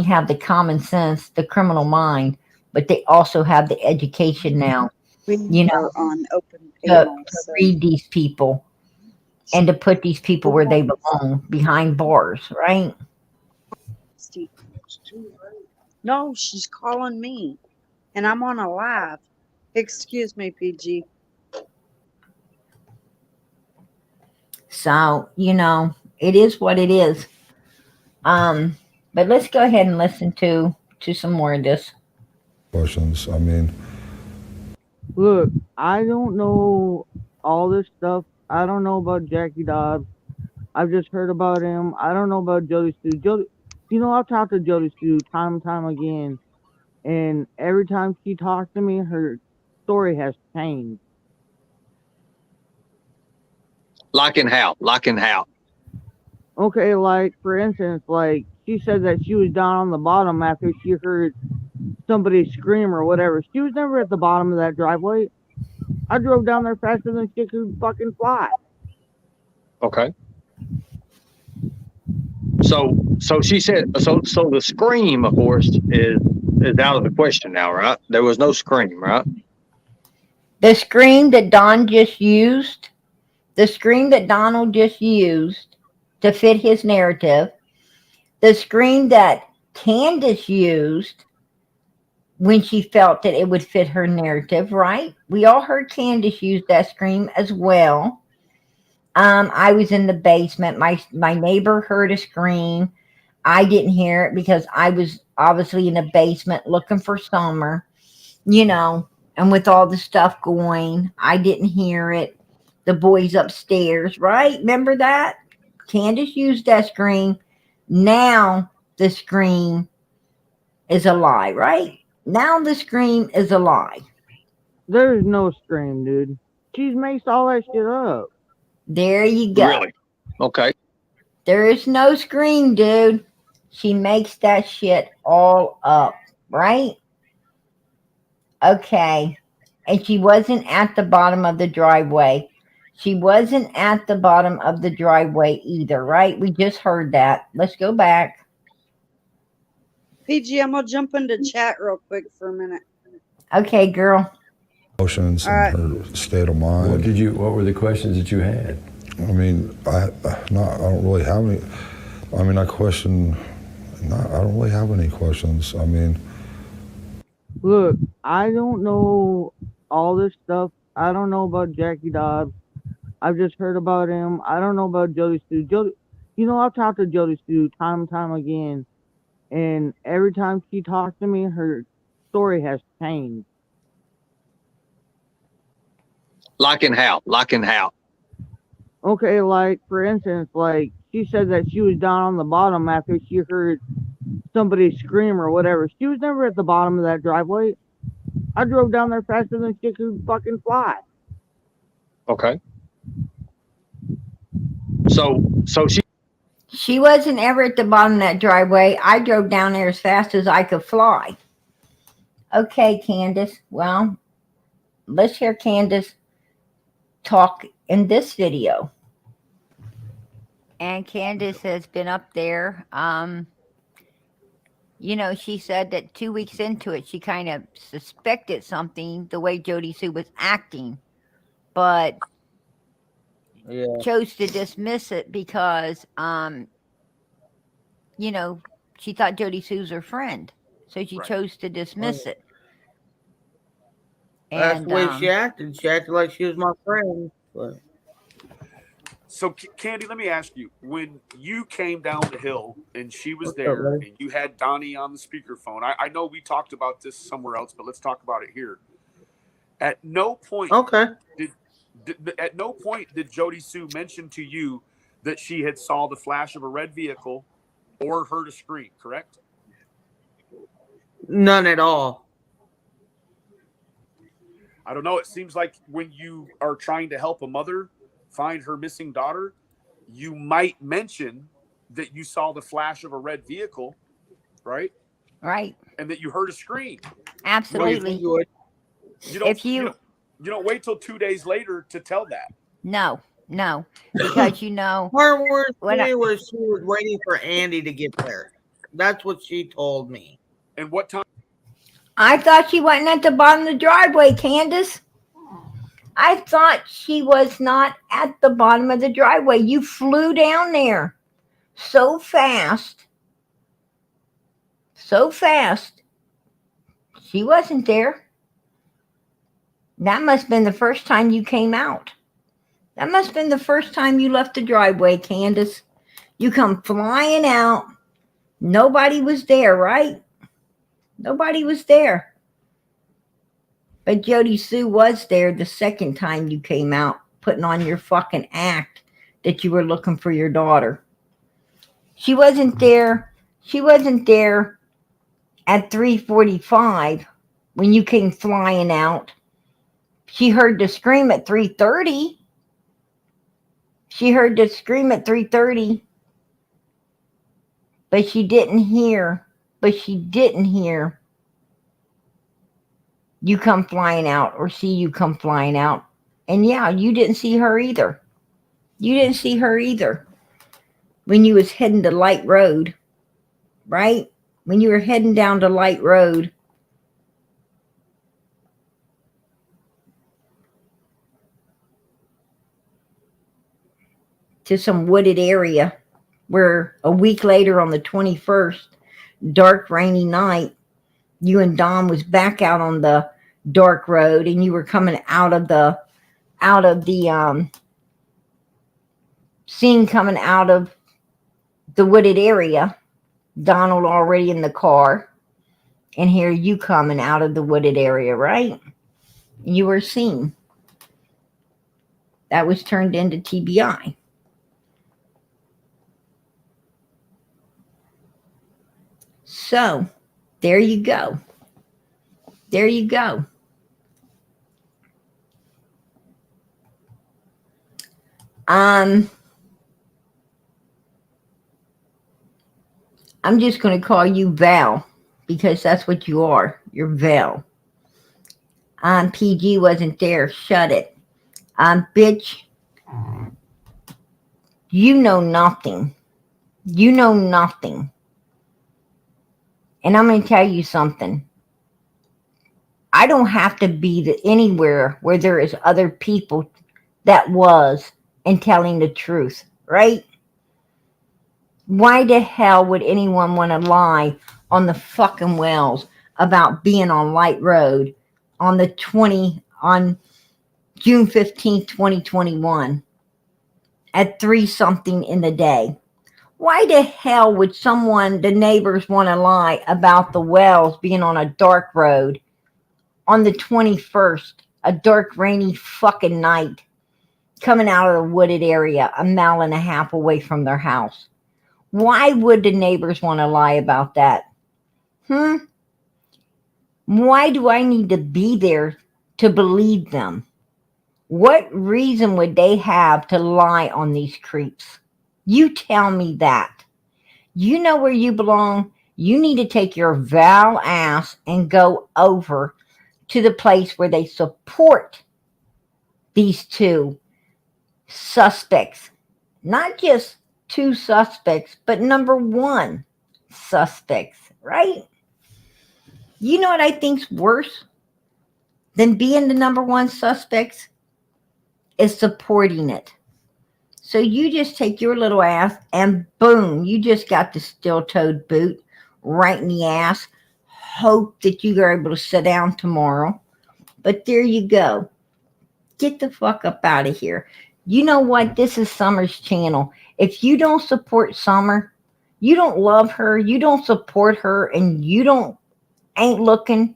have the common sense, the criminal mind, but they also have the education now, on open to panel, so. read these people and to put these people where they belong, behind bars, right? No, she's calling me, and I'm on a live. Excuse me, PG. So, it is what it is. But let's go ahead and listen to some more of this. Questions. I mean, look, I don't know all this stuff. I don't know about Jackie Dobbs. I've just heard about him. I don't know about JodiSue. I've talked to JodiSue time and time again, and every time she talks to me, her story has changed. Like in how? Okay, like, for instance, like, she said that she was down on the bottom after she heard somebody scream or whatever. She was never at the bottom of that driveway. I drove down there faster than she could fucking fly. Okay. So she said, so the scream, of course, is out of the question now, right? There was no scream, right? The scream that Donald just used to fit his narrative, the scream that Candace used when she felt that it would fit her narrative, right? We all heard Candace use that scream as well. I was in the basement. My neighbor heard a scream. I didn't hear it because I was obviously in the basement looking for Summer, you know, and with all the stuff going, I didn't hear it. The boys upstairs, right? Remember that? Candace used that scream. Now the scream is a lie, right? Now the scream is a lie. There's no scream, dude. She's makes all that shit up. There you go. Really? Okay. There is no scream, dude. She makes that shit all up, right? Okay. And she wasn't at the bottom of the driveway. She wasn't at the bottom of the driveway either, right? We just heard that. Let's go back. PG, I'm gonna jump into chat real quick for a minute. Okay, girl. Emotions and her state of mind. What were the questions that you had? I mean, I don't really have any. I mean, I don't really have any questions. I mean, look, I don't know all this stuff. I don't know about Jackie Dobbs. I've just heard about him. I don't know about JodiSue. I've talked to JodiSue time and time again, and every time she talks to me, her story has changed. Like in how? Okay, like, for instance, like, she said that she was down on the bottom after she heard somebody scream or whatever. She was never at the bottom of that driveway. I drove down there faster than she could fucking fly. Okay. So She wasn't ever at the bottom of that driveway. I drove down there as fast as I could fly. Okay, Candace. Well, let's hear Candace talk in this video. And Candace has been up there. She said that 2 weeks into it, she kind of suspected something the way JodiSue was acting, but chose to dismiss it because, she thought JodiSue's her friend. So she chose to dismiss it. That's the way she acted. She acted like she was my friend. But... So, Candy, let me ask you, when you came down the hill and she was there and you had Donnie on the speakerphone, I know we talked about this somewhere else, but let's talk about it here. At no point did JodiSue mention to you that she had saw the flash of a red vehicle or heard a scream, correct? None at all. I don't know. It seems like when you are trying to help a mother find her missing daughter, you might mention that you saw the flash of a red vehicle, right? Right. And that you heard a scream. Absolutely. You don't wait till 2 days later to tell that. No, because her words to me was she was waiting for Andy to get there. That's what she told me. And what time? I thought she wasn't at the bottom of the driveway, Candace. I thought she was not at the bottom of the driveway. You flew down there so fast. She wasn't there. That must have been the first time you came out. That must have been the first time you left the driveway, Candace. You come flying out. Nobody was there, right? Nobody was there. But JodiSue was there the second time you came out, putting on your fucking act that you were looking for your daughter. She wasn't there. She wasn't there at 3:45 when you came flying out. She heard the scream at 3:30. She heard the scream at 3:30. But she didn't hear you come flying out or see you come flying out. And yeah, you didn't see her either. When you was heading to Light Road, right? When you were heading down to Light Road. To some wooded area where a week later on the 21st, dark, rainy night, you and Dom was back out on the dark road, and you were coming out of the scene, coming out of the wooded area. Donald already in the car, and here you coming out of the wooded area, right? You were seen. That was turned into TBI. So, there you go. There you go. I'm just going to call you Val, because that's what you are. You're Val. PG wasn't there. Shut it. Bitch, you know nothing. You know nothing. And I'm going to tell you something. I don't have to be anywhere where there is other people that was and telling the truth, right? Why the hell would anyone want to lie on the fucking Wells about being on Light Road on June 15th, 2021 at 3-something in the day? Why the hell would the neighbors want to lie about the Wells being on a dark road on the 21st, a dark, rainy fucking night, coming out of the wooded area 1.5 miles away from their house? Why would the neighbors want to lie about that? Why do I need to be there to believe them? What reason would they have to lie on these creeps? You tell me that. You know where you belong. You need to take your Val ass and go over to the place where they support these 2 suspects. Not just 2 suspects, but number 1 suspects, right? You know what I think's worse than being the number 1 suspects? Is supporting it. So you just take your little ass and boom, you just got the steel-toed boot right in the ass. Hope that you are able to sit down tomorrow. But there you go. Get the fuck up out of here. You know what? This is Summer's channel. If you don't support Summer, you don't love her, you don't support her, and you ain't looking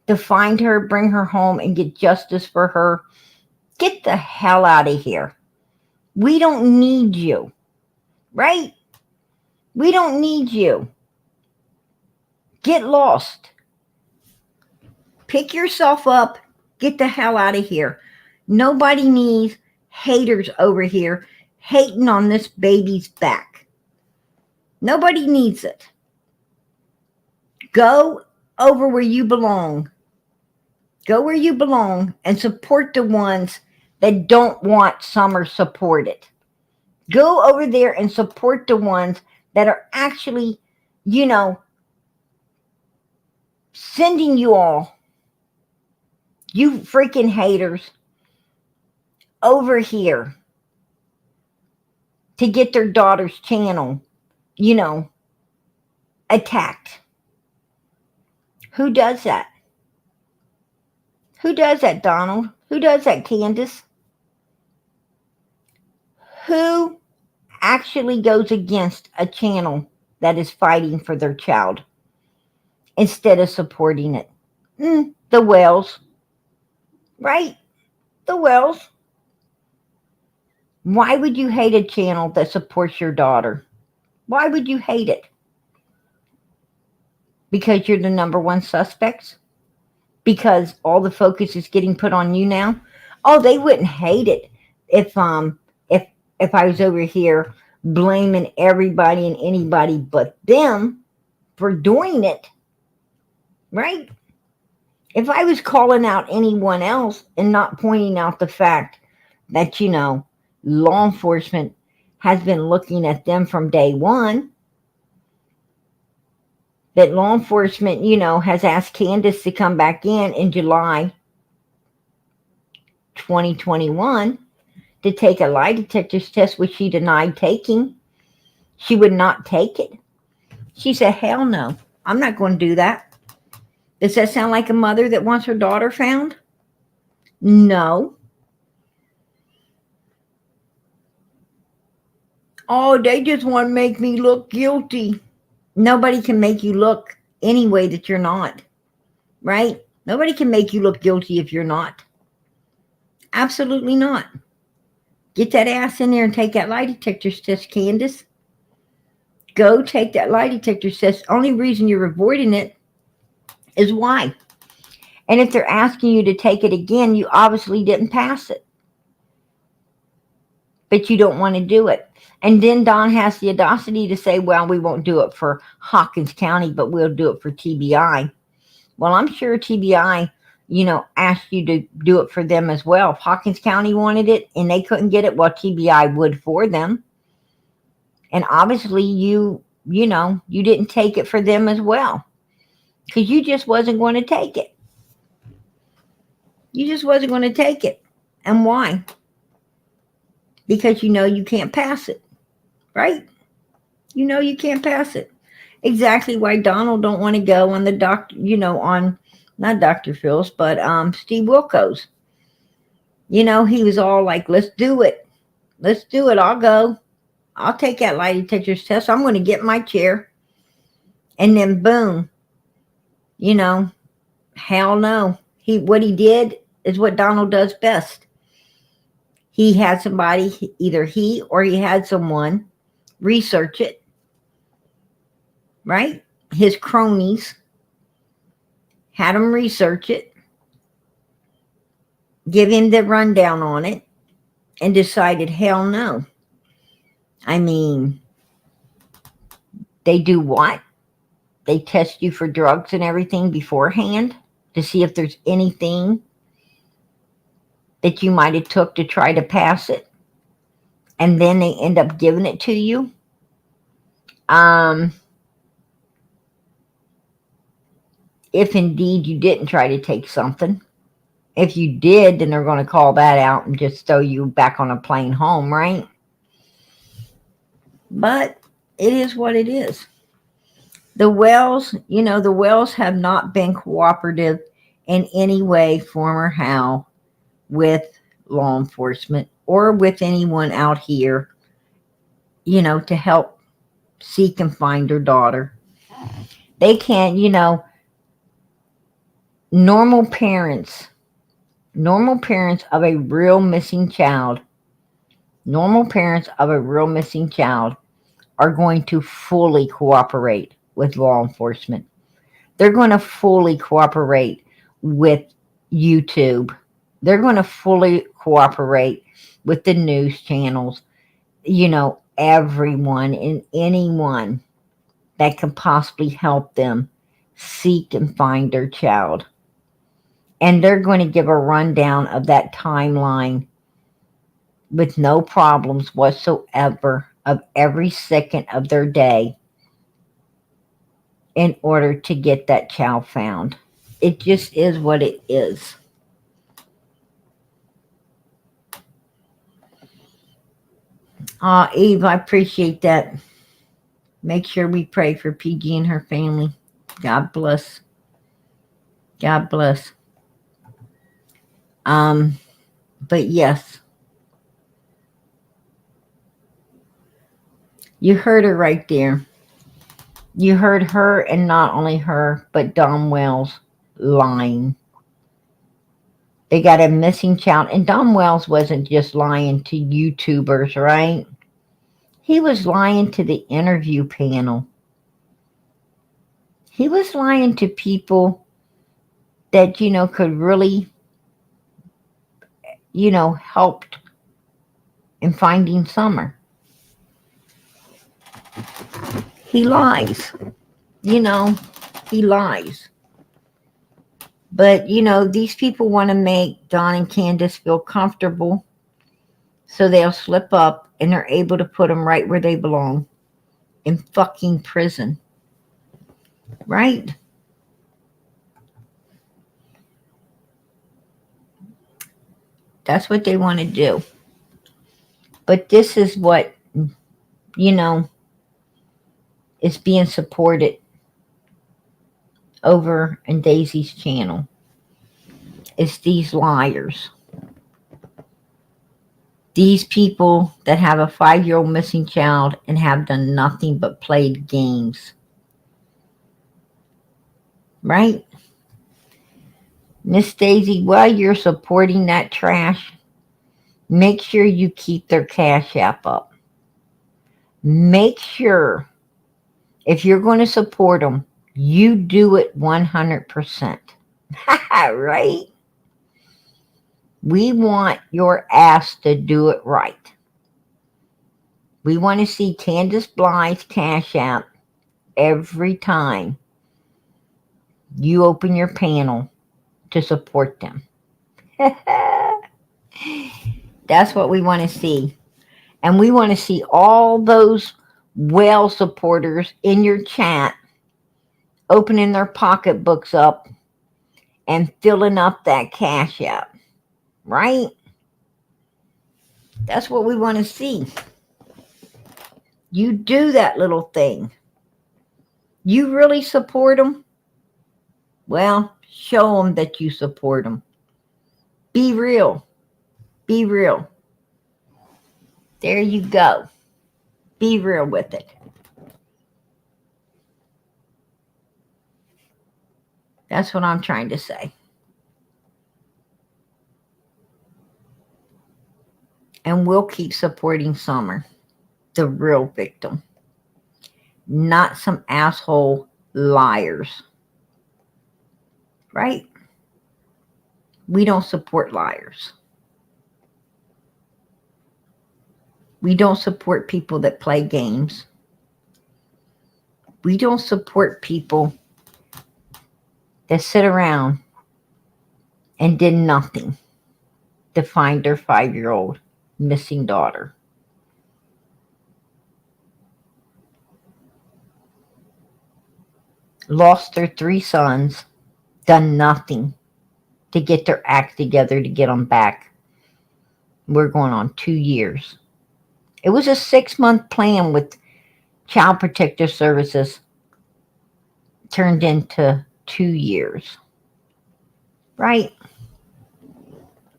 to find her, bring her home, and get justice for her, get the hell out of here. We don't need you, right? We don't need you. Get lost. Pick yourself up. Get the hell out of here. Nobody needs haters over here hating on this baby's back. Nobody needs it. Go over where you belong. Go where you belong and support the ones that don't want Summer supported. Go over there and support the ones that are actually, sending you all, you freaking haters, over here to get their daughter's channel, attacked. Who does that? Who does that, Donald? Who does that, Candace? Who actually goes against a channel that is fighting for their child instead of supporting it? The Wells. Right? The Wells. Why would you hate a channel that supports your daughter? Why would you hate it? Because you're the number 1 suspects? Because all the focus is getting put on you now? Oh, they wouldn't hate it if I was over here blaming everybody and anybody but them for doing it, right? If I was calling out anyone else and not pointing out the fact that, law enforcement has been looking at them from day one, that law enforcement, has asked Candace to come back in July 2021 to take a lie detector's test, which she denied taking. She would not take it. She said, hell no, I'm not going to do that. Does that sound like a mother that wants her daughter found? No. Oh, they just want to make me look guilty. Nobody can make you look any way that you're not, right? Nobody can make you look guilty if you're not. Absolutely not. Get that ass in there and take that lie detector test, Candace. Go take that lie detector test. Only reason you're avoiding it is why. And if they're asking you to take it again, you obviously didn't pass it. But you don't want to do it. And then Don has the audacity to say, well, we won't do it for Hawkins County, but we'll do it for TBI. Well, I'm sure TBI, asked you to do it for them as well. If Hawkins County wanted it and they couldn't get it, well, TBI would for them. And obviously you didn't take it for them as well. Because you just wasn't going to take it. You just wasn't going to take it. And why? Because you can't pass it. Right? You can't pass it. Exactly why Donald don't want to go on the doctor, on not Dr. Phil's, but Steve Wilkos. He was all like, let's do it. Let's do it. I'll go. I'll take that lie detector's test. I'm going to get my chair. And then boom. Hell no. What he did is what Donald does best. He had somebody, either he or he had someone research it. Right? His cronies had him research it, give him the rundown on it, and decided, hell no. I mean, they do what? They test you for drugs and everything beforehand to see if there's anything that you might have took to try to pass it. And then they end up giving it to you. If indeed you didn't try to take something. If you did, then they're going to call that out and just throw you back on a plane home, right? But it is what it is. The Wells, the Wells have not been cooperative in any way, form, or how with law enforcement or with anyone out here, to help seek and find their daughter. They can't, normal parents of a real missing child, are going to fully cooperate with law enforcement. They're going to fully cooperate with YouTube. They're going to fully cooperate with the news channels, everyone and anyone that can possibly help them seek and find their child. And they're going to give a rundown of that timeline with no problems whatsoever of every second of their day in order to get that child found. It just is what it is. Eve, I appreciate that. Make sure we pray for PG and her family. God bless. God bless. But yes. You heard her right there. You heard her, and not only her, but Don Wells lying. They got a missing child. And Don Wells wasn't just lying to YouTubers, right? He was lying to the interview panel. He was lying to people that, could really, helped in finding Summer. He lies. He lies. But, these people want to make Don and Candace feel comfortable, so they'll slip up and they're able to put them right where they belong, in fucking prison. Right? That's what they want to do. But this is what, is being supported over in Daisy's channel. It's these liars. These people that have a 5-year-old missing child and have done nothing but played games. Right? Miss Daisy, while you're supporting that trash, make sure you keep their Cash App up. Make sure, if you're going to support them, you do it 100%. Right? We want your ass to do it right. We want to see Candace Blythe's Cash App every time you open your panel to support them. That's what we want to see. And we want to see all those whale supporters in your chat opening their pocketbooks up and filling up that Cash App. Right? That's what we want to see. You do that little thing. You really support them? Well, show them that you support them. Be real. Be real. There you go. Be real with it. That's what I'm trying to say. And we'll keep supporting Summer, the real victim. Not some asshole liars. Right? We don't support liars. We don't support people that play games. We don't support people that sit around and did nothing to find their 5-year-old missing daughter. Lost their 3 sons, done nothing to get their act together to get them back. We're going on 2 years. It was a 6-month plan with Child Protective Services, turned into 2 years. Right?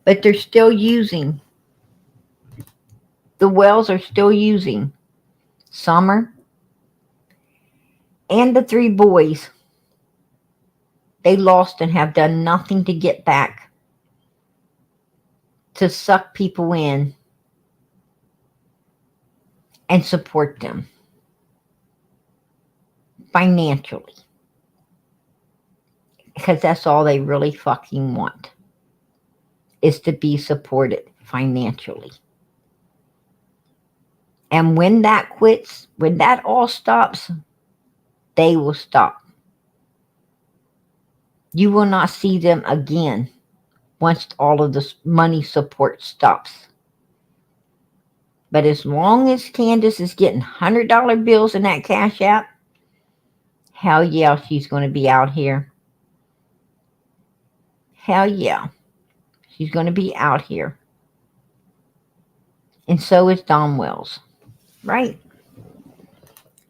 But they're still using, the Wells are still using Summer and the 3 boys they lost and have done nothing to get back, to suck people in and support them financially. Because that's all they really fucking want, is to be supported financially. And when that quits, when that all stops, they will stop. You will not see them again once all of this money support stops. But as long as Candace is getting $100 bills in that Cash App, hell yeah, she's going to be out here. Hell yeah, she's going to be out here. And so is Don Wells, right?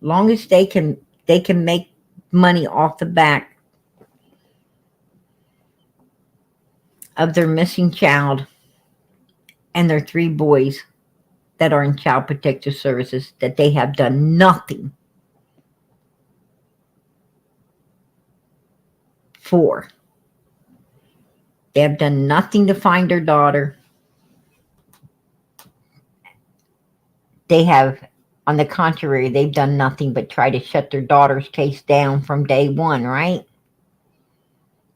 Long as they can make money off the back of their missing child and their 3 boys that are in Child Protective Services that they have done nothing for. They have done nothing to find their daughter. They have, on the contrary, they've done nothing but try to shut their daughter's case down from day one, right?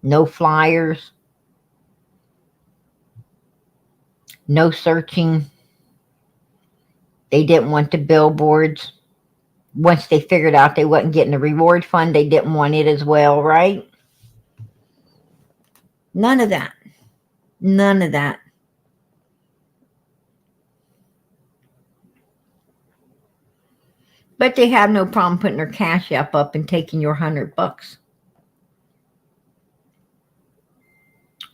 No flyers. No searching. They didn't want the billboards. Once they figured out they wasn't getting the reward fund, they didn't want it as well, right? None of that. None of that. But they have no problem putting their Cash App up and taking your $100.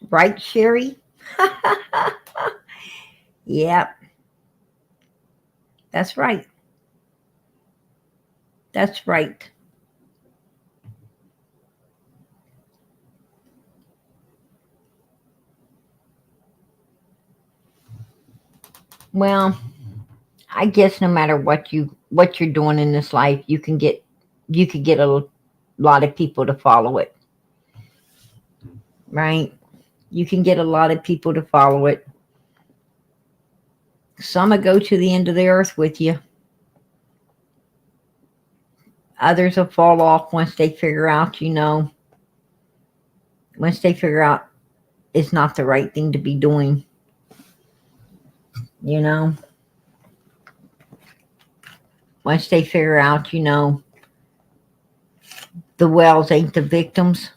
Right, Sherry? Yep. That's right. That's right. Well, I guess no matter what you're doing in this life, you could get a lot of people to follow it. Right? You can get a lot of people to follow it. Some will go to the end of the earth with you. Others will fall off once they figure out, once they figure out it's not the right thing to be doing. Once they figure out, the Wells ain't the victims.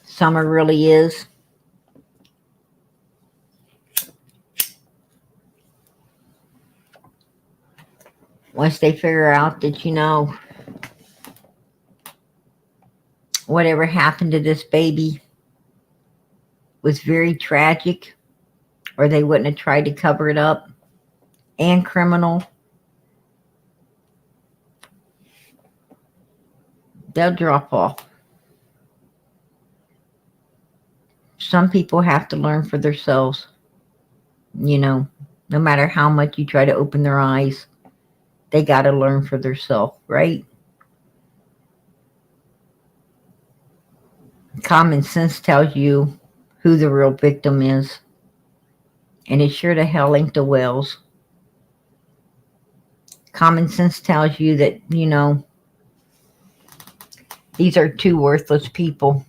Summer really is. Once they figure out that, whatever happened to this baby was very tragic, or they wouldn't have tried to cover it up, and criminal, they'll drop off. Some people have to learn for themselves. No matter how much you try to open their eyes, they got to learn for themselves, right? Common sense tells you who the real victim is. And it sure to hell ain't the Wells. Common sense tells you that, these are two worthless people.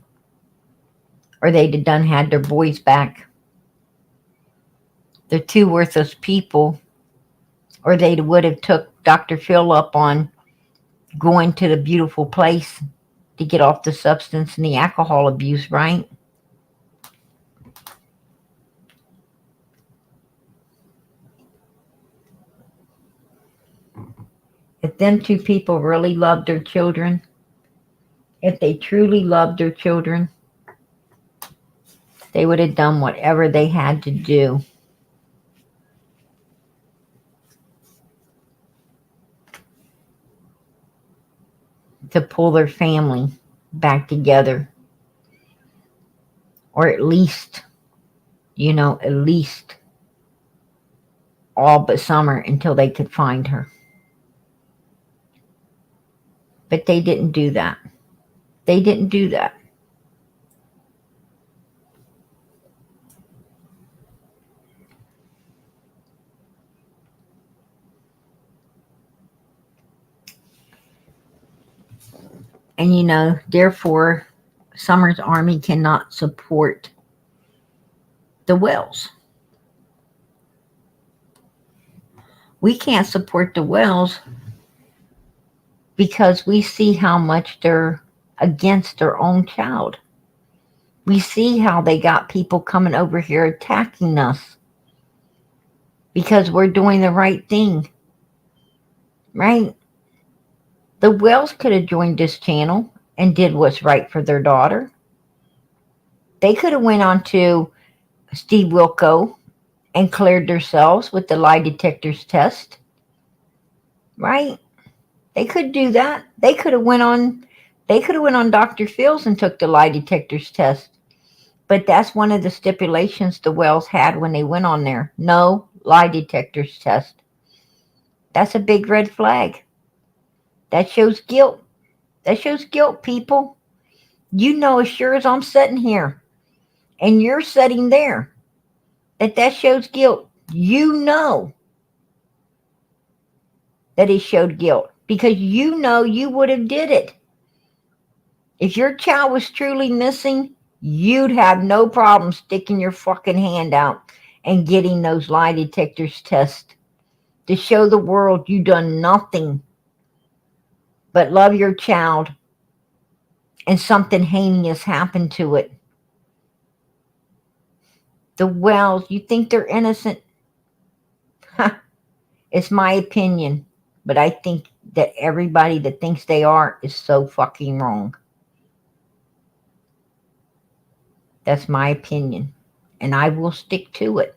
Or they'd have done had their boys back. They're two worthless people. Or they would have took Dr. Phil up on going to the beautiful place to get off the substance and the alcohol abuse, right? If them two people really loved their children, if they truly loved their children, they would have done whatever they had to do to pull their family back together. Or at least, all but Summer until they could find her. But they didn't do that. They didn't do that. And therefore, Summer's army cannot support the Wells. We can't support the Wells because we see how much they're against their own child. We see how they got people coming over here attacking us because we're doing the right thing. Right? The Wells could have joined this channel and did what's right for their daughter. They could have went on to Steve Wilco and cleared themselves with the lie detectors test. Right? They could do that. They could have went on Dr. Phil's and took the lie detectors test. But that's one of the stipulations the Wells had when they went on there. No lie detectors test. That's a big red flag. That shows guilt. That shows guilt, people. As sure as I'm sitting here and you're sitting there, that shows guilt. That it showed guilt because you would have did it. If your child was truly missing, you'd have no problem sticking your fucking hand out and getting those lie detectors tested to show the world you done nothing but love your child and something heinous happened to it. The Wells, you think they're innocent? It's my opinion, but I think that everybody that thinks they are is so fucking wrong. That's my opinion, and I will stick to it.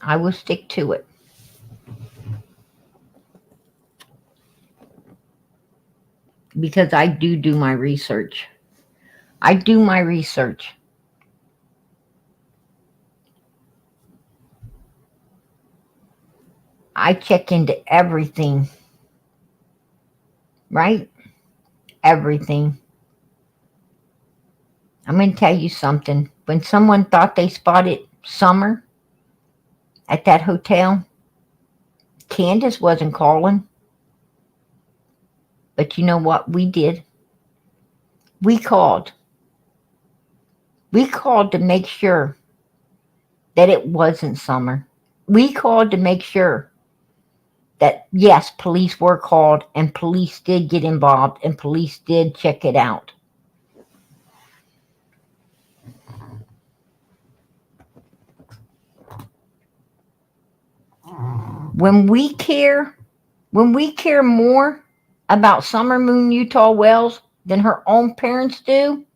I will stick to it. because I do my research. I do my research. I check into everything, right? Everything. I'm going to tell you something. When someone thought they spotted Summer at that hotel, Candace wasn't calling. But you know what we did? We called. We called to make sure that it wasn't Summer. We called to make sure that, yes, police were called and police did get involved and police did check it out. When we care more about Summer Moon Utah Wells than her own parents do,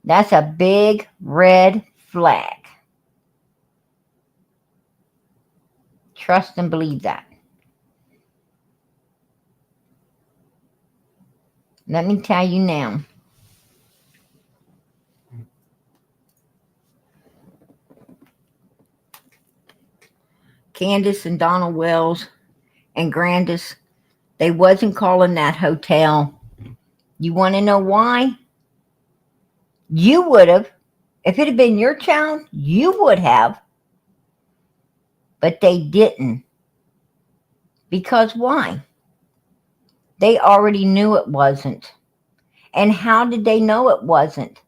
that's a big red flag. Trust and believe that. Let me tell you now. Candace and Donald Wells and Grandis, they wasn't calling that hotel. You want to know why? You would have. If it had been your child, you would have. But they didn't. Because why? They already knew it wasn't. And how did they know it wasn't?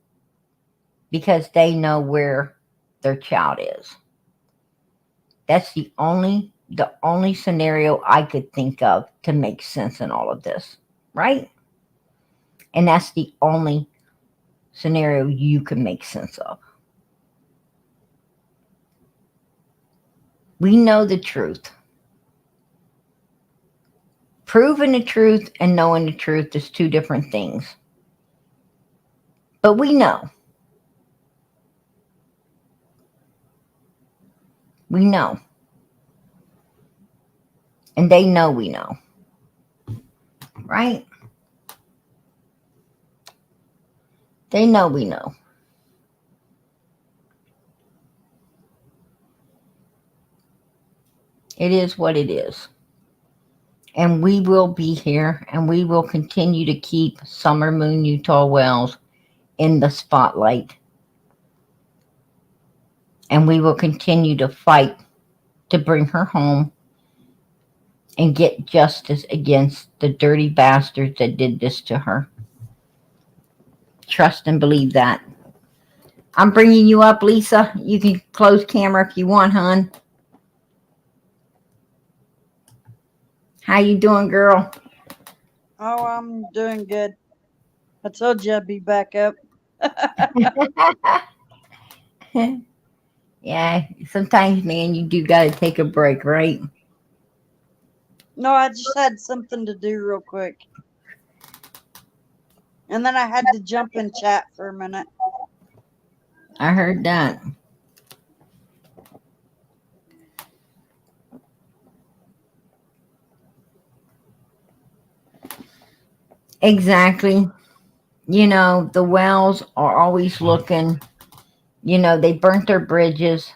Because they know where their child is. That's the only scenario I could think of to make sense in all of this, right? And that's the only scenario you can make sense of. We know the truth. Proving the truth and knowing the truth is two different things. But we know. We know. And they know we know. Right? They know we know. It is what it is. And we will be here and we will continue to keep Summer Moon Utah Wells in the spotlight. And we will continue to fight to bring her home and get justice against the dirty bastards that did this to her. Trust and believe that. I'm bringing you up, Lisa. You can close camera if you want, hon. How you doing, girl? Oh, I'm doing good. I told you I'd be back up. Yeah, sometimes, man, you do got to take a break, right? No, I just had something to do real quick. And then I had to jump in chat for a minute. I heard that. Exactly. You know, the Wells are always looking. You know, they burnt their bridges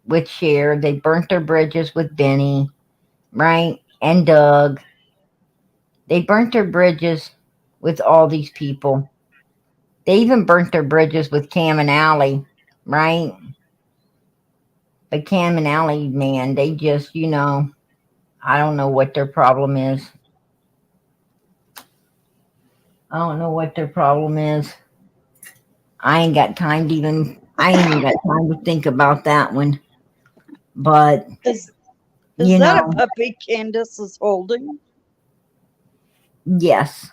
with Cher. They burnt their bridges with Benny, right? And Doug. They burnt their bridges with all these people. They even burnt their bridges with Cam and Allie, right? But Cam and Allie, man, they just, you know, I don't know what their problem is. I don't know what their problem is. I ain't got time to think about that one. But is you that know, a puppy Candace is holding? Yes.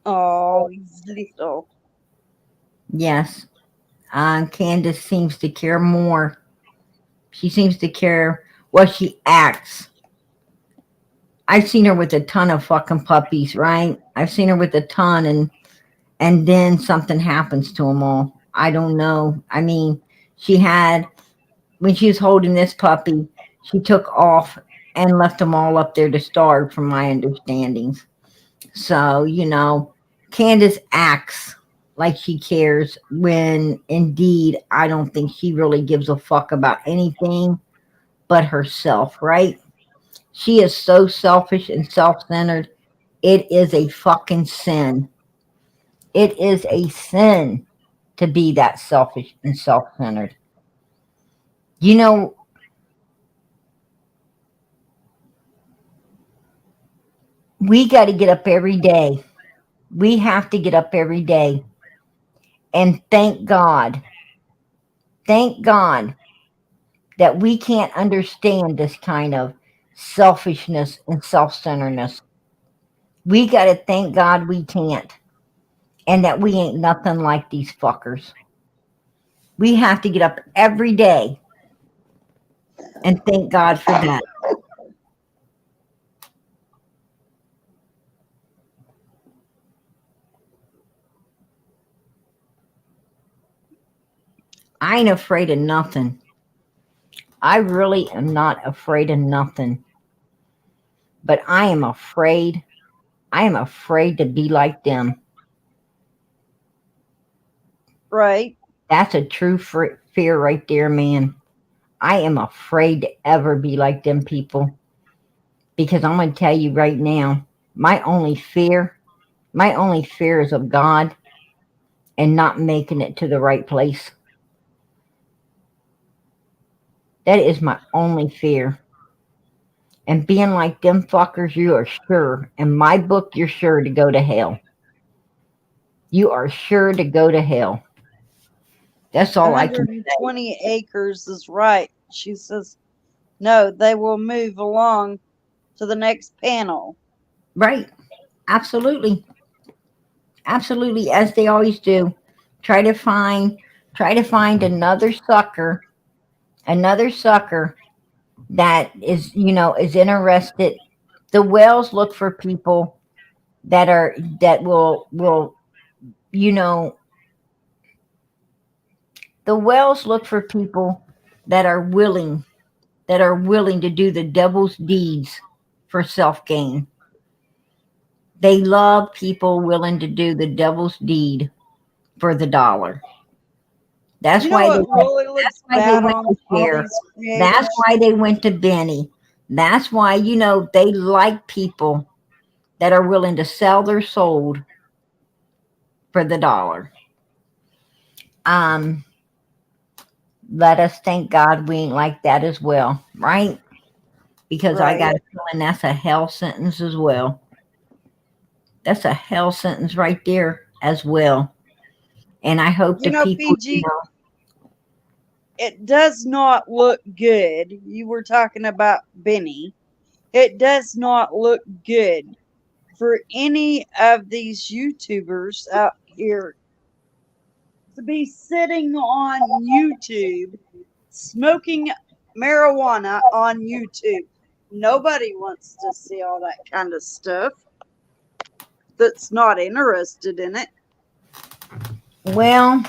Oh, he's little. Yes. Candace seems to care more. She seems to care what she acts. I've seen her with a ton of fucking puppies, right? I've seen her with a ton and then something happens to them all. I don't know. I mean, when she was holding this puppy, she took off and left them all up there to starve, from my understandings. So, Candace acts like she cares when indeed I don't think she really gives a fuck about anything but herself, right? She is so selfish and self-centered. It is a fucking sin. It is a sin to be that selfish and self-centered. We got to get up every day. We have to get up every day and thank God that we can't understand this kind of selfishness and self-centeredness. We got to thank God we can't, and that we ain't nothing like these fuckers. We have to get up every day and thank God for that. I ain't afraid of nothing. I really am not afraid of nothing. But I am afraid to be like them. Right. That's a true fear right there, man. I am afraid to ever be like them people. Because I'm going to tell you right now, my only fear is of God and not making it to the right place. That is my only fear. And being like them fuckers, you are sure, in my book, you're sure to go to hell. You are sure to go to hell. That's all I can say. 120 acres is right. She says, no, they will move along to the next panel. Right. Absolutely. Absolutely, as they always do. Try to find another sucker that is interested. The whales look for people that will the whales look for people that are willing to do the devil's deeds for self-gain. They love people willing to do the devil's deed for the dollar. That's why they went to Cher. That's why they went to Benny. That's why, they like people that are willing to sell their soul for the dollar. Let us thank God we ain't like that as well, right? Because I got a feeling that's a hell sentence as well. That's a hell sentence right there as well. And I hope the people, PG, it does not look good. You were talking about Benny. It does not look good for any of these YouTubers out here to be sitting on YouTube smoking marijuana on YouTube. Nobody wants to see all that kind of stuff that's not interested in it. Well,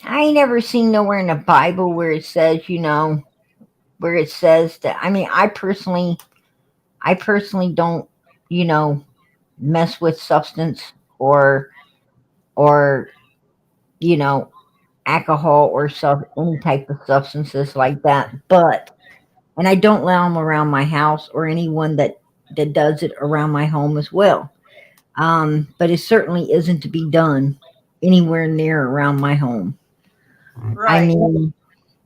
I ain't never seen nowhere in the Bible where it says, that, I personally don't, mess with substance or alcohol or any type of substances like that. And I don't allow them around my house or anyone that does it around my home as well. But it certainly isn't to be done anywhere near around my home. Right.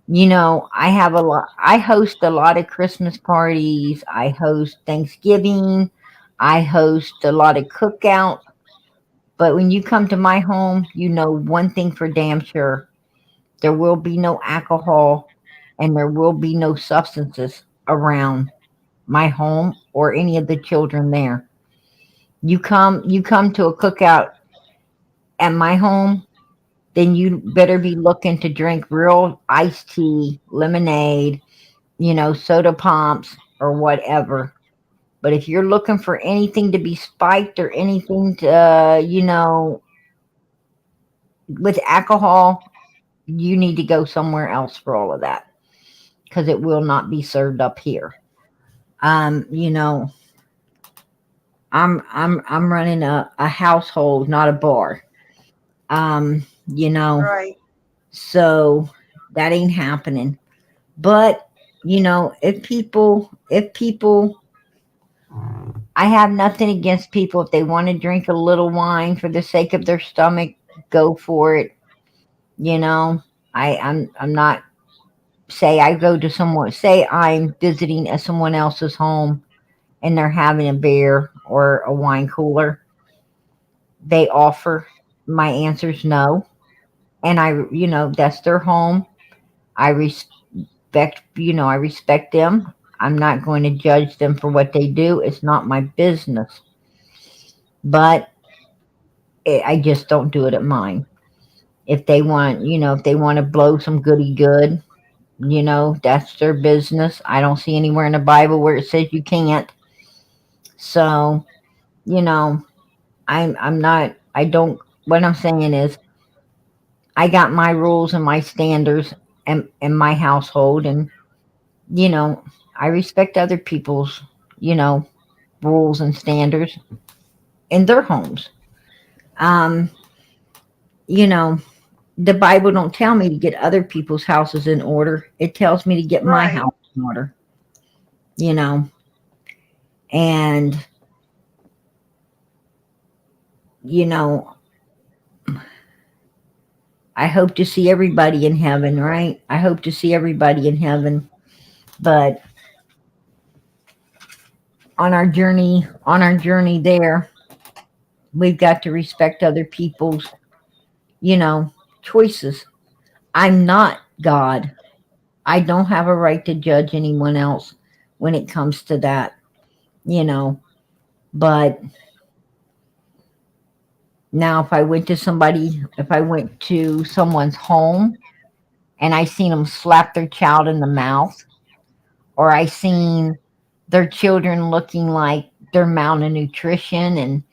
I host a lot of Christmas parties. I host Thanksgiving. I host a lot of cookouts. But when you come to my home, one thing for damn sure. There will be no alcohol and there will be no substances around my home or any of the children there. You come to a cookout at my home, then you better be looking to drink real iced tea, lemonade, soda pops or whatever. But if you're looking for anything to be spiked or anything to, with alcohol, you need to go somewhere else for all of that, because it will not be served up here. You know, I'm running a household, not a bar. You know, Right. so that ain't happening. But, you know, if people, I have nothing against people. If they want to drink a little wine for the sake of their stomach, go for it. You know, I'm not, say I go to someone, say I'm visiting at someone else's home and they're having a beer or a wine cooler. They offer, my answer's no. And you know, that's their home. I respect, you know, I respect them. I'm not going to judge them for what they do. It's not my business. But I just don't do it at mine. If they want, you know, if they want to blow some goody good, you know, that's their business. I don't see anywhere in the Bible where it says you can't. So, you know, I'm not, I don't, what I'm saying is I got my rules and my standards and my household, and, you know, I respect other people's, you know, rules and standards in their homes. Um, you know, the Bible don't tell me to get other people's houses in order. It tells me to get my Right. house in order. You know, and you know, I hope to see everybody in heaven, right? I hope to see everybody in heaven. But on our journey there, we've got to respect other people's, you know, choices. I'm not God. I don't have a right to judge anyone else when it comes to that, you know. But now if I went to someone's home and I seen them slap their child in the mouth, or I seen their children looking like they're malnutrition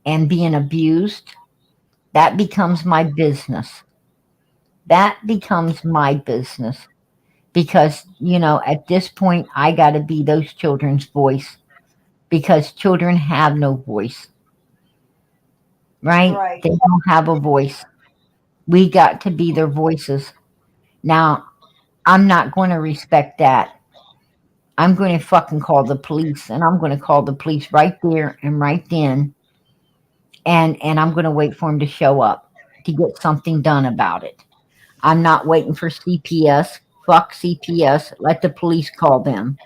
and being abused, that becomes my business. That becomes my business. Because, you know, at this point, I got to be those children's voice, because children have no voice, right? Right. They don't have a voice. We got to be their voices. Now, I'm not going to respect that. I'm going to fucking call the police, and I'm going to call the police right there and right then, and I'm going to wait for them to show up to get something done about it. I'm not waiting for CPS. Fuck CPS. Let the police call them.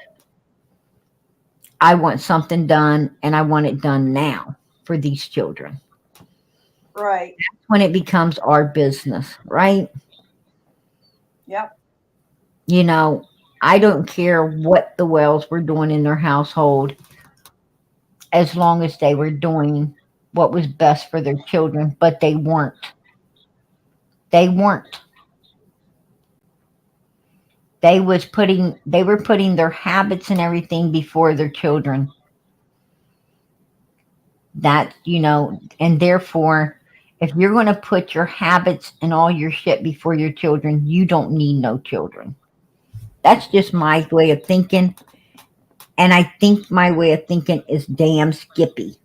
I want something done, and I want it done now for these children. Right. That's when it becomes our business, right? Yep. You know, I don't care what the Wells were doing in their household, as long as they were doing what was best for their children, but they weren't. They weren't. They were putting their habits and everything before their children. That, you know, and therefore, if you're going to put your habits and all your shit before your children, you don't need no children. That's just my way of thinking. And I think my way of thinking is damn skippy.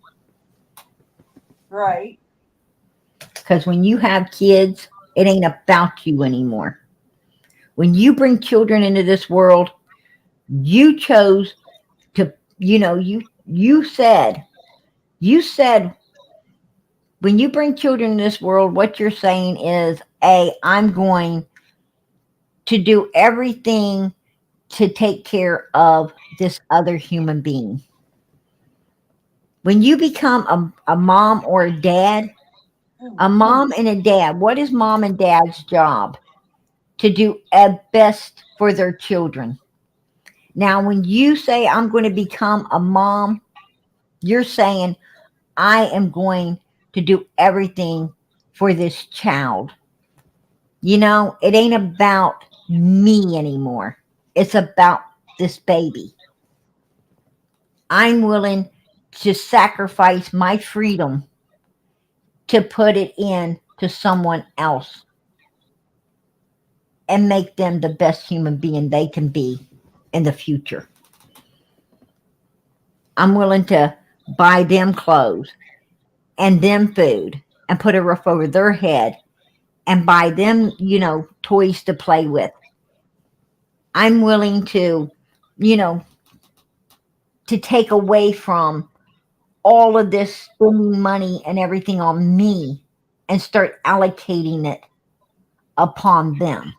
Right. Because when you have kids, it ain't about you anymore. When you bring children into this world, you chose to, you know, you said when you bring children in this world, what you're saying is, I'm going to do everything to take care of this other human being. When you become a mom or a dad, a mom and a dad, what is mom and dad's job? To do best for their children. Now, when you say, I'm going to become a mom, you're saying, I am going to do everything for this child. You know, it ain't about me anymore. It's about this baby. I'm willing to sacrifice my freedom to put it in to to someone else and make them the best human being they can be in the future. I'm willing to buy them clothes and them food and put a roof over their head and buy them, you know, toys to play with. I'm willing to, you know, to take away from all of this spending money and everything on me and start allocating it upon them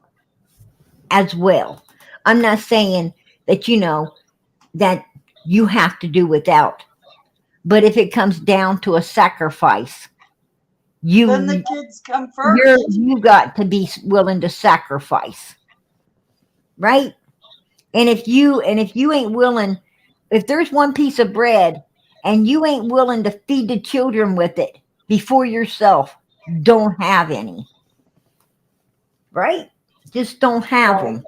as well. I'm not saying that, you know, that you have to do without, but if it comes down to a sacrifice, Then the kids come first. you got to be willing to sacrifice, right? And if you ain't willing, if there's one piece of bread and you ain't willing to feed the children with it before yourself, don't have any, right? Just don't have them.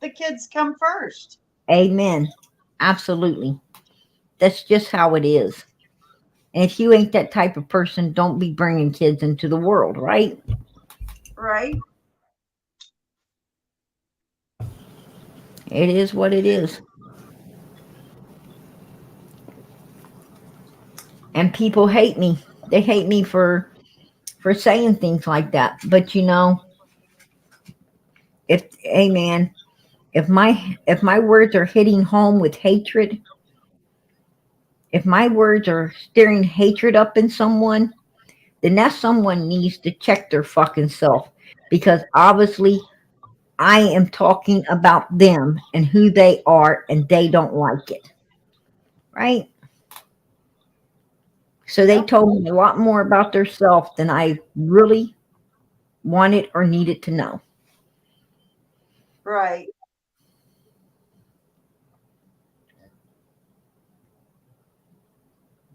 The kids come first. Amen. Absolutely. That's just how it is. And if you ain't that type of person, don't be bringing kids into the world, right? Right. It is what it is. And people hate me. They hate me for saying things like that. But you know, if my words are hitting home with hatred, if my words are stirring hatred up in someone, then that someone needs to check their fucking self, because obviously I am talking about them and who they are, and they don't like it, right? So they told me a lot more about their self than I really wanted or needed to know. Right.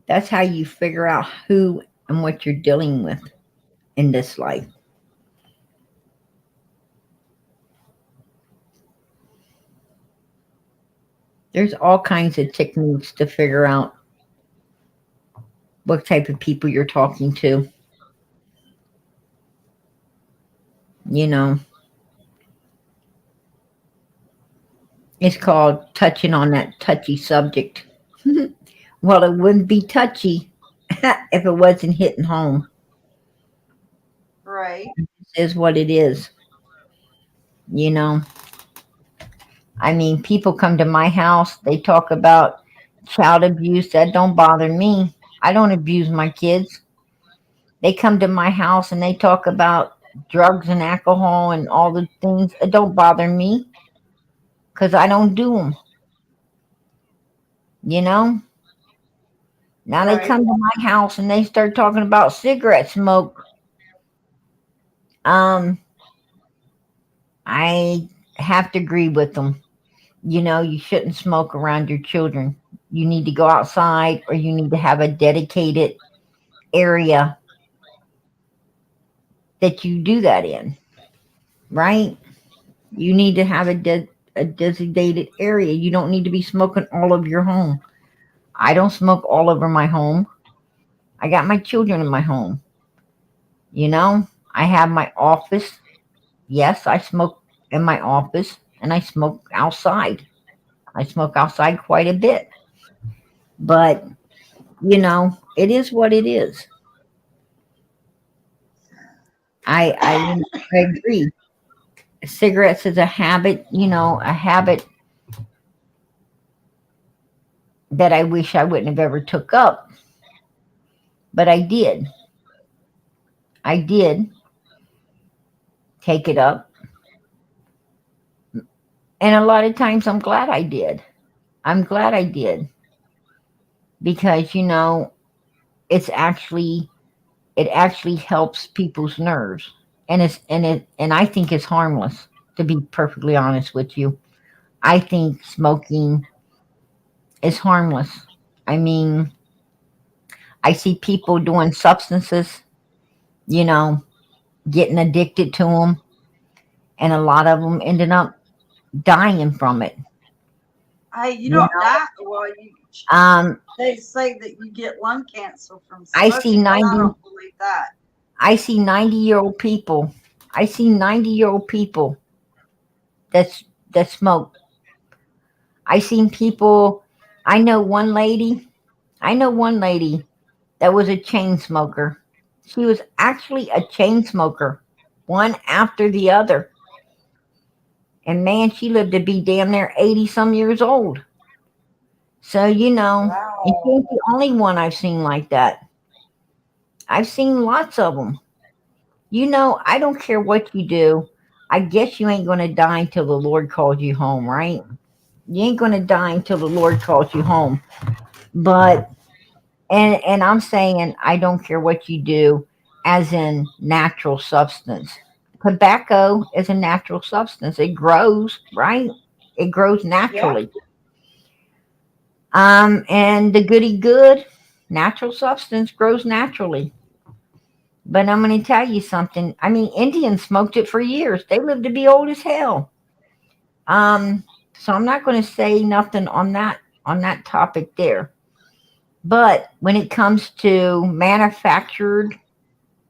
That's how you figure out who and what you're dealing with in this life. There's all kinds of techniques to figure out what type of people you're talking to. You know, it's called touching on that touchy subject. Well, it wouldn't be touchy if it wasn't hitting home. Right. It is what it is. You know, I mean, people come to my house, they talk about child abuse. That don't bother me. I don't abuse my kids. They come to my house and they talk about drugs and alcohol and all the things. It don't bother me because I don't do them. You know? Now they come to my house and they start talking about cigarette smoke. I have to agree with them. You know, you shouldn't smoke around your children. You need to go outside, or you need to have a dedicated area that you do that in, right? You need to have a designated area. You don't need to be smoking all over your home. I don't smoke all over my home. I got my children in my home. You know, I have my office. Yes, I smoke in my office, and I smoke outside. I smoke outside quite a bit. But, you know, it is what it is. I agree. Cigarettes is a habit, you know, a habit that I wish I wouldn't have ever took up. But I did. I did take it up. And a lot of times I'm glad I did. I'm glad I did. Because, you know, it actually helps people's nerves. And I think it's harmless, to be perfectly honest with you. I think smoking is harmless. I mean, I see people doing substances, you know, getting addicted to them, and a lot of them ended up dying from it. You don't die. Well, they say that you get lung cancer from smoking. I see I don't believe that. I see 90-year-old people. I see 90-year-old people that smoke. I seen people. I know one lady that was a chain smoker. She was actually a chain smoker, one after the other. And man, she lived to be damn near 80 some years old. So, and she ain't the only one I've seen like that. I've seen lots of them. I don't care what you do. I guess you ain't going to die until the Lord calls you home, right? You ain't going to die until the Lord calls you home. But, and I'm saying I don't care what you do, as in natural substance. Tobacco is a natural substance. It grows, right? It grows naturally. Yeah. And the goody good, natural substance grows naturally. But I'm going to tell you something. I mean, Indians smoked it for years. They lived to be old as hell. So I'm not going to say nothing on that topic there. But when it comes to manufactured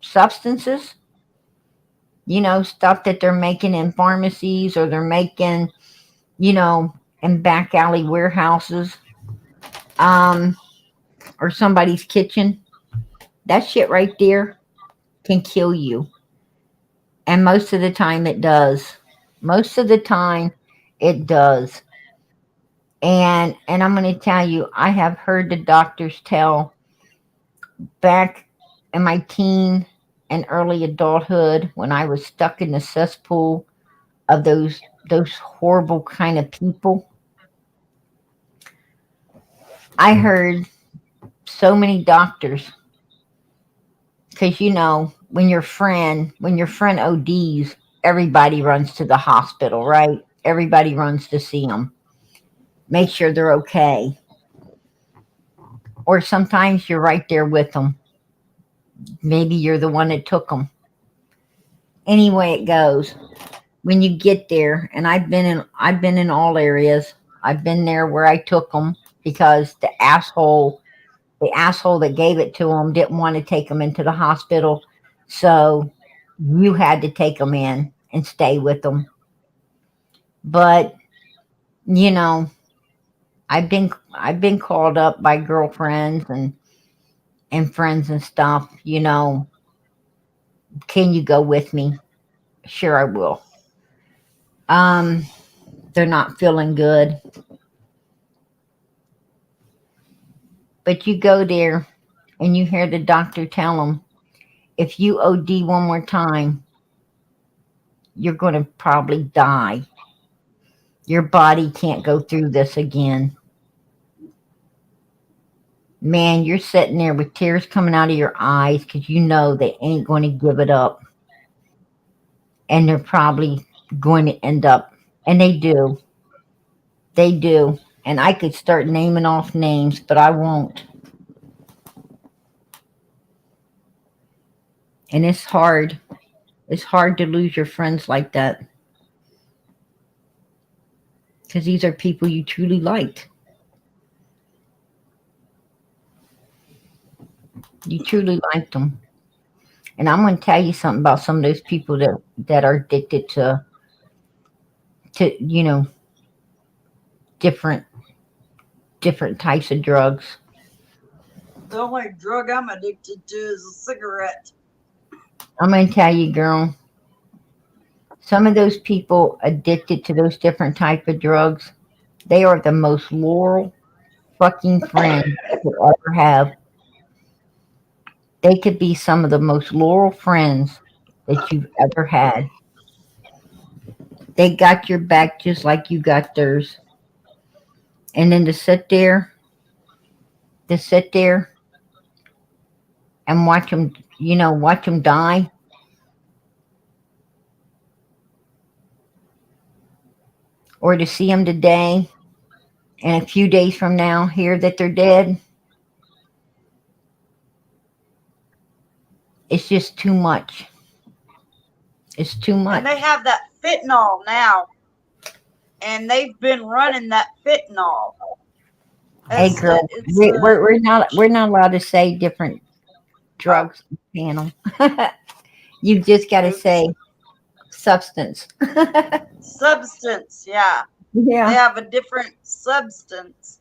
substances, stuff that they're making in pharmacies or they're making, in back alley warehouses, or somebody's kitchen, that shit right there can kill you. And most of the time it does. Most of the time it does. And I'm going to tell you, I have heard the doctors tell back in my teen and early adulthood when I was stuck in the cesspool of those horrible kind of people. I heard so many doctors, because when your friend ODs, everybody runs to the hospital, right? Everybody runs to see them, make sure they're okay. Or sometimes you're right there with them. Maybe you're the one that took them. Anyway it goes, when you get there, and I've been in all areas. I've been there where I took them because the asshole that gave it to them didn't want to take them into the hospital, so you had to take them in and stay with them. But I've been called up by girlfriends and friends and stuff. Can you go with me? Sure, I will. They're not feeling good. But you go there and you hear the doctor tell them, if you OD one more time, you're going to probably die. Your body can't go through this again. Man, you're sitting there with tears coming out of your eyes because they ain't going to give it up. And they're probably going to end up, and they do. They do. And I could start naming off names, but I won't. And it's hard. It's hard to lose your friends like that. Because these are people you truly liked. You truly liked them. And I'm going to tell you something about some of those people that are addicted to different types of drugs. The only drug I'm addicted to is a cigarette. I'm going to tell you, girl, some of those people addicted to those different type of drugs, they are the most loyal fucking friends you'll ever have. They could be some of the most loyal friends that you've ever had. They got your back just like you got theirs. And then to sit there and watch them die. Or to see them today and a few days from now hear that they're dead. It's just too much. It's too much. And they have that fentanyl now. And they've been running that fentanyl. Hey girl, we're not allowed to say different drugs panel. You've just got to Oops. say substance. Substance, yeah. They Yeah. have a different substance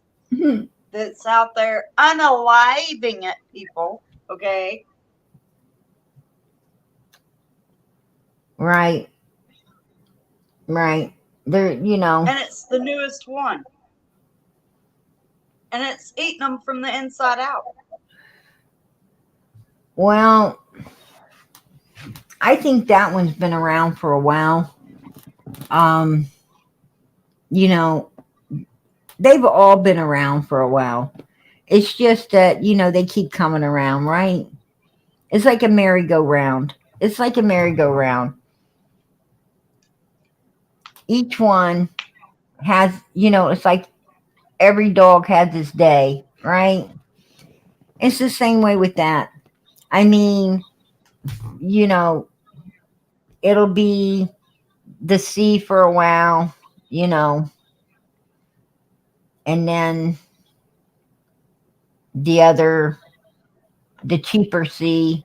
that's out there unaliving at people, okay? Right. Right. There, And it's the newest one. And it's eating them from the inside out. well, I think that one's been around for a while. Um, they've all been around for a while. It's just that, they keep coming around, right? It's like a merry-go-round. It's like a merry-go-round. Each one has, it's like every dog has its day, right? It's the same way with that. I mean, it'll be the C for a while, and then the cheaper C,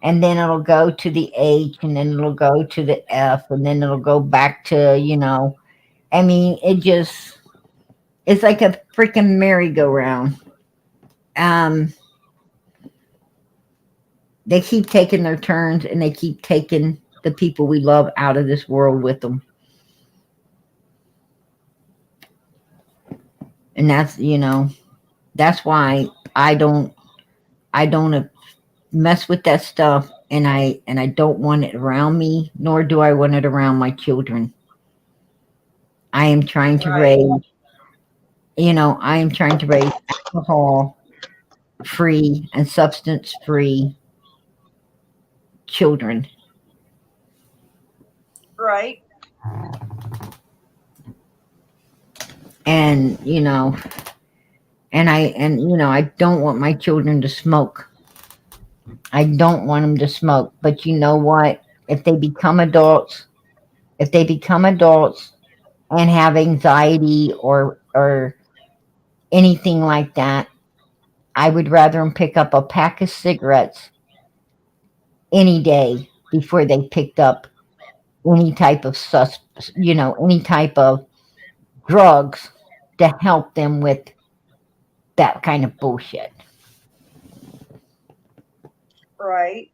and then it'll go to the H, and then it'll go to the F, and then it'll go back to, I mean, it's like a freaking merry-go-round. They keep taking their turns, and they keep taking the people we love out of this world with them. And that's why I don't mess with that stuff, and I don't want it around me, nor do I want it around my children. I am trying to raise alcohol free and substance free children. Right. And I don't want my children to smoke. I don't want them to smoke. But you know what? If they become adults and have anxiety or anything like that, I would rather them pick up a pack of cigarettes any day before they picked up any type of any type of drugs to help them with that kind of bullshit. Right.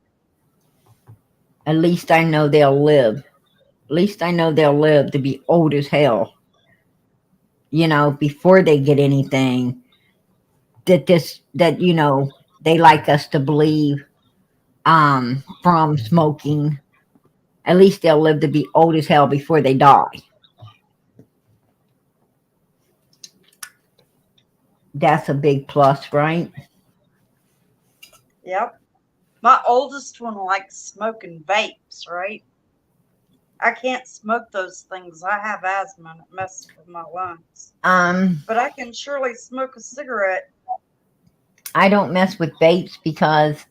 At least I know they'll live. At least I know they'll live to be old as hell. Before they get anything that they like us to believe from smoking. At least they'll live to be old as hell before they die. That's a big plus, right? Yep. My oldest one likes smoking vapes, right? I can't smoke those things. I have asthma and it messes with my lungs. But I can surely smoke a cigarette. I don't mess with vapes because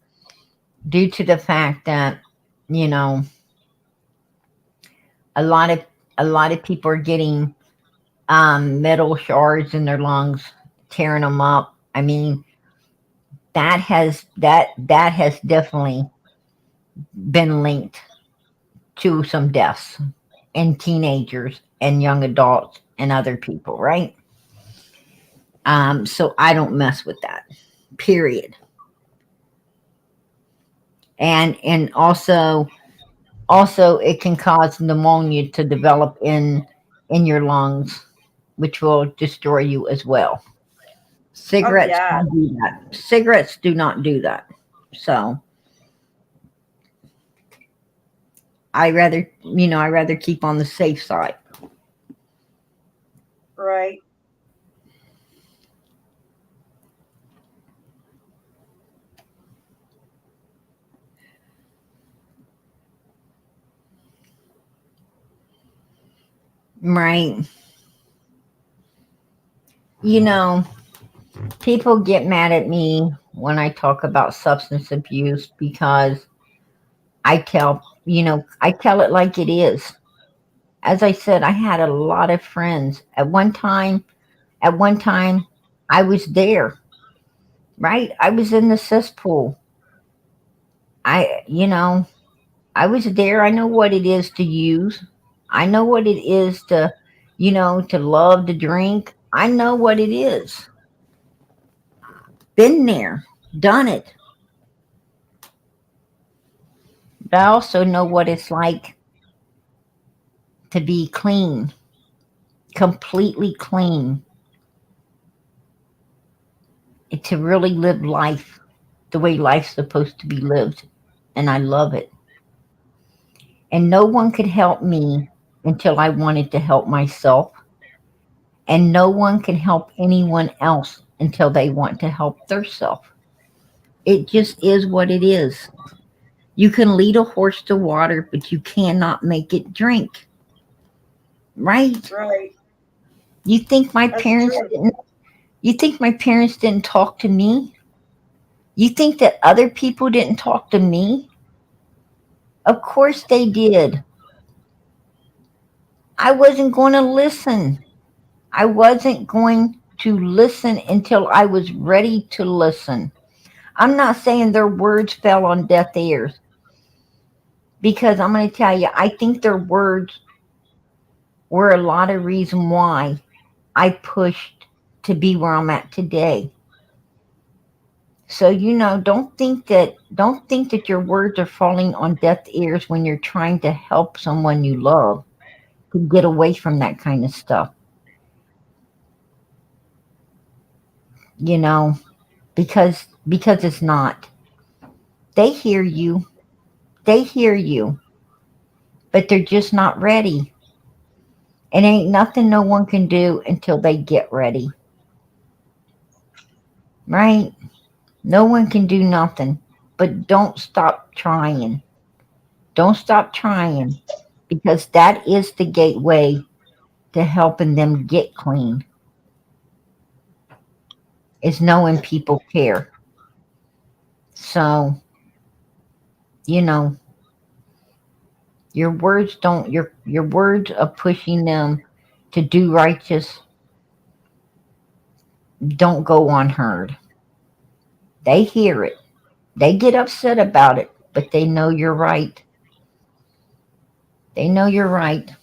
due to the fact that, a lot of people are getting metal shards in their lungs, tearing them up. I mean, that has definitely been linked to some deaths in teenagers and young adults and other people, right? So I don't mess with that, period. And also it can cause pneumonia to develop in your lungs, which will destroy you as well. Cigarettes don't do that. Cigarettes do not do that. So I rather keep on the safe side. Right. Right. People get mad at me when I talk about substance abuse because I tell it like it is. As I said, I had a lot of friends. At one time, I was there, right? I was in the cesspool. I I was there. I know what it is to use. I know what it is to, to love to drink. I know what it is. Been there, done it. But I also know what it's like to be clean, completely clean, and to really live life the way life's supposed to be lived. And I love it. And no one could help me until I wanted to help myself. And no one can help anyone else until they want to help themselves. It just is what it is. You can lead a horse to water, but you cannot make it drink. Right? Right. You think my That's parents true. didn't you think my parents didn't talk to me? You think that other people didn't talk to me? Of course they did. I wasn't going to listen. I wasn't going to listen until I was ready to listen. I'm not saying their words fell on deaf ears, because I'm going to tell you, I think their words were a lot of reason why I pushed to be where I'm at today. So, don't think that your words are falling on deaf ears when you're trying to help someone you love to get away from that kind of stuff. Because it's not. They hear you. They hear you. But they're just not ready. And ain't nothing no one can do until they get ready. Right? No one can do nothing. But don't stop trying. Don't stop trying. Because that is the gateway to helping them get clean. Is knowing people care. So, your words don't your words of pushing them to do righteous don't go unheard. They hear it. They get upset about it, but they know you're right. They know you're right.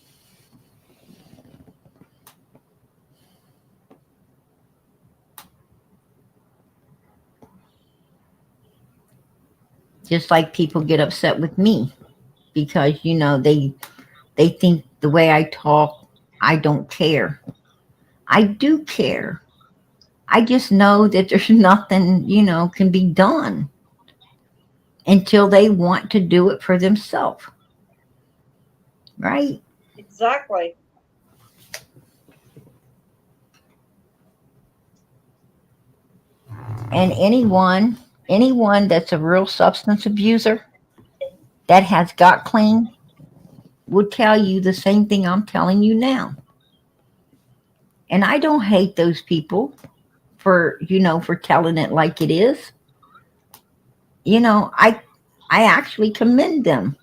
Just like people get upset with me because they think the way I talk, I don't care. I do care. I just know that there's nothing, can be done until they want to do it for themselves. Right? Exactly. And anyone that's a real substance abuser that has got clean would tell you the same thing I'm telling you now. And I don't hate those people for telling it like it is. I actually commend them.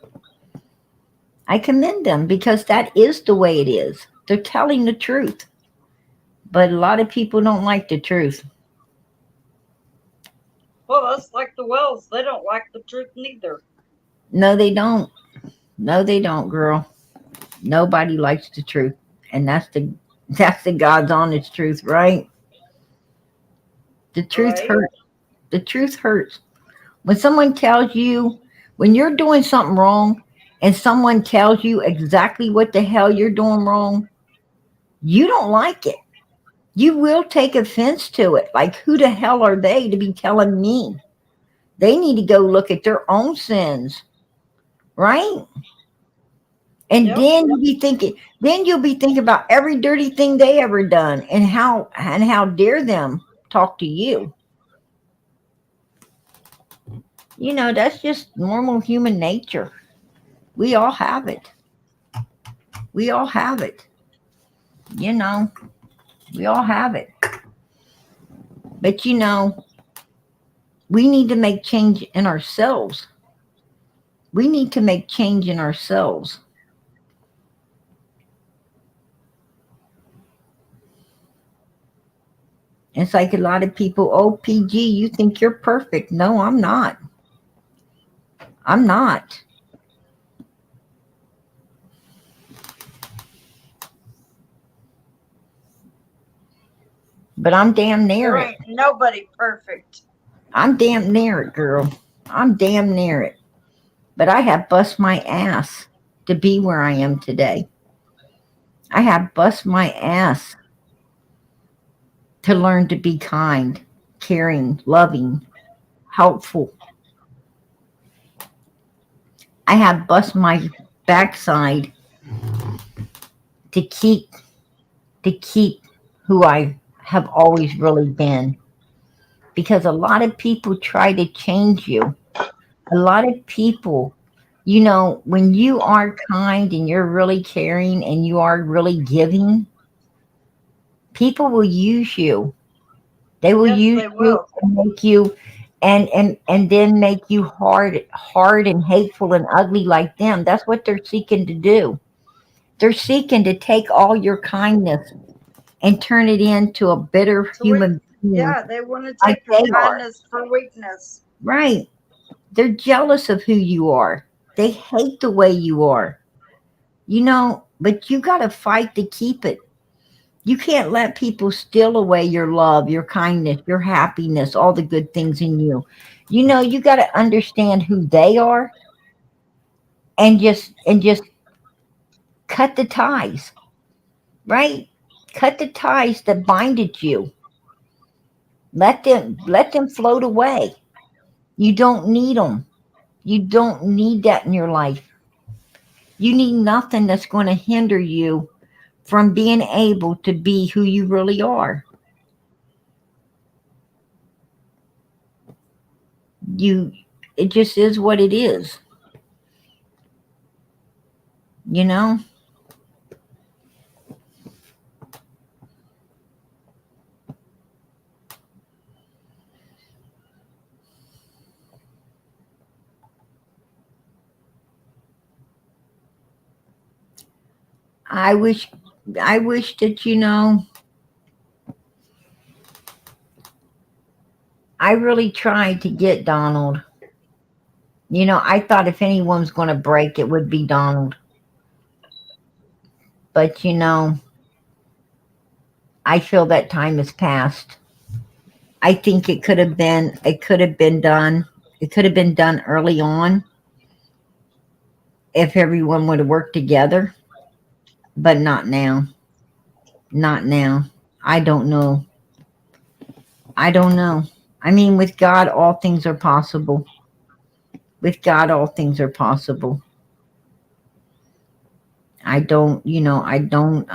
I commend them because that is the way it is. They're telling the truth. But a lot of people don't like the truth. Well, that's like the Wells. They don't like the truth neither. No, they don't. No, they don't, girl. Nobody likes the truth. And that's the God's honest truth, right? The truth hurts. The truth hurts. When someone tells you, when you're doing something wrong and someone tells you exactly what the hell you're doing wrong, you don't like it. You will take offense to it. Like, who the hell are they to be telling me? They need to go look at their own sins. Right? And then you'll be thinking about every dirty thing they ever done and how dare them talk to you. That's just normal human nature. We all have it. We all have it. We all have it. But we need to make change in ourselves. We need to make change in ourselves. It's like a lot of people, oh, PG, you think you're perfect. No, I'm not. I'm not. but I'm damn near There it. ain't nobody perfect. I'm damn near it, girl. I'm damn near it. But I have bust my ass to be where I am today. I have bust my ass to learn to be kind, caring, loving, helpful. I have bust my backside to keep who I have always really been. Because a lot of people try to change you. A lot of people, you know, when you are kind and you're really caring and you are really giving, people will use you. They will Yes, use they you will. and make you and then make you hard and hateful and ugly like them. That's what they're seeking to do. They're seeking to take all your kindness and turn it into a bitter So human being yeah, they want to like take your they are. kindness for weakness. Right. They're jealous of who you are. They hate the way you are. You know, but you got to fight to keep it. You can't let people steal away your love, your kindness, your happiness, all the good things in you. You know, you got to understand who they are and just cut the ties, right? Cut the ties that binded you. Let them float away. You don't need them. You don't need that in your life. You need nothing that's going to hinder you from being able to be who you really are. It just is what it is, you know? I wish that, you know, I really tried to get Donald. You know, I thought if anyone's going to break, it would be Donald. But, you know, I feel that time has passed. I think it could have been done. It could have been done early on if everyone would have worked together, but not now. Not now. I don't know. I don't know. I mean, with God, all things are possible. With God, all things are possible. I don't, you know, I don't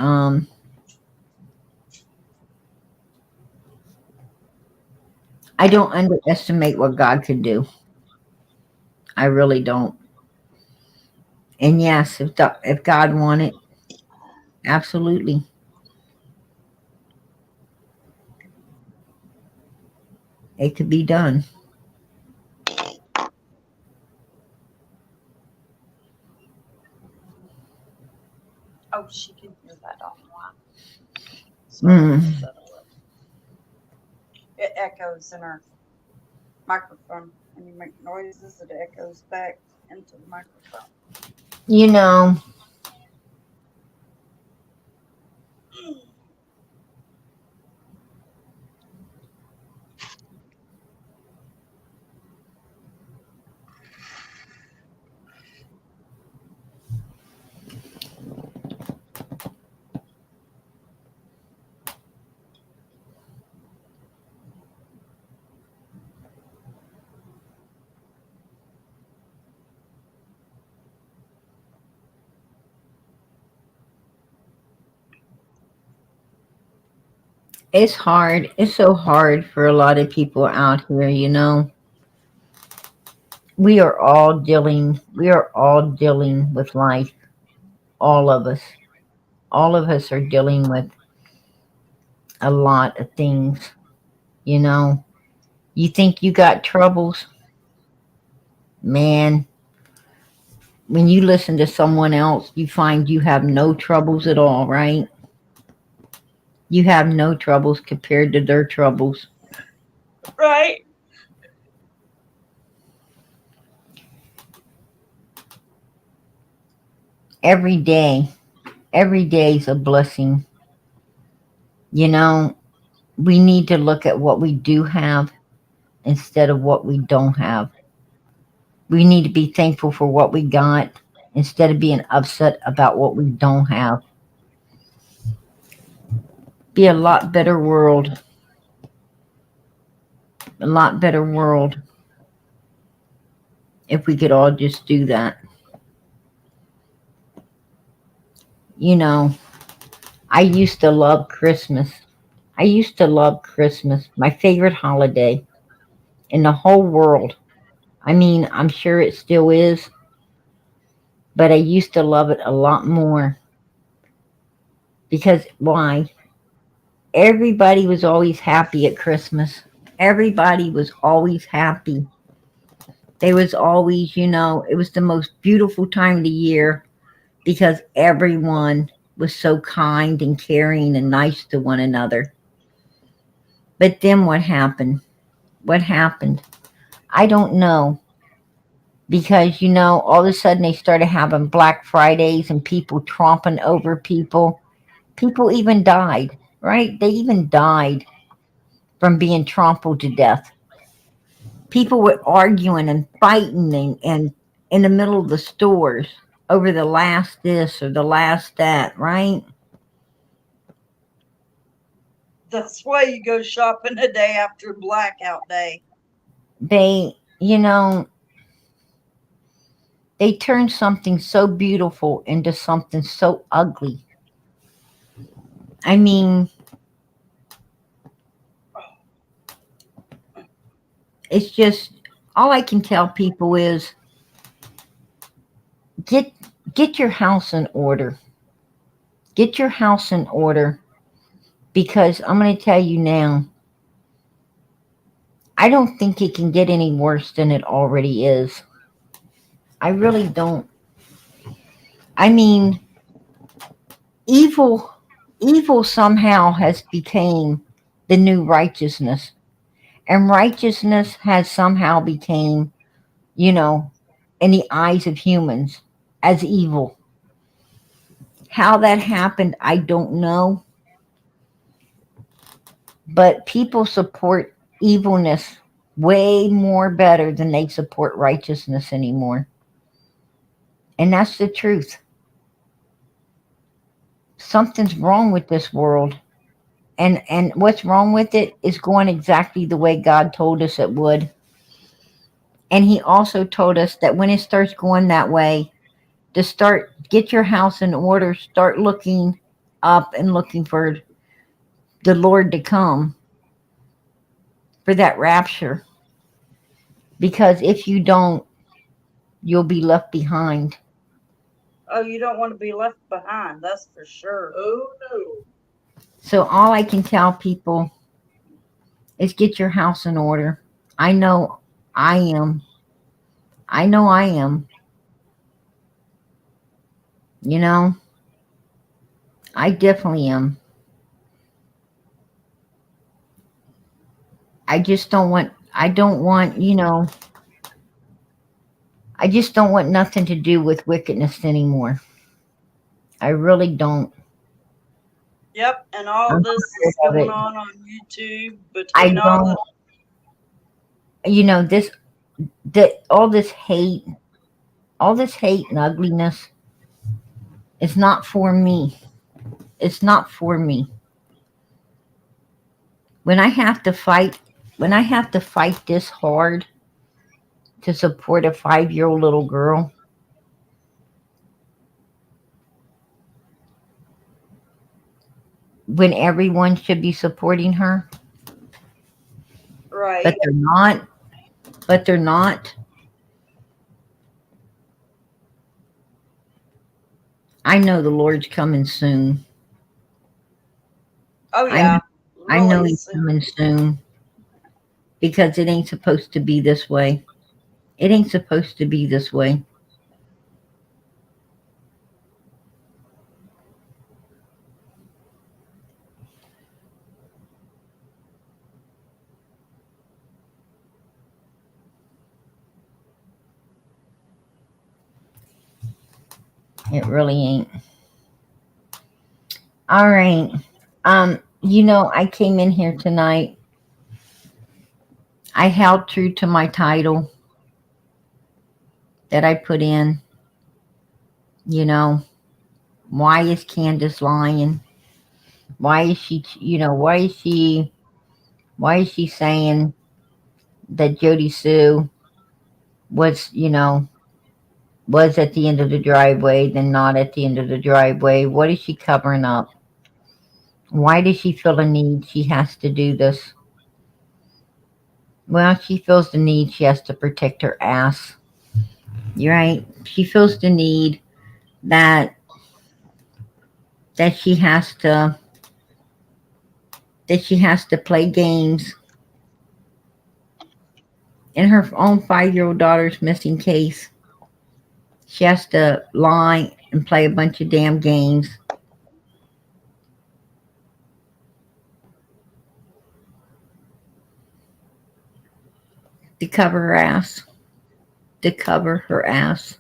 underestimate what God could do. I really don't. And yes, if God wanted, absolutely, it could be done. Oh, she can hear that online. Mm. It echoes in her microphone. When you make noises, it echoes back into the microphone. You know, it's hard. It's so hard for a lot of people out here, you know. We are all dealing with life. All of us. All of us are dealing with a lot of things, you know. You think you got troubles? Man, when you listen to someone else, you find you have no troubles at all, right? You have no troubles compared to their troubles. Right. Every day is a blessing. You know, we need to look at what we do have instead of what we don't have. We need to be thankful for what we got instead of being upset about what we don't have. Be a lot better world. A lot better world if we could all just do that. You know, I used to love Christmas. I used to love Christmas, my favorite holiday in the whole world. I mean, I'm sure it still is, but I used to love it a lot more. Because why? Everybody was always happy at Christmas. Everybody was always happy. They was always, you know, it was the most beautiful time of the year because everyone was so kind and caring and nice to one another. But then what happened? What happened? I don't know. Because, you know, all of a sudden they started having Black Fridays and people tromping over people. People even died, right? They even died from being trampled to death. People were arguing and fighting and in the middle of the stores over the last this or the last that, right? That's why you go shopping a day after blackout day. They, you know, they turned something so beautiful into something so ugly. I mean, it's just, all I can tell people is get your house in order. Get your house in order, because I'm going to tell you now, I don't think it can get any worse than it already is. I really don't. I mean, evil somehow has become the new righteousness, and righteousness has somehow become, you know, in the eyes of humans, as evil. How that happened, I don't know. But people support evilness way more better than they support righteousness anymore. And that's the truth. Something's wrong with this world. And what's wrong with it is going exactly the way God told us it would. And he also told us that when it starts going that way, to start, get your house in order, start looking up and looking for the Lord to come for that rapture. Because if you don't, you'll be left behind. Oh, you don't want to be left behind, that's for sure. Oh, no. So all I can tell people is get your house in order. I know I am. I know I am. You know, I definitely am. I just don't want, you know, I just don't want nothing to do with wickedness anymore. I really don't. Yep, and all this is going on YouTube I between all the... You know, all this hate and ugliness is not for me. It's not for me. When I have to fight this hard to support a 5-year-old little girl, when everyone should be supporting her, Right. but they're not. But they're not. I know the Lord's coming soon. Oh, yeah. I know he's coming soon. Because it ain't supposed to be this way. It ain't supposed to be this way. It really ain't. All right. You know, I came in here tonight. I held true to my title that I put in. You know, why is Candace lying? Why is she, why is she saying that JodiSue was, was at the end of the driveway, then not at the end of the driveway? What is she covering up? Why does she feel the need she has to do this? Well, she feels the need she has to protect her ass. You're right. She feels the need that she has to play games in her own 5-year-old daughter's missing case. She has to lie and play a bunch of damn games. To cover her ass. To cover her ass.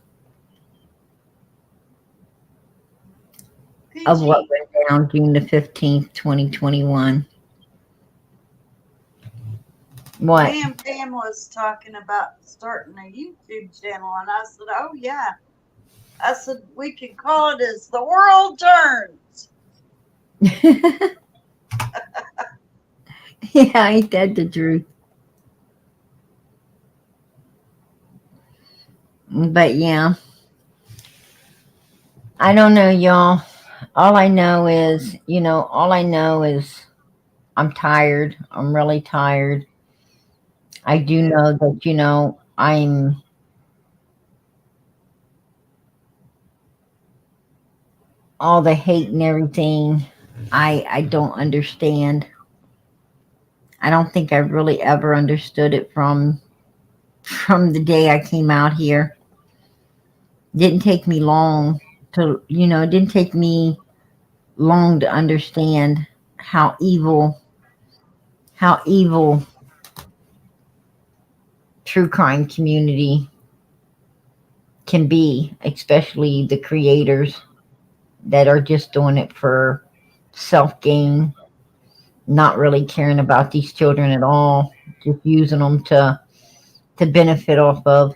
PG. Of what went down June the 15th, 2021. What? Me and Pam was talking about starting a YouTube channel, and I said, oh, yeah. I said, we could call it as The World Turns. Yeah, ain't that the truth? But yeah, I don't know, y'all. All I know is, I'm tired. I'm really tired. I do know that, I'm all the hate and everything. I don't understand. I don't think I really ever understood it from the day I came out here. Didn't take me long to, it didn't take me long to understand how evil true crime community can be, especially the creators that are just doing it for self-gain, not really caring about these children at all, just using them to benefit off of.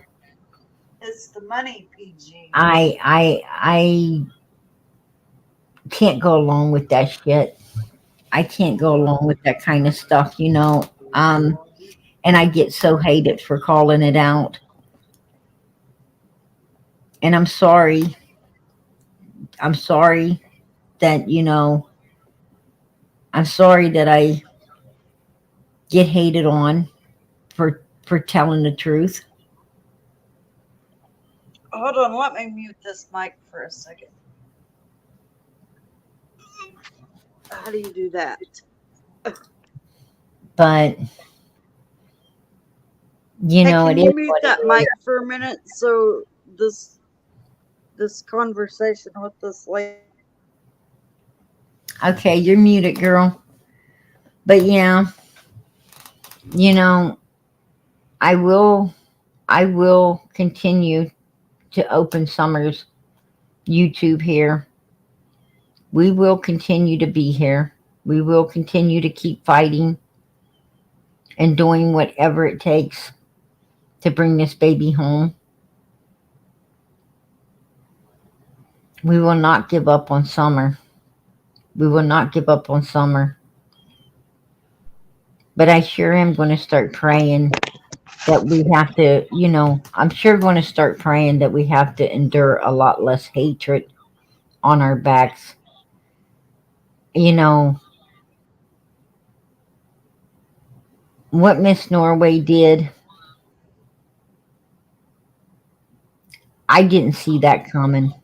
It's the money, PG. I can't go along with that shit. I can't go along with that kind of stuff, and I get so hated for calling it out. And I'm sorry. I'm sorry that, I'm sorry that I get hated on for telling the truth. Hold on, let me mute this mic for a second. How do you do that? But Hey, it can is you mute what that it mic is. for a minute so this conversation with this lady? Okay, you're muted, girl. But yeah, I will continue to open Summer's YouTube here. We will continue to be here. We will continue to keep fighting and doing whatever it takes to bring this baby home. We will not give up on Summer. We will not give up on Summer. But I sure am going to start praying that we have to, I'm sure going to start praying that we have to endure a lot less hatred on our backs. What Miss Norway did, I didn't see that coming.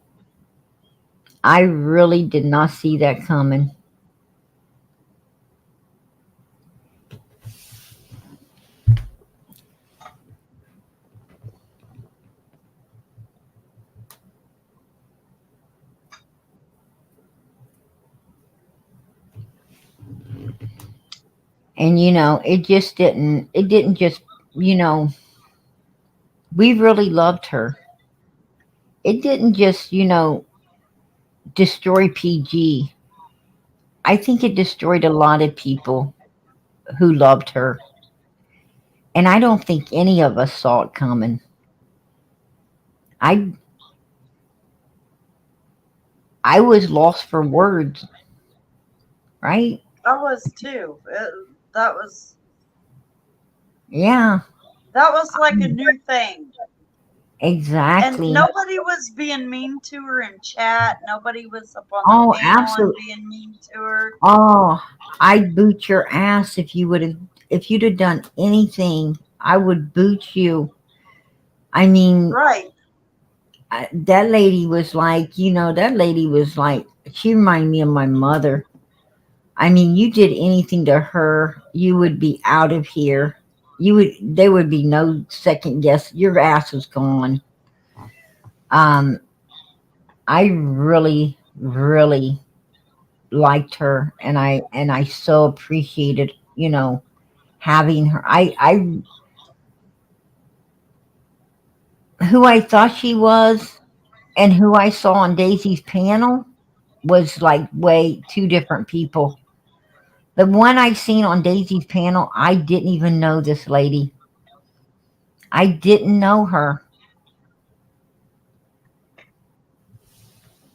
I really did not see that coming. And it didn't just, we really loved her. It didn't just, destroy PG. I think it destroyed a lot of people who loved her. And I don't think any of us saw it coming. I was lost for words, right? I was too. That was Yeah, like a new thing. exactly. And nobody was being mean to her in chat. Nobody was up on Oh, the panel and absolutely. being mean to her. Oh, I'd boot your ass if you'd have done anything. I would boot you. I mean, Right. that lady was like, she reminded me of my mother. I mean, you did anything to her, you would be out of here. There would be no second guess. Your ass was gone. I really, really liked her, and I so appreciated, having her. Who I thought she was and who I saw on Daisy's panel was like way two different people. The one I seen on Daisy's panel, I didn't even know this lady. I didn't know her.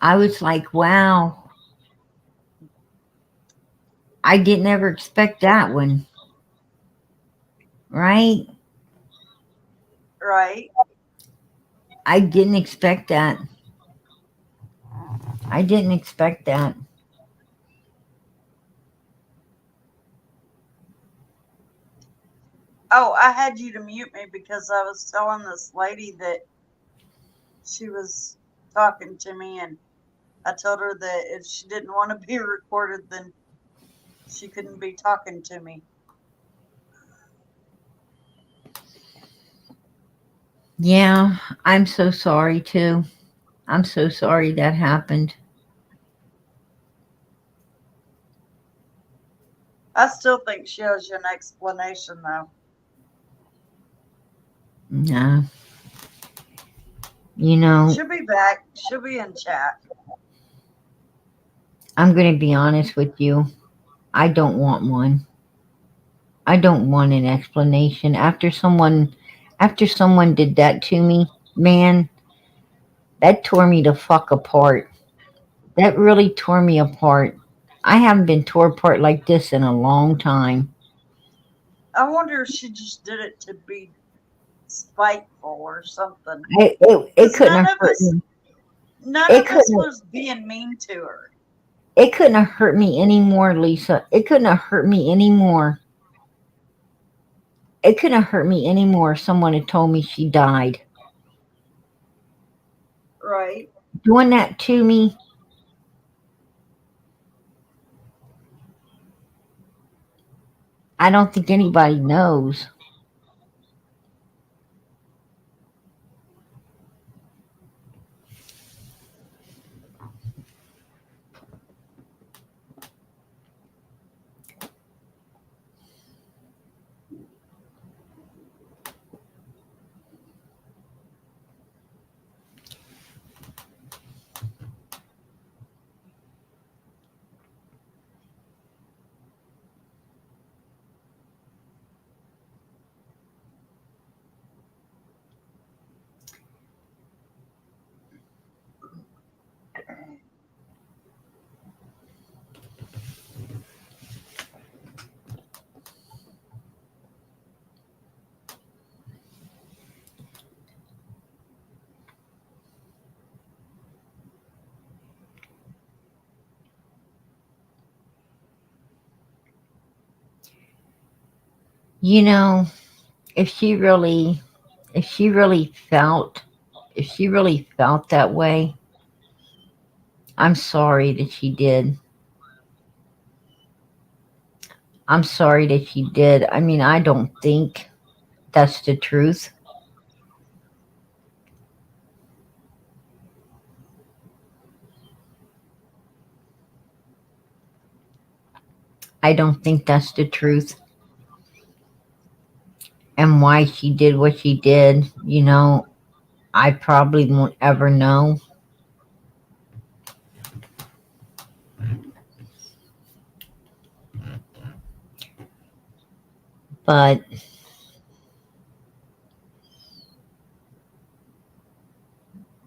I was like, wow. I didn't ever expect that one. Right? Right. I didn't expect that. I didn't expect that. Oh, I had you to mute me because I was telling this lady that she was talking to me, and I told her that if she didn't want to be recorded, then she couldn't be talking to me. Yeah, I'm so sorry too. I'm so sorry that happened. I still think she owes you an explanation, though. No. She'll be back. She'll be in chat. I'm going to be honest with you. I don't want one. I don't want an explanation. After someone did that to me, man, that tore me the fuck apart. That really tore me apart. I haven't been tore apart like this in a long time. I wonder if she just did it to be spiteful or something. It couldn't have hurt me. None of us was being mean to her. It couldn't have hurt me anymore, Lisa. It couldn't have hurt me anymore. It couldn't have hurt me anymore if someone had told me she died. Right. Doing that to me. I don't think anybody knows. If she really felt that way, I'm sorry that she did. I'm sorry that she did. I mean, I don't think that's the truth. I don't think that's the truth. And why she did what she did, I probably won't ever know. But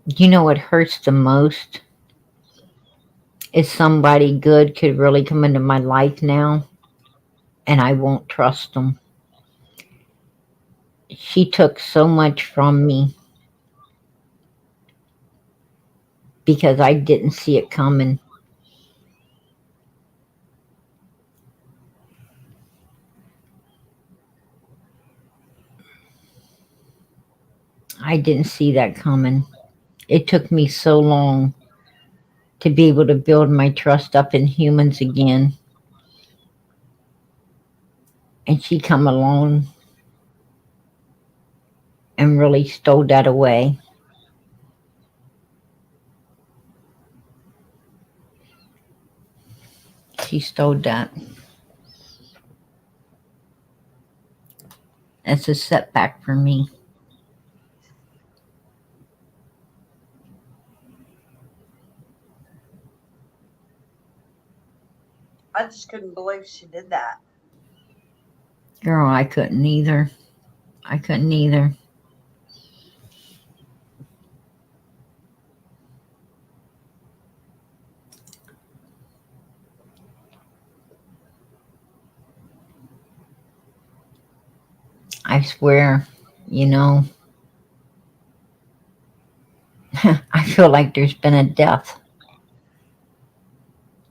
you know what hurts the most? Is somebody good could really come into my life now, and I won't trust them. She took so much from me because I didn't see it coming. I didn't see that coming. It took me so long to be able to build my trust up in humans again. And she come along and really stole that away. She stole that. That's a setback for me. I just couldn't believe she did that. Girl, I couldn't either. I couldn't either. I swear, you know, I feel like there's been a death.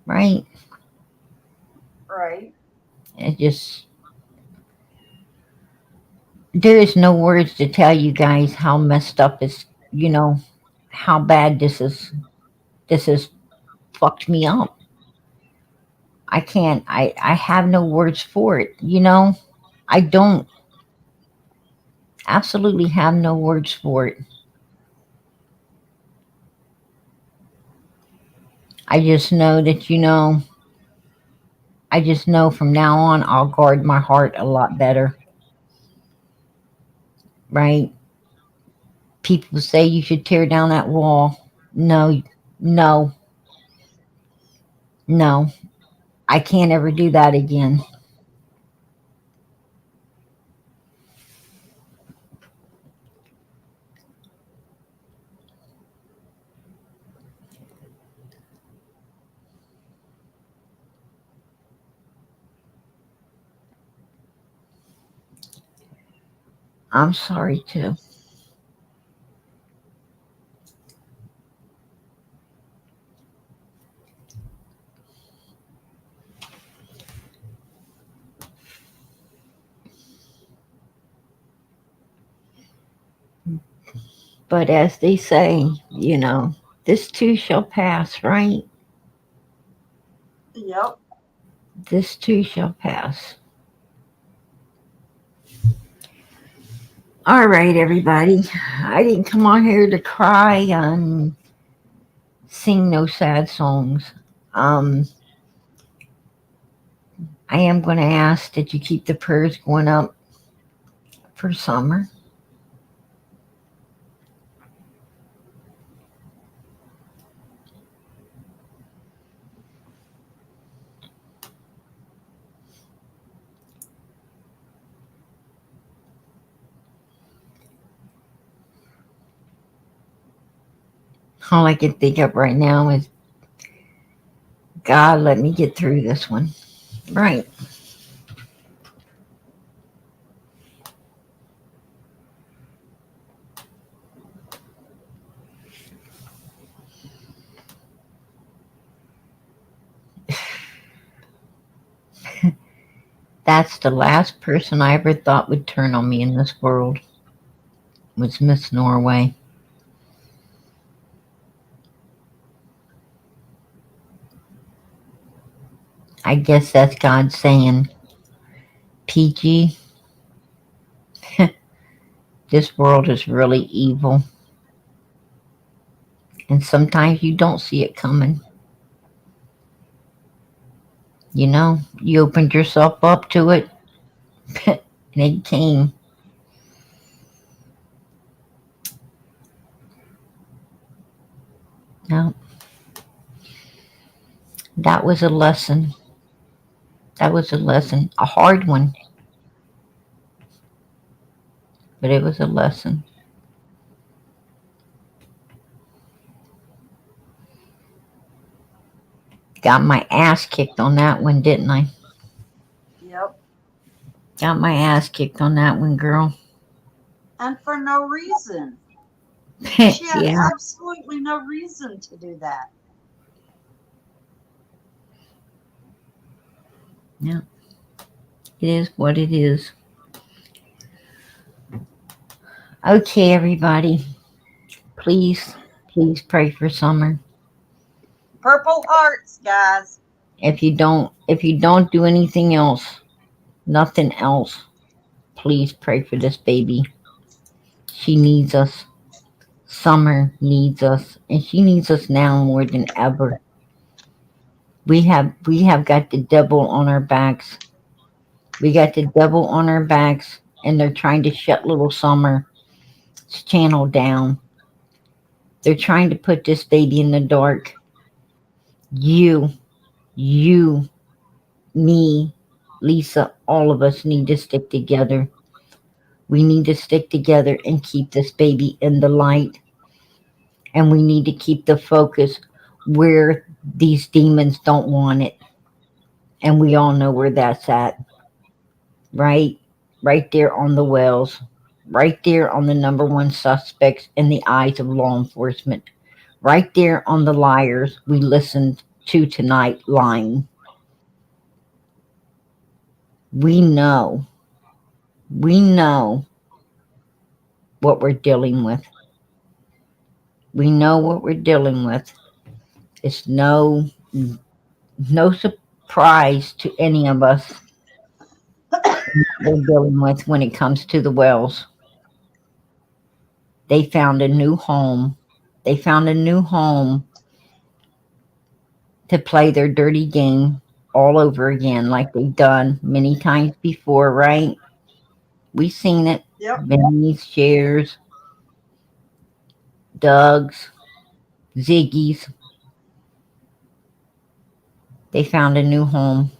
Right? Right. It just, there is no words to tell you guys how messed up is, you know, how bad this has fucked me up. I can't, I have no words for it, you know? I don't. Absolutely have no words for it. I just know that, you know, I just know from now on I'll guard my heart a lot better. Right? People say you should tear down that wall. No, no, no. I can't ever do that again. I'm sorry too. But as they say, you know, this too shall pass, right? Yep. This too shall pass. All right, everybody. I didn't come on here to cry and sing no sad songs. I am going to ask that you keep the prayers going up for Summer. All I can think of right now is, God, let me get through this one. Right. That's the last person I ever thought would turn on me in this world, was Miss Norway. I guess that's God saying, PG, this world is really evil. And sometimes you don't see it coming. You know, you opened yourself up to it, and it came. No. That was a lesson. That was a lesson, a hard one. but it was a lesson. Got my ass kicked on that one, didn't I? Yep. Got my ass kicked on that one, girl. And for no reason. She had Yeah. absolutely no reason to do that. Yeah. It is what it is. Okay, everybody. Please pray for Summer. Purple hearts, guys. If you don't do anything else, nothing else, please pray for this baby. She needs us. Summer needs us, and she needs us now more than ever. We have got the devil on our backs. We got the devil on our backs, and they're trying to shut little Summer's channel down. They're trying to put this baby in the dark. You, me, Lisa, all of us need to stick together. We need to stick together and keep this baby in the light. And we need to keep the focus where these demons don't want it. And we all know where that's at. Right? Right there on the wells. Right there on the #1 suspects in the eyes of law enforcement. Right there on the liars we listened to tonight lying. We know what we're dealing with. We know what we're dealing with. It's no surprise to any of us what we're dealing with when it comes to the wells. They found a new home. They found a new home to play their dirty game all over again like they've done many times before, right? We've seen it. Yep. Benny's, Shares, Doug's, Ziggy's. They found a new home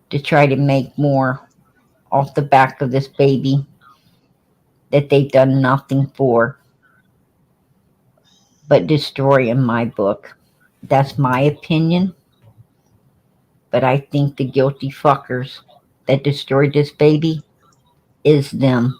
to try to make more off the back of this baby that they've done nothing for but destroy, in my book. That's my opinion. But I think the guilty fuckers that destroyed this baby is them.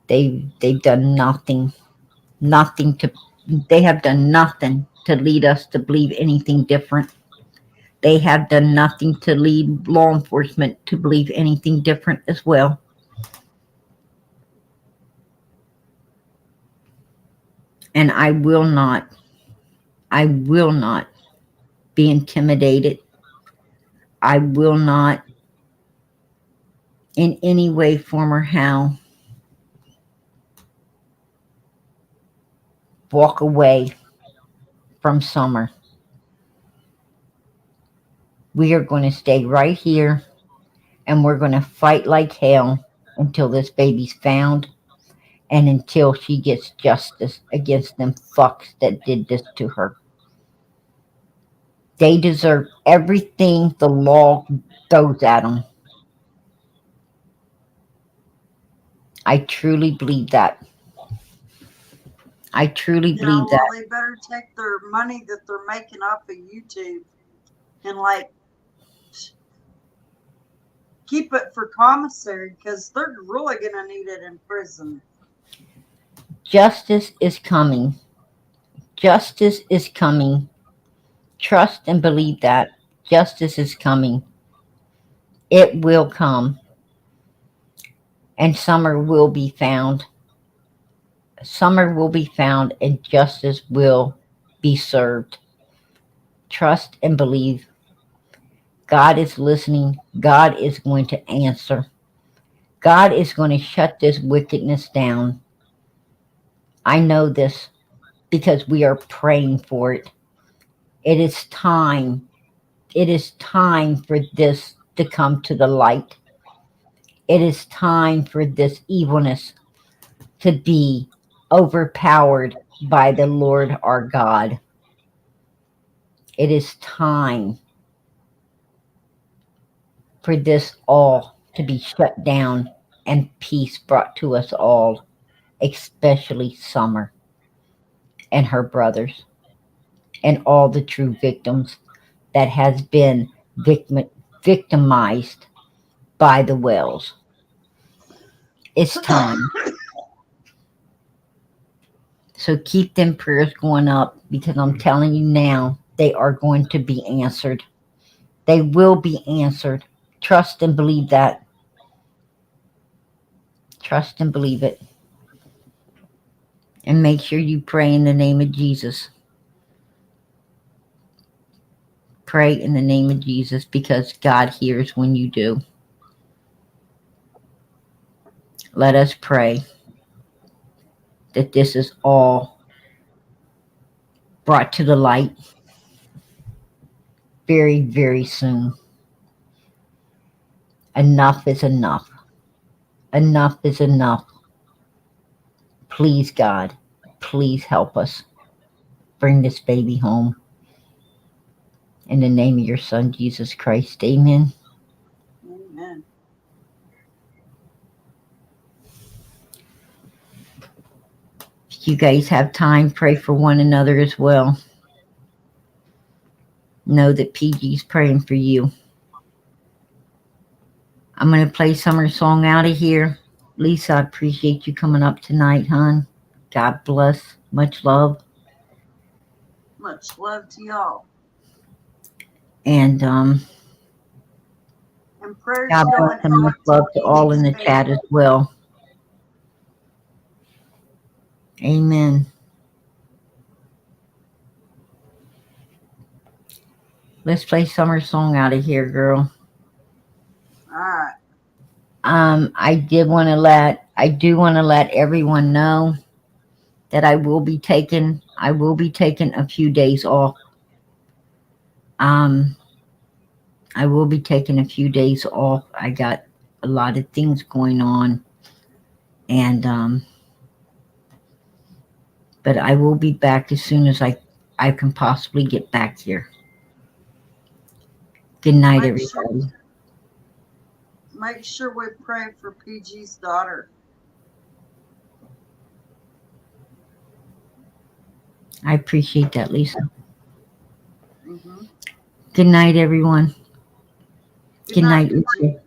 They've done nothing. They have done nothing to lead us to believe anything different. They have done nothing to lead law enforcement to believe anything different as well. And I will not be intimidated. I will not in any way, form, or how walk away from Summer. We are going to stay right here and we're going to fight like hell until this baby's found and until she gets justice against them fucks that did this to her. They deserve everything the law throws at them. I truly believe that. I truly believe well, that. they better take their money that they're making off of YouTube and like keep it for commissary because they're really gonna need it in prison. Justice is coming. Justice is coming. Trust and believe that. Justice is coming. It will come. And Summer will be found. Summer will be found and justice will be served. Trust and believe. God is listening. God is going to answer. God is going to shut this wickedness down. I know this because we are praying for it. It is time. It is time for this to come to the light. It is time for this evilness to be overpowered by the Lord our God. It is time for this all to be shut down and peace brought to us all, especially Summer and her brothers and all the true victims that has been victimized by the Wells. It's time. So keep them prayers going up, because I'm telling you now, they are going to be answered. They will be answered. Trust and believe that. Trust and believe it. And make sure you pray in the name of Jesus. Pray in the name of Jesus, because God hears when you do. Let us pray that this is all brought to the light very, very soon. Enough is enough. Enough is enough. Please, God, please help us. Bring this baby home. In the name of your Son, Jesus Christ. Amen. Amen. If you guys have time, pray for one another as well. Know that PG's praying for you. I'm going to play Summer's song out of here. Lisa, I appreciate you coming up tonight, hon. God bless. Much love. Much love to y'all. And prayers God going bless and much out love to all in PG's the chat as well. Amen. Let's play Summer's song out of here, girl. All right. I do want to let everyone know that I will be taking a few days off. I will be taking a few days off. I got a lot of things going on, and but I will be back as soon as I can possibly get back here. Good night, everybody. Make sure we pray for PG's daughter. I appreciate that, Lisa. Good night, everyone. Good night, Lisa.